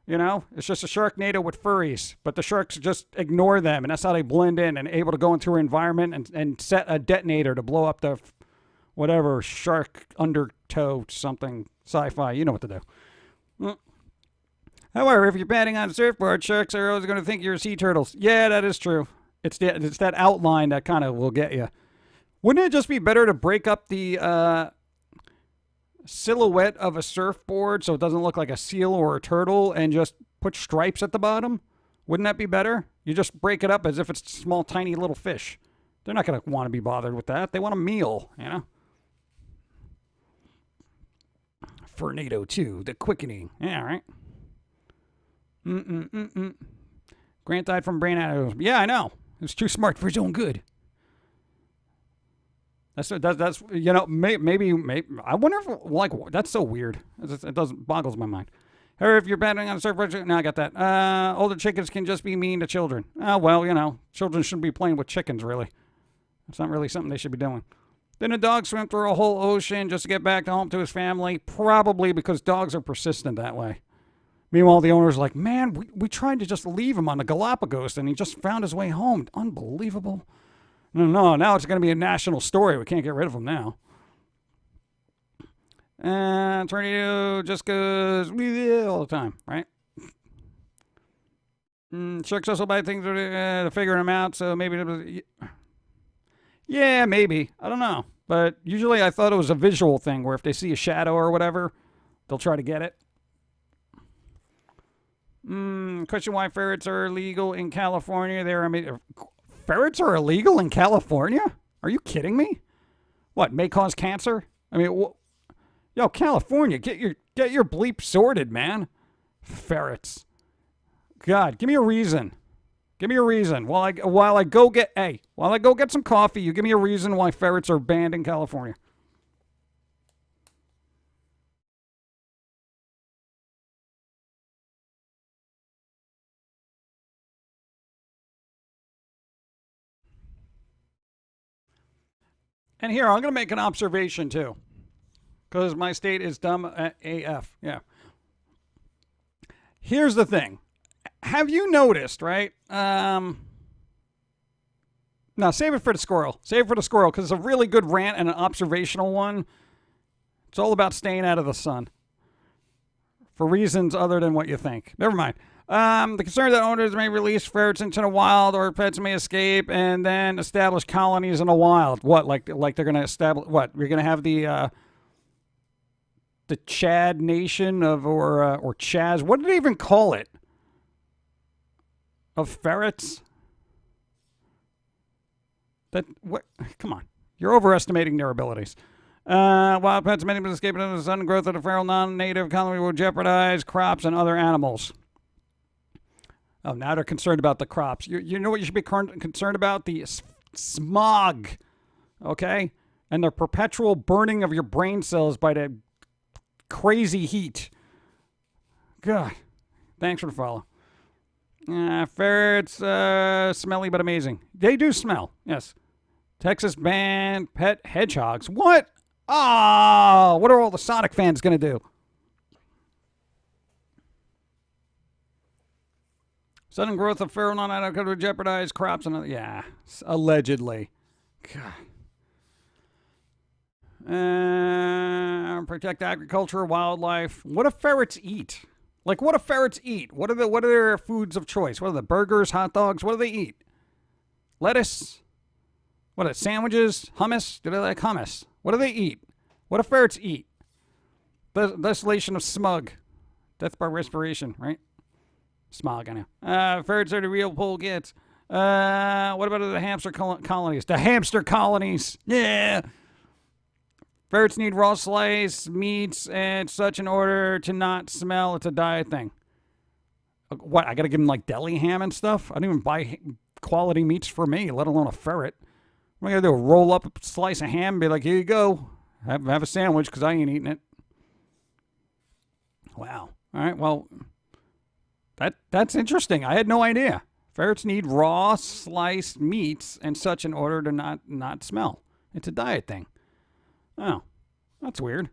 It's just a Sharknado with furries, but the sharks just ignore them, and that's how they blend in and able to go into our environment and set a detonator to blow up the whatever shark undertow something sci-fi. You know what to do. However, if you're padding on a surfboard, sharks are always going to think you're sea turtles. Yeah, that is true. It's that outline that kind of will get you. Wouldn't it just be better to break up the silhouette of a surfboard so it doesn't look like a seal or a turtle and just put stripes at the bottom? Wouldn't that be better? You just break it up as if it's small, tiny little fish. They're not going to want to be bothered with that. They want a meal, Fernado 2, the quickening. Yeah, all right. Grant died from brain aneurysm. Yeah, I know. He was too smart for his own good. That's maybe I wonder if that's so weird. It doesn't boggles my mind. Or if you're betting on a surfboard, no, I got that. Older chickens can just be mean to children. Oh well, children shouldn't be playing with chickens really. It's not really something they should be doing. Then a dog swam through a whole ocean just to get back home to his family, probably because dogs are persistent that way. Meanwhile, the owner's like, man, we tried to just leave him on the Galapagos, and he just found his way home. Unbelievable. No, now it's going to be a national story. We can't get rid of him now. And tornado just goes all the time, right? Sharks also buy things to figure them out, so maybe... Yeah, maybe. I don't know. But usually I thought it was a visual thing, where if they see a shadow or whatever, they'll try to get it. Question why ferrets are illegal in California. Ferrets are illegal in California? Are you kidding me? What, may cause cancer? Yo, California, get your bleep sorted, man. Ferrets. God, give me a reason. Give me a reason. While I go get some coffee, you give me a reason why ferrets are banned in California. And here, I'm going to make an observation, too. Because my state is dumb AF. Yeah. Here's the thing. Have you noticed, right? No, save it for the squirrel. Save it for the squirrel, because it's a really good rant and an observational one. It's all about staying out of the sun. For reasons other than what you think. Never mind. The concern that owners may release ferrets into the wild or pets may escape and then establish colonies in the wild. What, like they're going to establish, what? You're going to have the Chad Nation or Chaz. What did they even call it? Of ferrets? What? Come on. You're overestimating their abilities. Wild pets, many escaping into the sudden growth of the feral non-native colony will jeopardize crops and other animals. Oh, now they're concerned about the crops. You know what you should be concerned about? The smog, okay? And the perpetual burning of your brain cells by the crazy heat. God. Thanks for the follow. Ferrets, smelly but amazing. They do smell, yes. Texas banned pet hedgehogs. What? Oh, what are all the Sonic fans going to do? Sudden growth of feral non-native could jeopardize crops and yeah, allegedly. God. Protect agriculture, wildlife. What do ferrets eat? Like, what do ferrets eat? What are their foods of choice? What are the burgers, hot dogs? What do they eat? Lettuce? What are it, sandwiches? Hummus? Do they like hummus? What do they eat? What do ferrets eat? Desolation of smog. Death by respiration, right? Smog, I know. Ferrets are the real pool kids. What about the hamster colonies? The hamster colonies! Yeah! Ferrets need raw sliced meats and such in order to not smell. It's a diet thing. What, I gotta give them like deli ham and stuff? I don't even buy quality meats for me, let alone a ferret. What am I gonna do? Roll up a slice of ham and be like, here you go. Have a sandwich because I ain't eating it. Wow. All right, well, that's interesting. I had no idea. Ferrets need raw sliced meats and such in order to not smell. It's a diet thing. Oh, that's weird.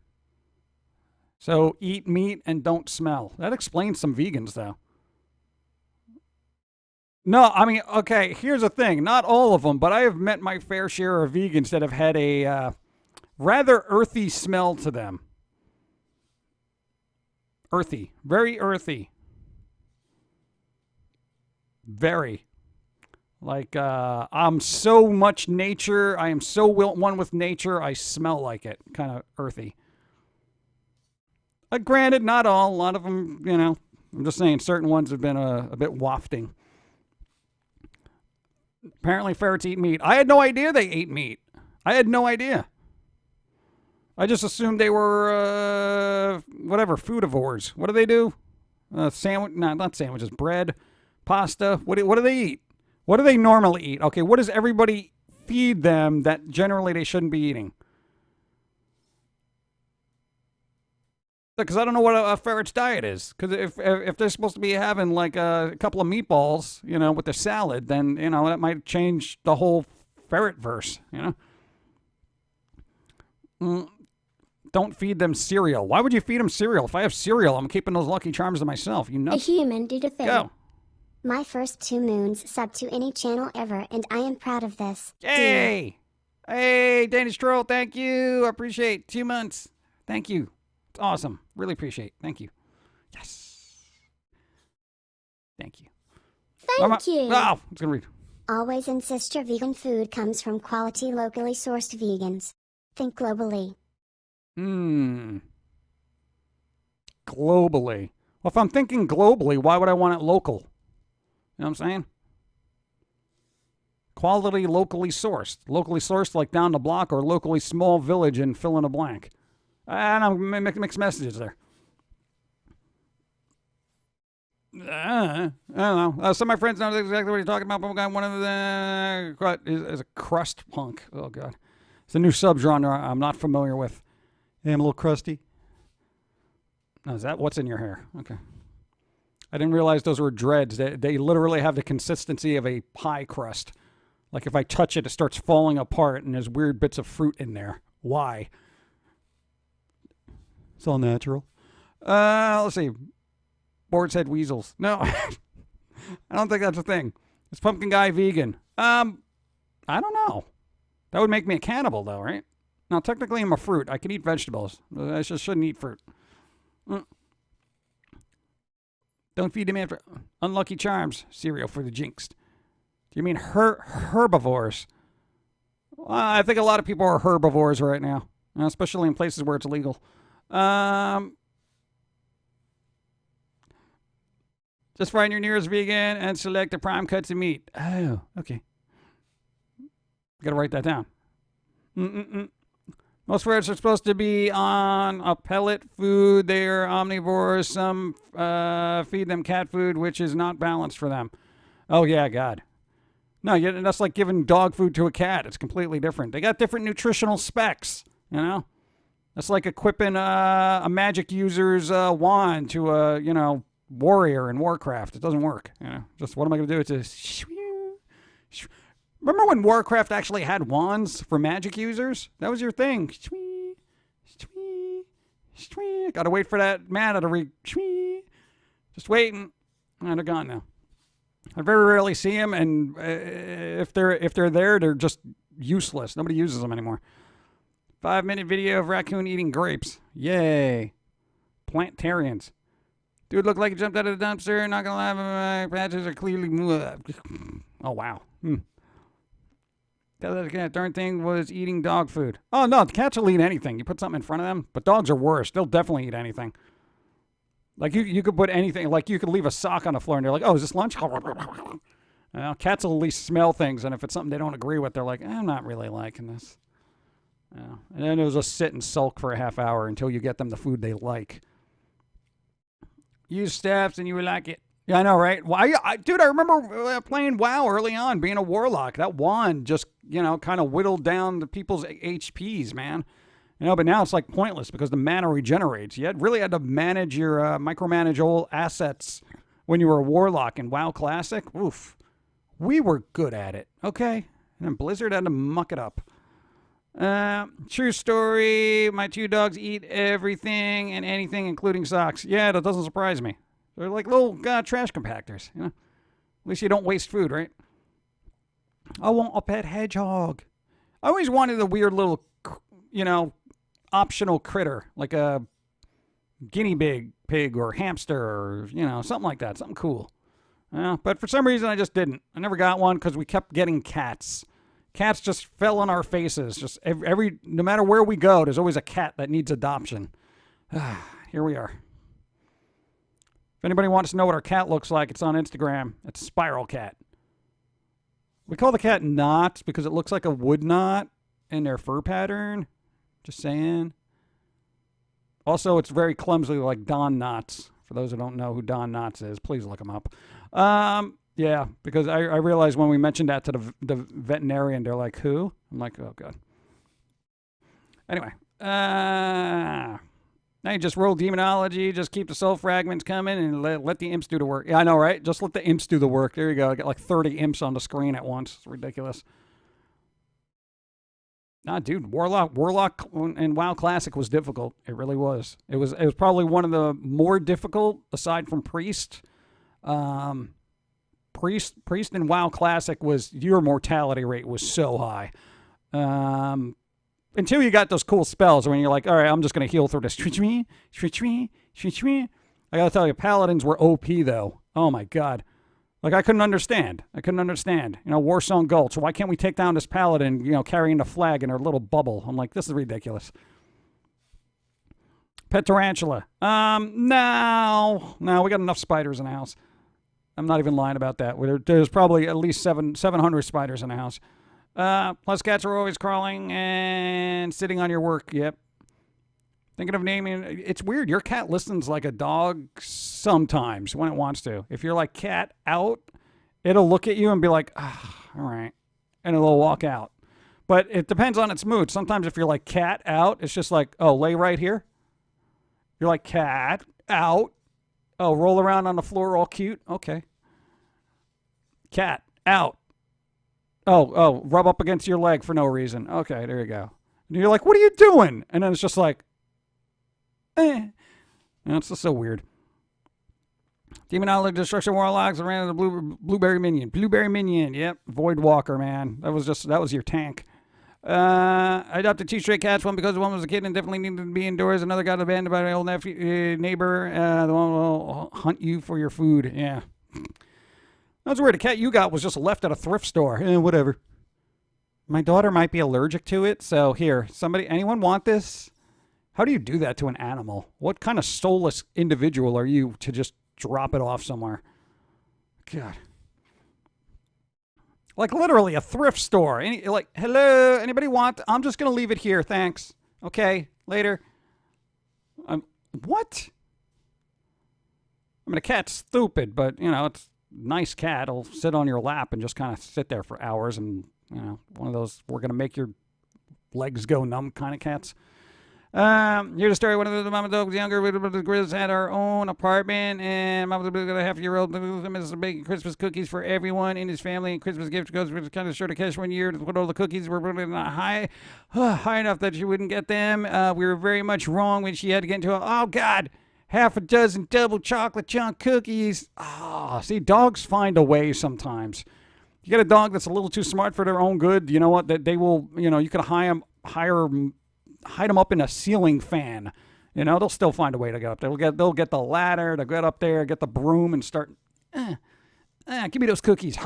So eat meat and don't smell. That explains some vegans, though. No, I mean, okay, here's the thing. Not all of them, but I have met my fair share of vegans that have had a rather earthy smell to them. Earthy. Very earthy. Very. Like, I'm so much nature. I am so one with nature. I smell like it. Kind of earthy. Granted, not all. A lot of them, you know. I'm just saying certain ones have been a bit wafting. Apparently ferrets eat meat. I had no idea they ate meat. I had no idea. I just assumed they were, whatever, foodivores. What do they do? Sandwich? No, not sandwiches. Bread, pasta. What do they eat? What do they normally eat? Okay, what does everybody feed them that generally they shouldn't be eating? Because I don't know what a ferret's diet is. Because if they're supposed to be having like a couple of meatballs, you know, with the salad, then, you know, that might change the whole ferret verse, you know? Don't feed them cereal. Why would you feed them cereal? If I have cereal, I'm keeping those Lucky Charms to myself. You A nuts? human did a thing. Go. My first 2 moons sub to any channel ever, and I am proud of this. Yay! Hey, Danish Troll, thank you. I appreciate 2 months. Thank you. It's awesome. Really appreciate. Thank you. Yes. Thank you. Thank you. Oh, I was going to read. Always insist your vegan food comes from quality locally sourced vegans. Think globally. Globally. Well, if I'm thinking globally, why would I want it local? You know what I'm saying? Quality locally sourced. Locally sourced like down the block or locally small village and fill in a blank. I don't know, mixed messages there. I don't know. Some of my friends know exactly what you're talking about. But one of the is a crust punk. Oh, God. It's a new subgenre I'm not familiar with. Hey, I'm a little crusty. No, is that what's in your hair? Okay. I didn't realize those were dreads. They literally have the consistency of a pie crust. Like if I touch it, it starts falling apart and there's weird bits of fruit in there. Why? It's all natural. Let's see. Boar's head weasels. No, I don't think that's a thing. Is Pumpkin Guy vegan? I don't know. That would make me a cannibal, though, right? Now, technically, I'm a fruit. I can eat vegetables. I just shouldn't eat fruit. Don't feed them after Unlucky Charms cereal for the jinxed. Do you mean herbivores? Well, I think a lot of people are herbivores right now, especially in places where it's illegal. Just find your nearest vegan and select the prime cuts of meat. Oh, okay. Got to write that down. Mm-mm-mm. Most ferrets are supposed to be on a pellet food. They are omnivores. Some feed them cat food, which is not balanced for them. Oh, yeah, God. No, that's like giving dog food to a cat. It's completely different. They got different nutritional specs, you know? That's like equipping a magic user's wand to a, warrior in Warcraft. It doesn't work, Just what am I going to do? It's just... Remember when Warcraft actually had wands for magic users? That was your thing. Gotta wait for that mana to just waiting. And they're gone now. I very rarely see them, and if they're there, they're just useless. Nobody uses them anymore. 5-minute video of raccoon eating grapes. Yay. Plantarians. Dude looked like he jumped out of the dumpster. Not gonna lie, my patches are clearly moved. Oh, wow. That darn thing was eating dog food. Oh, no, the cats will eat anything. You put something in front of them, but dogs are worse. They'll definitely eat anything. Like, you could put anything. Like, you could leave a sock on the floor, and they're like, oh, is this lunch? Cats will at least smell things, and if it's something they don't agree with, they're like, I'm not really liking this. And then they'll just sit and sulk for a half hour until you get them the food they like. Use staffs, and you will like it. Yeah, I know, right? Well, dude, I remember playing WoW early on, being a warlock. That wand just, kind of whittled down the people's HPs, man. But now it's like pointless because the mana regenerates. You really had to manage your, micromanage all assets when you were a warlock in WoW Classic. Oof. We were good at it, okay? And then Blizzard had to muck it up. True story. My 2 dogs eat everything and anything, including socks. Yeah, that doesn't surprise me. They're like little trash compactors, At least you don't waste food, right? I want a pet hedgehog. I always wanted a weird little, optional critter, like a guinea pig or hamster or, something like that, something cool. But for some reason, I just didn't. I never got one because we kept getting cats. Cats just fell on our faces. Just no matter where we go, there's always a cat that needs adoption. Here we are. If anybody wants to know what our cat looks like, it's on Instagram. It's Spiral Cat. We call the cat Knots because it looks like a wood knot in their fur pattern. Just saying. Also, it's very clumsily like Don Knotts. For those who don't know who Don Knotts is, please look him up. Yeah, because I realized when we mentioned that to the veterinarian, they're like, who? I'm like, oh, God. Anyway. Now you just roll demonology, just keep the soul fragments coming, and let the imps do the work. Yeah, I know, right? Just let the imps do the work. There you go. I got like 30 imps on the screen at once. It's ridiculous. Nah, dude, Warlock in WoW Classic was difficult. It really was. It was probably one of the more difficult, aside from Priest. Priest in WoW Classic was, your mortality rate was so high. Until you got those cool spells when you're like, all right, I'm just going to heal through this. I got to tell you, paladins were OP, though. Oh, my God. Like, I couldn't understand. Warsong Gulch. Why can't we take down this paladin, carrying the flag in her little bubble? I'm like, this is ridiculous. Pet tarantula. No, we got enough spiders in the house. I'm not even lying about that. There's probably at least 700 spiders in the house. Plus cats are always crawling and sitting on your work. Yep. Thinking of naming. It's weird. Your cat listens like a dog sometimes when it wants to. If you're like cat out, it'll look at you and be like, all right. And it'll walk out. But it depends on its mood. Sometimes if you're like cat out, it's just like, oh, lay right here. You're like cat out. Oh, roll around on the floor all cute. Okay. Cat out. Oh, rub up against your leg for no reason. Okay, there you go. And you're like, what are you doing? And then it's just like, It's just so weird. Demonology, Destruction Warlocks, ran into the Blueberry Minion. Blueberry Minion, yep. Void Walker, man. That was your tank. I adopted 2 stray cats. One because one was a kid and definitely needed to be indoors. Another got abandoned by my old neighbor. The one will hunt you for your food. Yeah. That was weird. The cat you got was just left at a thrift store. Whatever. My daughter might be allergic to it. So here, anyone want this? How do you do that to an animal? What kind of soulless individual are you to just drop it off somewhere? God. Like literally a thrift store. Like, hello, anybody want? I'm just going to leave it here. Thanks. Okay, later. What? I mean, a cat's stupid, but, you know, it's a nice cat. It'll sit on your lap and just kind of sit there for hours and, you know, one of those we're going to make your legs go numb kind of cats. Here's a story. One of the mama dogs younger with the Grizz had our own apartment, and mama got a half-year-old Mrs. making Christmas cookies for everyone in his family. And Christmas gift goes was kind of short of cash one year. When all the cookies were not high enough that she wouldn't get them. We were very much wrong when she had to get into half a dozen double chocolate chunk cookies. See, dogs find a way sometimes. You get a dog that's a little too smart for their own good. You know what? That they will. You know, you could hide them up in a ceiling fan. You know, they'll still find a way to get up there. They'll get the ladder, they'll get up there, get the broom and start, give me those cookies.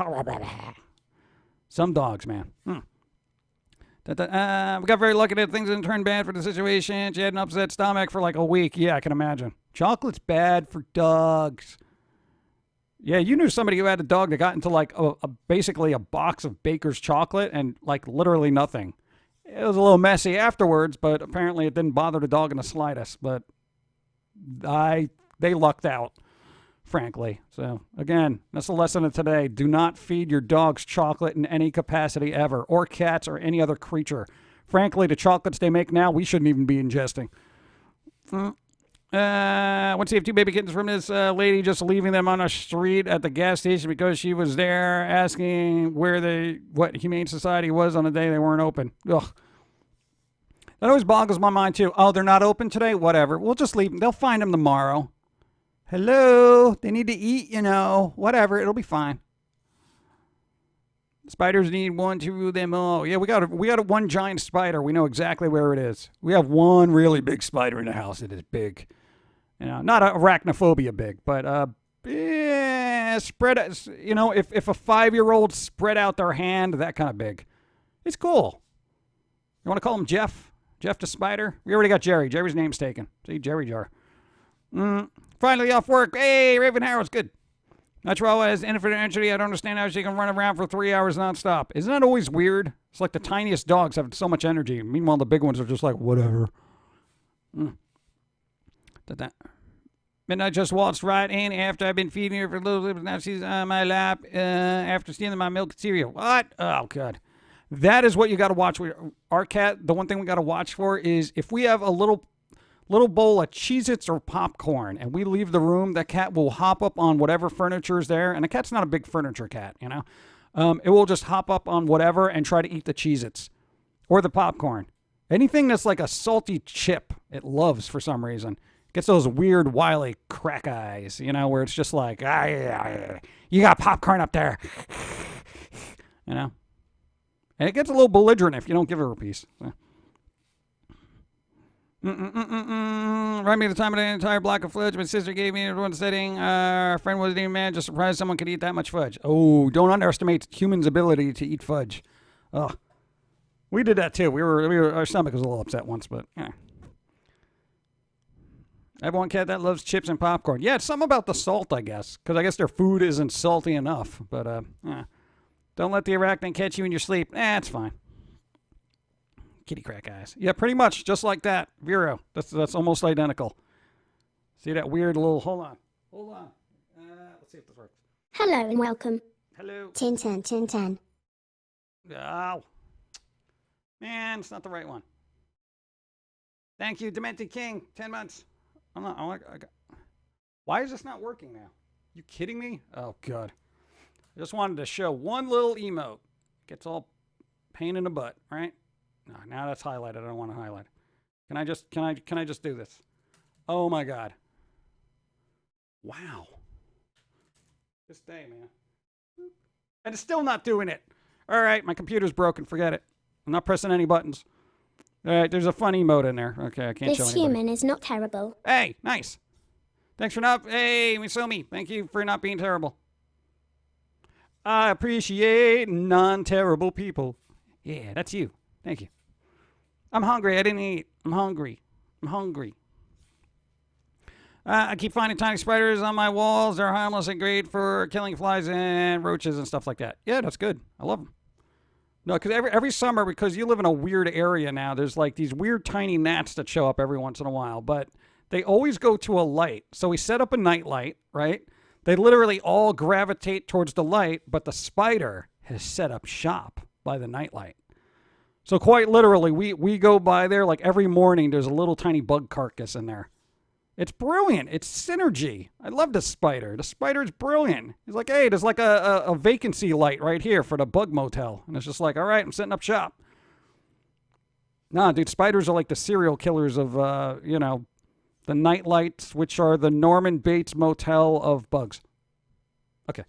Some dogs, man. We got very lucky that things didn't turn bad for the situation. She had an upset stomach for like a week. Yeah, I can imagine. Chocolate's bad for dogs. Yeah, you knew somebody who had a dog that got into like basically a box of Baker's chocolate and like literally nothing. It was a little messy afterwards, but apparently it didn't bother the dog in the slightest. But they lucked out, frankly. So, again, that's the lesson of today. Do not feed your dogs chocolate in any capacity ever, or cats or any other creature. Frankly, the chocolates they make now, we shouldn't even be ingesting. Once you have two baby kittens from this lady just leaving them on a street at the gas station because she was there asking what Humane Society was on the day they weren't open. Ugh. That always boggles my mind too. Oh, they're not open today? Whatever. We'll just leave them. They'll find them tomorrow. Hello? They need to eat, you know. Whatever. It'll be fine. Spiders need one to rule them all. Yeah, we got one giant spider. We know exactly where it is. We have one really big spider in the house. It is big. You know, not arachnophobia big, but spread. You know, if a 5-year-old spread out their hand that kind of big, it's cool. You want to call him Jeff? Jeff the spider? We already got Jerry. Jerry's name's taken. See, Jerry Jar. Finally off work. Hey, Raven Harrow's good. Natural has infinite energy. I don't understand how she can run around for 3 hours nonstop. Isn't that always weird? It's like the tiniest dogs have so much energy. Meanwhile, the big ones are just like, whatever. Midnight just waltzed right in after I've been feeding her for a little bit. Now she's on my lap after stealing my milk and cereal. What? Oh, God. That is what you got to watch. Our cat, the one thing we got to watch for is if we have a little bowl of Cheez-Its or popcorn and we leave the room, that cat will hop up on whatever furniture is there. And the cat's not a big furniture cat, you know. It will just hop up on whatever and try to eat the Cheez-Its or the popcorn. Anything that's like a salty chip, it loves for some reason. Gets those weird, wily crack eyes, you know, where it's just like, you got popcorn up there, you know. And it gets a little belligerent if you don't give her a piece. So. Remind me of the time of the entire block of fudge my sister gave me in one sitting. Our friend wasn't even mad, just surprised someone could eat that much fudge. Oh, don't underestimate humans' ability to eat fudge. Ugh. We did that too. Our stomach was a little upset once, but yeah. I have one cat that loves chips and popcorn. Yeah, it's something about the salt, I guess, because I guess their food isn't salty enough. But don't let the arachnid catch you in your sleep. It's fine. Kitty crack eyes. Yeah, pretty much just like that. Vero. That's almost identical. See that weird little. Hold on. Let's see if this works. Hello and welcome. Hello. 10. Oh. Man, it's not the right one. Thank you, Demented King. 10 months. Why is this not working now? You kidding me? Oh, God. I just wanted to show one little emote. Gets all pain in the butt, right? No, now that's highlighted. I don't want to highlight. Can I just do this? Oh, my God. Wow. This day, man. And it's still not doing it. All right, my computer's broken. Forget it. I'm not pressing any buttons. All right, there's a fun emote in there. Okay, I can't show This anybody. human is not terrible. Hey, nice. Thanks for not... Hey, Misumi. Thank you for not being terrible. I appreciate non-terrible people. Yeah, that's you. Thank you. I'm hungry. I didn't eat. I'm hungry. I keep finding tiny spiders on my walls. They're harmless and great for killing flies and roaches and stuff like that. Yeah, that's good. I love them. No, because every summer, because you live in a weird area now, there's like these weird tiny gnats that show up every once in a while, but they always go to a light. So we set up a night light, right? They literally all gravitate towards the light, but the spider has set up shop by the night light. So quite literally, we go by there like every morning. There's a little tiny bug carcass in there. It's brilliant. It's synergy. I love the spider. The spider's brilliant. He's like, hey, there's like a vacancy light right here for the bug motel. And it's just like, all right, I'm setting up shop. Nah, dude, spiders are like the serial killers of, the night lights, which are the Norman Bates Motel of bugs. Okay.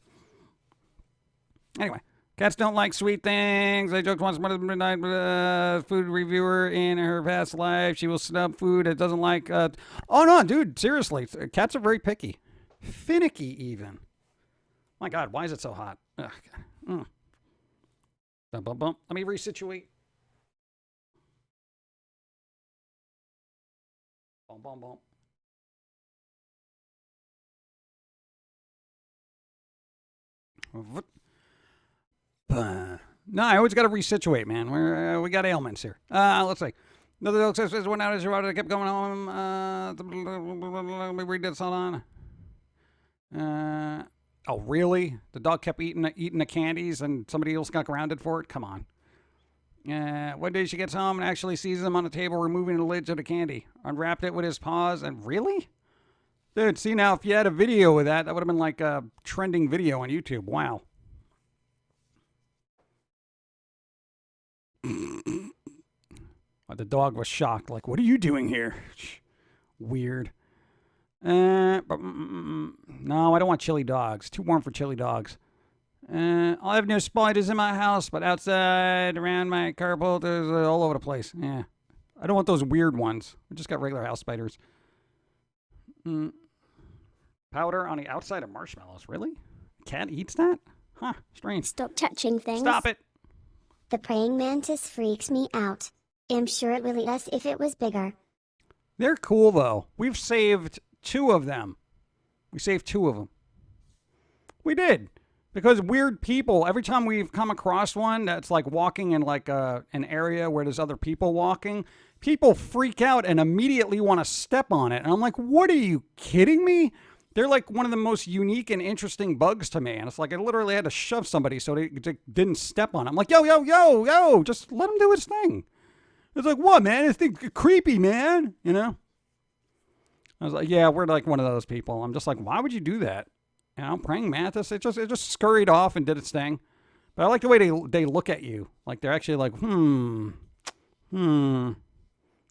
Anyway. Cats don't like sweet things. I joked once about a food reviewer in her past life. She will snub food it doesn't like. Oh, no, dude. Seriously. Cats are very picky. Finicky, even. My God, why is it so hot? Ugh. Bum, bum, bum. Let me resituate. Bum, bum, bum. No, I always got to resituate, man. We got ailments here. Let's see. Another dog says went out as your water. Kept going home. Let me read this. Hold on. Oh, really? The dog kept eating the candies, and somebody else got grounded for it. Come on. One day she gets home and actually sees him on the table removing the lids of the candy. Unwrapped it with his paws, and really? Dude, see now, if you had a video of that, that would have been like a trending video on YouTube. Wow. The dog was shocked. Like, what are you doing here? Weird. No, I don't want chili dogs. Too warm for chili dogs. I have no spiders in my house, but outside, around my carport, there's all over the place. Yeah. I don't want those weird ones. We just got regular house spiders. Powder on the outside of marshmallows. Really? Cat eats that? Huh. Strange. Stop touching things. Stop it. The praying mantis freaks me out. I'm sure it will eat us if it was bigger. They're cool, though. We've saved 2 of them. We saved 2 of them. We did. Because weird people, every time we've come across one that's like walking in like an area where there's other people walking, people freak out and immediately want to step on it. And I'm like, what are you kidding me? They're like one of the most unique and interesting bugs to me. And it's like I literally had to shove somebody so they didn't step on it. I'm like, yo, just let him do his thing. It's like, what, man? This thing's creepy, man. You know? I was like, yeah, we're like one of those people. I'm just like, why would you do that? You know, praying mantis, it just scurried off and did its thing. But I like the way they look at you. Like they're actually like,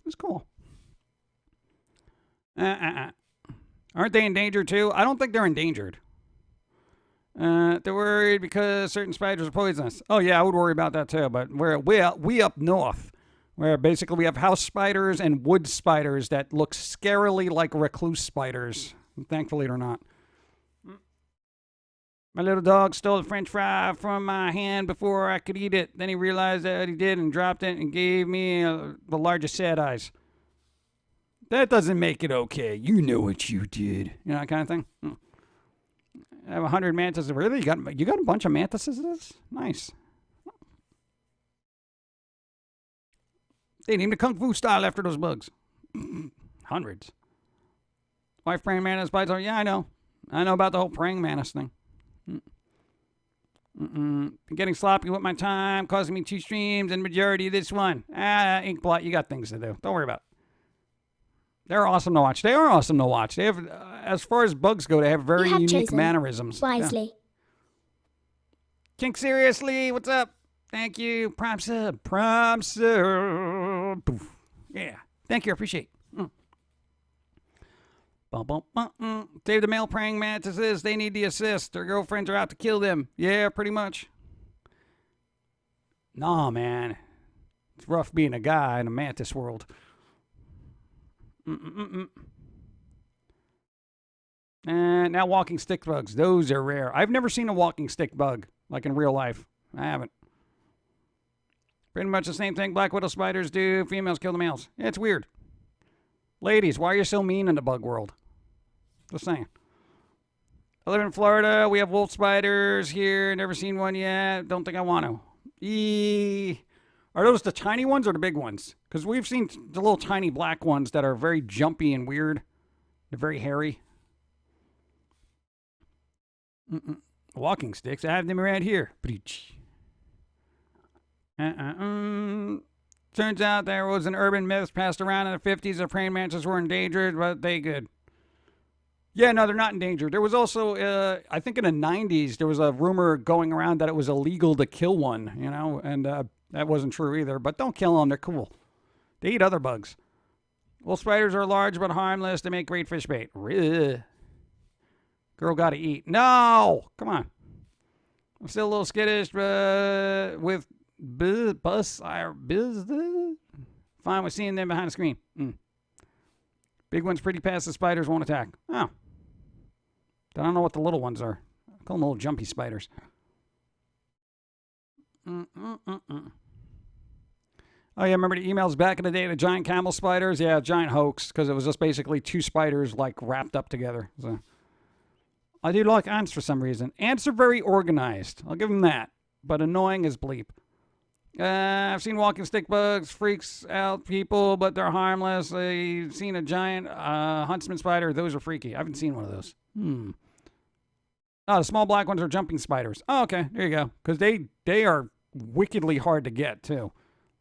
It's cool. Aren't they endangered too? I don't think they're endangered. They're worried because certain spiders are poisonous. Oh yeah, I would worry about that too. But we up north, where basically we have house spiders and wood spiders that look scarily like recluse spiders. Thankfully, they're not. My little dog stole a French fry from my hand before I could eat it. Then he realized that he did and dropped it and gave me the largest sad eyes. That doesn't make it okay. You know what you did. You know, that kind of thing. I have 100 mantises. Really? You got a bunch of mantises? Nice. They named the Kung Fu style after those bugs. Hundreds. Wife praying mantis bites. Oh, yeah, I know. I know about the whole praying mantis thing. Getting sloppy with my time, causing me 2 streams and majority of this one. Inkblot, you got things to do. Don't worry about it. They're awesome to watch. They are awesome to watch. They have, as far as bugs go, they have very unique mannerisms. Wisely. Yeah. Kink seriously, what's up? Thank you. Prime sub. Poof. Yeah. Thank you. I appreciate it. Save the male praying mantises. They need the assist. Their girlfriends are out to kill them. Yeah, pretty much. Nah, man. It's rough being a guy in a mantis world. And now walking stick bugs. Those are rare. I've never seen a walking stick bug, like in real life. I haven't. Pretty much the same thing black widow spiders do. Females kill the males. Yeah, it's weird. Ladies, why are you so mean in the bug world? Just saying. I live in Florida. We have wolf spiders here. Never seen one yet. Don't think I want to. Are those the tiny ones or the big ones? Because we've seen the little tiny black ones that are very jumpy and weird. They're very hairy. Walking sticks. I have them around here. Turns out there was an urban myth passed around in the 50s that praying mantises were endangered, but they good. Yeah, no, they're not endangered. There was also, I think in the 90s, there was a rumor going around that it was illegal to kill one, you know, and that wasn't true either. But don't kill them. They're cool. They eat other bugs. Wolf spiders are large but harmless. They make great fish bait. Girl got to eat. No! Come on. I'm still a little skittish, but with fine with seeing them behind the screen. Big ones pretty fast. The spiders won't attack. Oh. I don't know what the little ones are. I call them little jumpy spiders. Oh, yeah, remember the emails back in the day, the giant camel spiders? Yeah, giant hoax, because it was just basically two spiders, like, wrapped up together. So, I do like ants for some reason. Ants are very organized. I'll give them that. But annoying as bleep. I've seen walking stick bugs, freaks out people, but they're harmless. I've seen a giant huntsman spider. Those are freaky. I haven't seen one of those. Oh, the small black ones are jumping spiders. Oh, okay. There you go. Because they are wickedly hard to get, too.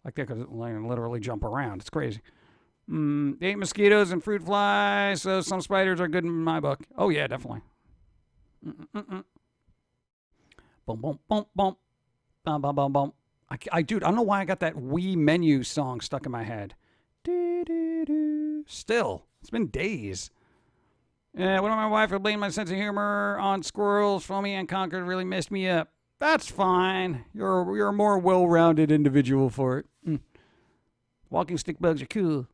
Like they could literally jump around. It's crazy. They eat mosquitoes and fruit flies, so some spiders are good in my book. Oh, yeah, definitely. Boom, boom, boom, boom. Bum, bum, bum, bum. Dude, I don't know why I got that Wii menu song stuck in my head. Still, it's been days. Yeah, one of my wife would blame my sense of humor on squirrels. Foamy and Concord really messed me up. That's fine. You're a more well-rounded individual for it. Walking stick bugs are cool.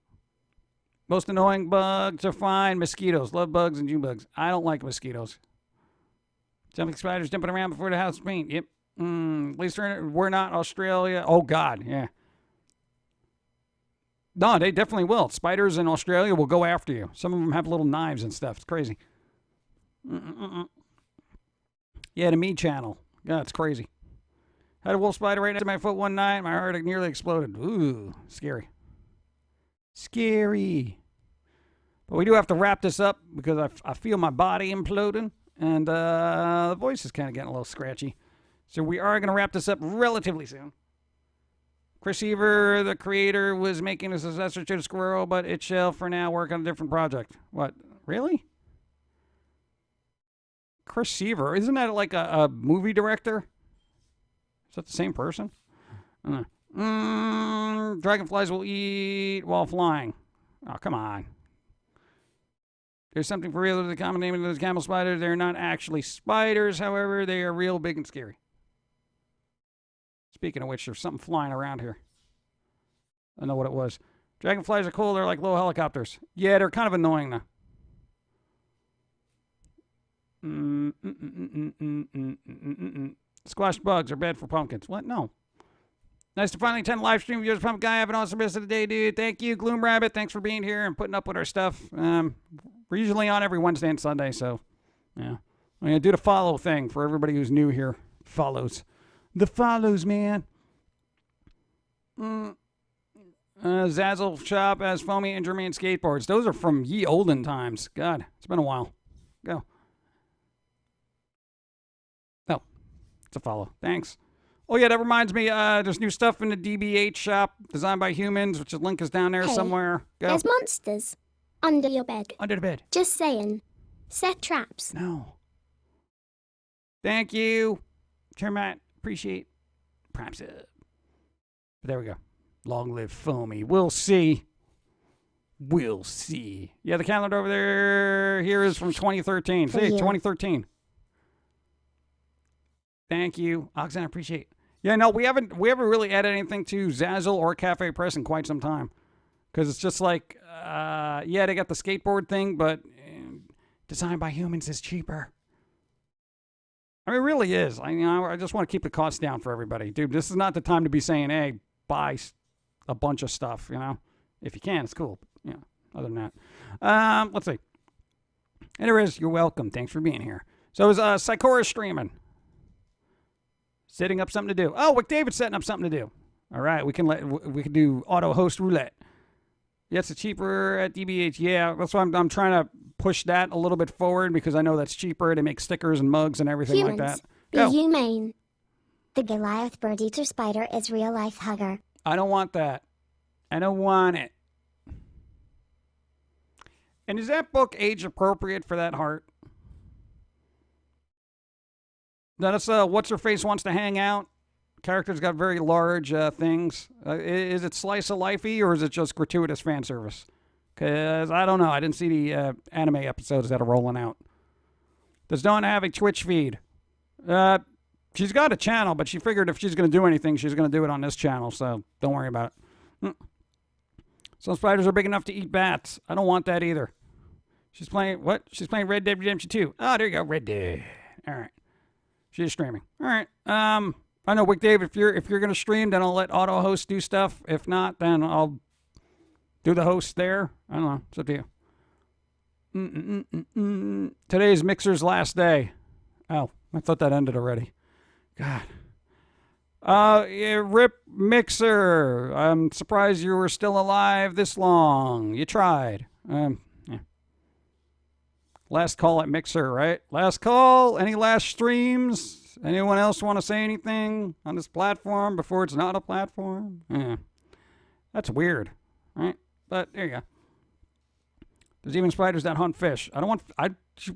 Most annoying bugs are fine. Mosquitoes. Love bugs and June bugs. I don't like mosquitoes. Jumping spiders jumping around before the house is paint. Yep. At least we're not Australia. Oh, God, yeah. No, they definitely will. Spiders in Australia will go after you. Some of them have little knives and stuff. It's crazy. Yeah, the Me Channel. Yeah, it's crazy. Had a wolf spider right next to my foot one night. My heart nearly exploded. Ooh, scary. Scary. But we do have to wrap this up because I feel my body imploding. And the voice is kind of getting a little scratchy. So we are going to wrap this up relatively soon. Chris Seaver, the creator, was making a successor to the squirrel, but it shall for now work on a different project. What? Really? Chris Seaver? Isn't that like a movie director? Is that the same person? Dragonflies will eat while flying. Oh, come on. There's something for real with the common name of those camel spiders. They're not actually spiders, however. They are real big and scary. Speaking of which, there's something flying around here. I know what it was. Dragonflies are cool. They're like little helicopters. Yeah, they're kind of annoying, though. Squash bugs are bad for pumpkins. What? No. Nice to finally attend live stream viewers. Pumpkin Guy, have an awesome rest of the day, dude. Thank you, Gloom Rabbit. Thanks for being here and putting up with our stuff. We're usually on every Wednesday and Sunday, so yeah. I'm going to do the follow thing for everybody who's new here. Follows. The follows, man. Zazzle Shop has foamy and German skateboards. Those are from ye olden times. God, it's been a while. Go. Oh, it's a follow. Thanks. Oh, yeah, that reminds me. There's new stuff in the DBH shop, designed by humans, which the link is down there somewhere. Go. There's monsters under your bed. Under the bed. Just saying. Set traps. No. Thank you. Termite. Appreciate. Perhaps. But there we go. Long live Foamy. We'll see. We'll see. Yeah, the calendar over there here is from 2013. See, 2013. Thank you. Oxen, I appreciate. Yeah, no, we haven't really added anything to Zazzle or Cafe Press in quite some time. Because it's just like, yeah, they got the skateboard thing, but designed by humans is cheaper. I mean, it really is. I just want to keep the costs down for everybody. Dude, this is not the time to be saying, hey, buy a bunch of stuff, you know? If you can, it's cool. But, other than that. Let's see. Anyways, you're welcome. Thanks for being here. So is Psychora streaming? Setting up something to do. Oh, Wick David's setting up something to do. All right, we can do auto host roulette. Yes, it's cheaper at DBH. Yeah, that's why I'm trying to push that a little bit forward because I know that's cheaper to make stickers and mugs and everything Humans, like that. be Go. humane. The Goliath bird eater spider is real life hugger. I don't want that. I don't want it. And is that book age appropriate for that heart? That's what's her face wants to hang out. Character's got very large things. Is it slice of lifey or is it just gratuitous fan service? Because I don't know. I didn't see the anime episodes that are rolling out. Does Dawn have a Twitch feed? She's got a channel, but she figured if she's going to do anything, she's going to do it on this channel. So don't worry about it. Some spiders are big enough to eat bats. I don't want that either. She's playing what? She's playing Red Dead Redemption 2. Oh, there you go. Red Dead. All right. She's streaming. All right. I know, Wick Dave, if you're going to stream, then I'll let auto host do stuff. If not, then I'll do the host there. I don't know. It's up to you. Today's Mixer's last day. Oh, I thought that ended already. God. Yeah, rip Mixer. I'm surprised you were still alive this long. You tried. Yeah. Last call at Mixer, right? Last call. Any last streams? Anyone else want to say anything on this platform before it's not a platform? Yeah. That's weird, right? But there you go. There's even spiders that hunt fish.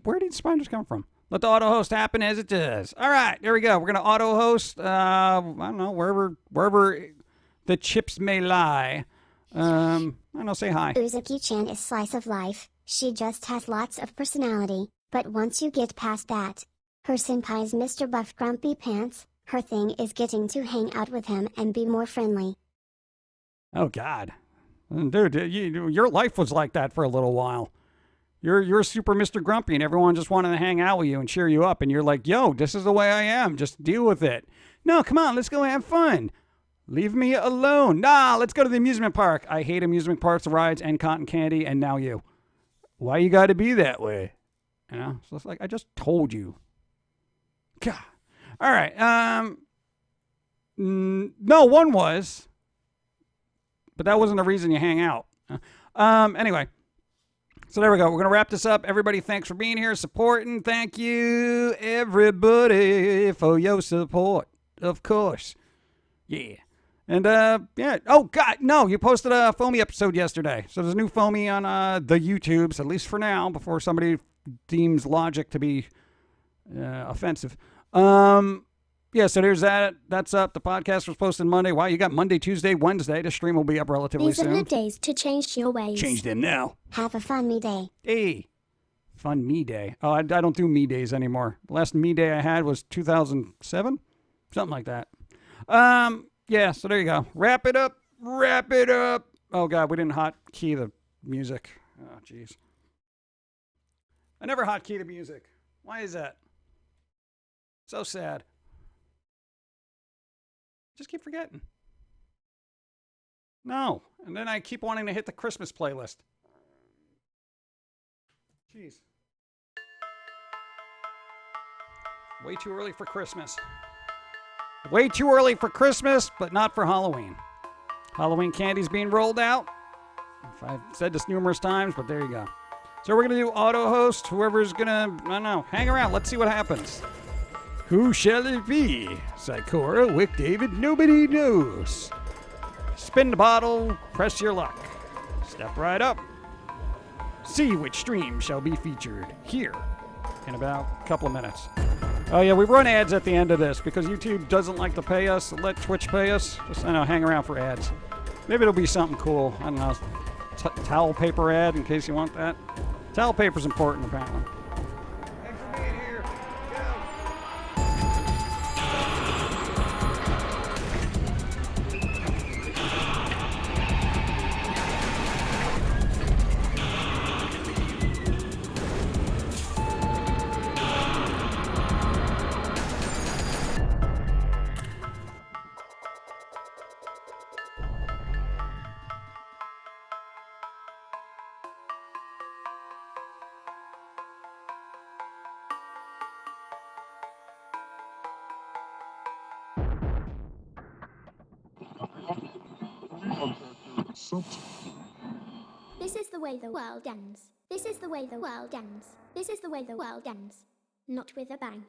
Where did spiders come from? Let the auto host happen as it does. All right, there we go. We're going to auto host, I don't know, wherever the chips may lie. I don't know, say hi. Uzuki-chan is slice of life. She just has lots of personality, but once you get past that, her senpai's Mr. Buff Grumpy Pants, her thing is getting to hang out with him and be more friendly. Oh, God. Dude, your life was like that for a little while. You're super Mr. Grumpy and everyone just wanted to hang out with you and cheer you up. And you're like, yo, this is the way I am. Just deal with it. No, come on, let's go have fun. Leave me alone. Nah, let's go to the amusement park. I hate amusement parks, rides, and cotton candy, and now you. Why you got to be that way? You know? So it's like, I just told you. God. All right. No, one was. But that wasn't the reason you hang out. Anyway. So there we go. We're going to wrap this up. Everybody, thanks for being here, supporting. Thank you, everybody, for your support. Of course. Yeah. And, yeah. Oh, God, no. You posted a Foamy episode yesterday. So there's a new Foamy on the YouTubes, at least for now, before somebody deems logic to be offensive. Yeah, so there's that. That's up. The podcast was posted Monday. Wow, you got Monday, Tuesday, Wednesday. The stream will be up relatively These soon. are the days to change your ways. Change them now. Have a fun me day. Hey, fun me day. Oh, I don't do me days anymore. The last me day I had was 2007, something like that. Yeah, so there you go. Wrap it up. Wrap it up. Oh, God, we didn't hotkey the music. Oh, jeez. I never hotkey the music. Why is that? So sad. Just keep forgetting. No. And then I keep wanting to hit the Christmas playlist. Jeez. Way too early for Christmas. Way too early for Christmas, but not for Halloween. Halloween candy's being rolled out. I've said this numerous times, but there you go. So we're going to do auto host. Whoever's going to, I don't know, hang around. Let's see what happens. Who shall it be? Psychora, Wick David, nobody knows. Spin the bottle, press your luck. Step right up. See which stream shall be featured here in about a couple of minutes. Oh yeah, we run ads at the end of this because YouTube doesn't like to pay us. Let Twitch pay us. Just, I don't know, hang around for ads. Maybe it'll be something cool. I don't know, towel paper ad in case you want that. Towel paper's important apparently. Thanks for being here. Go. Trot. This is the way the world ends. This is the way the world ends. This is the way the world ends. Not with a bang.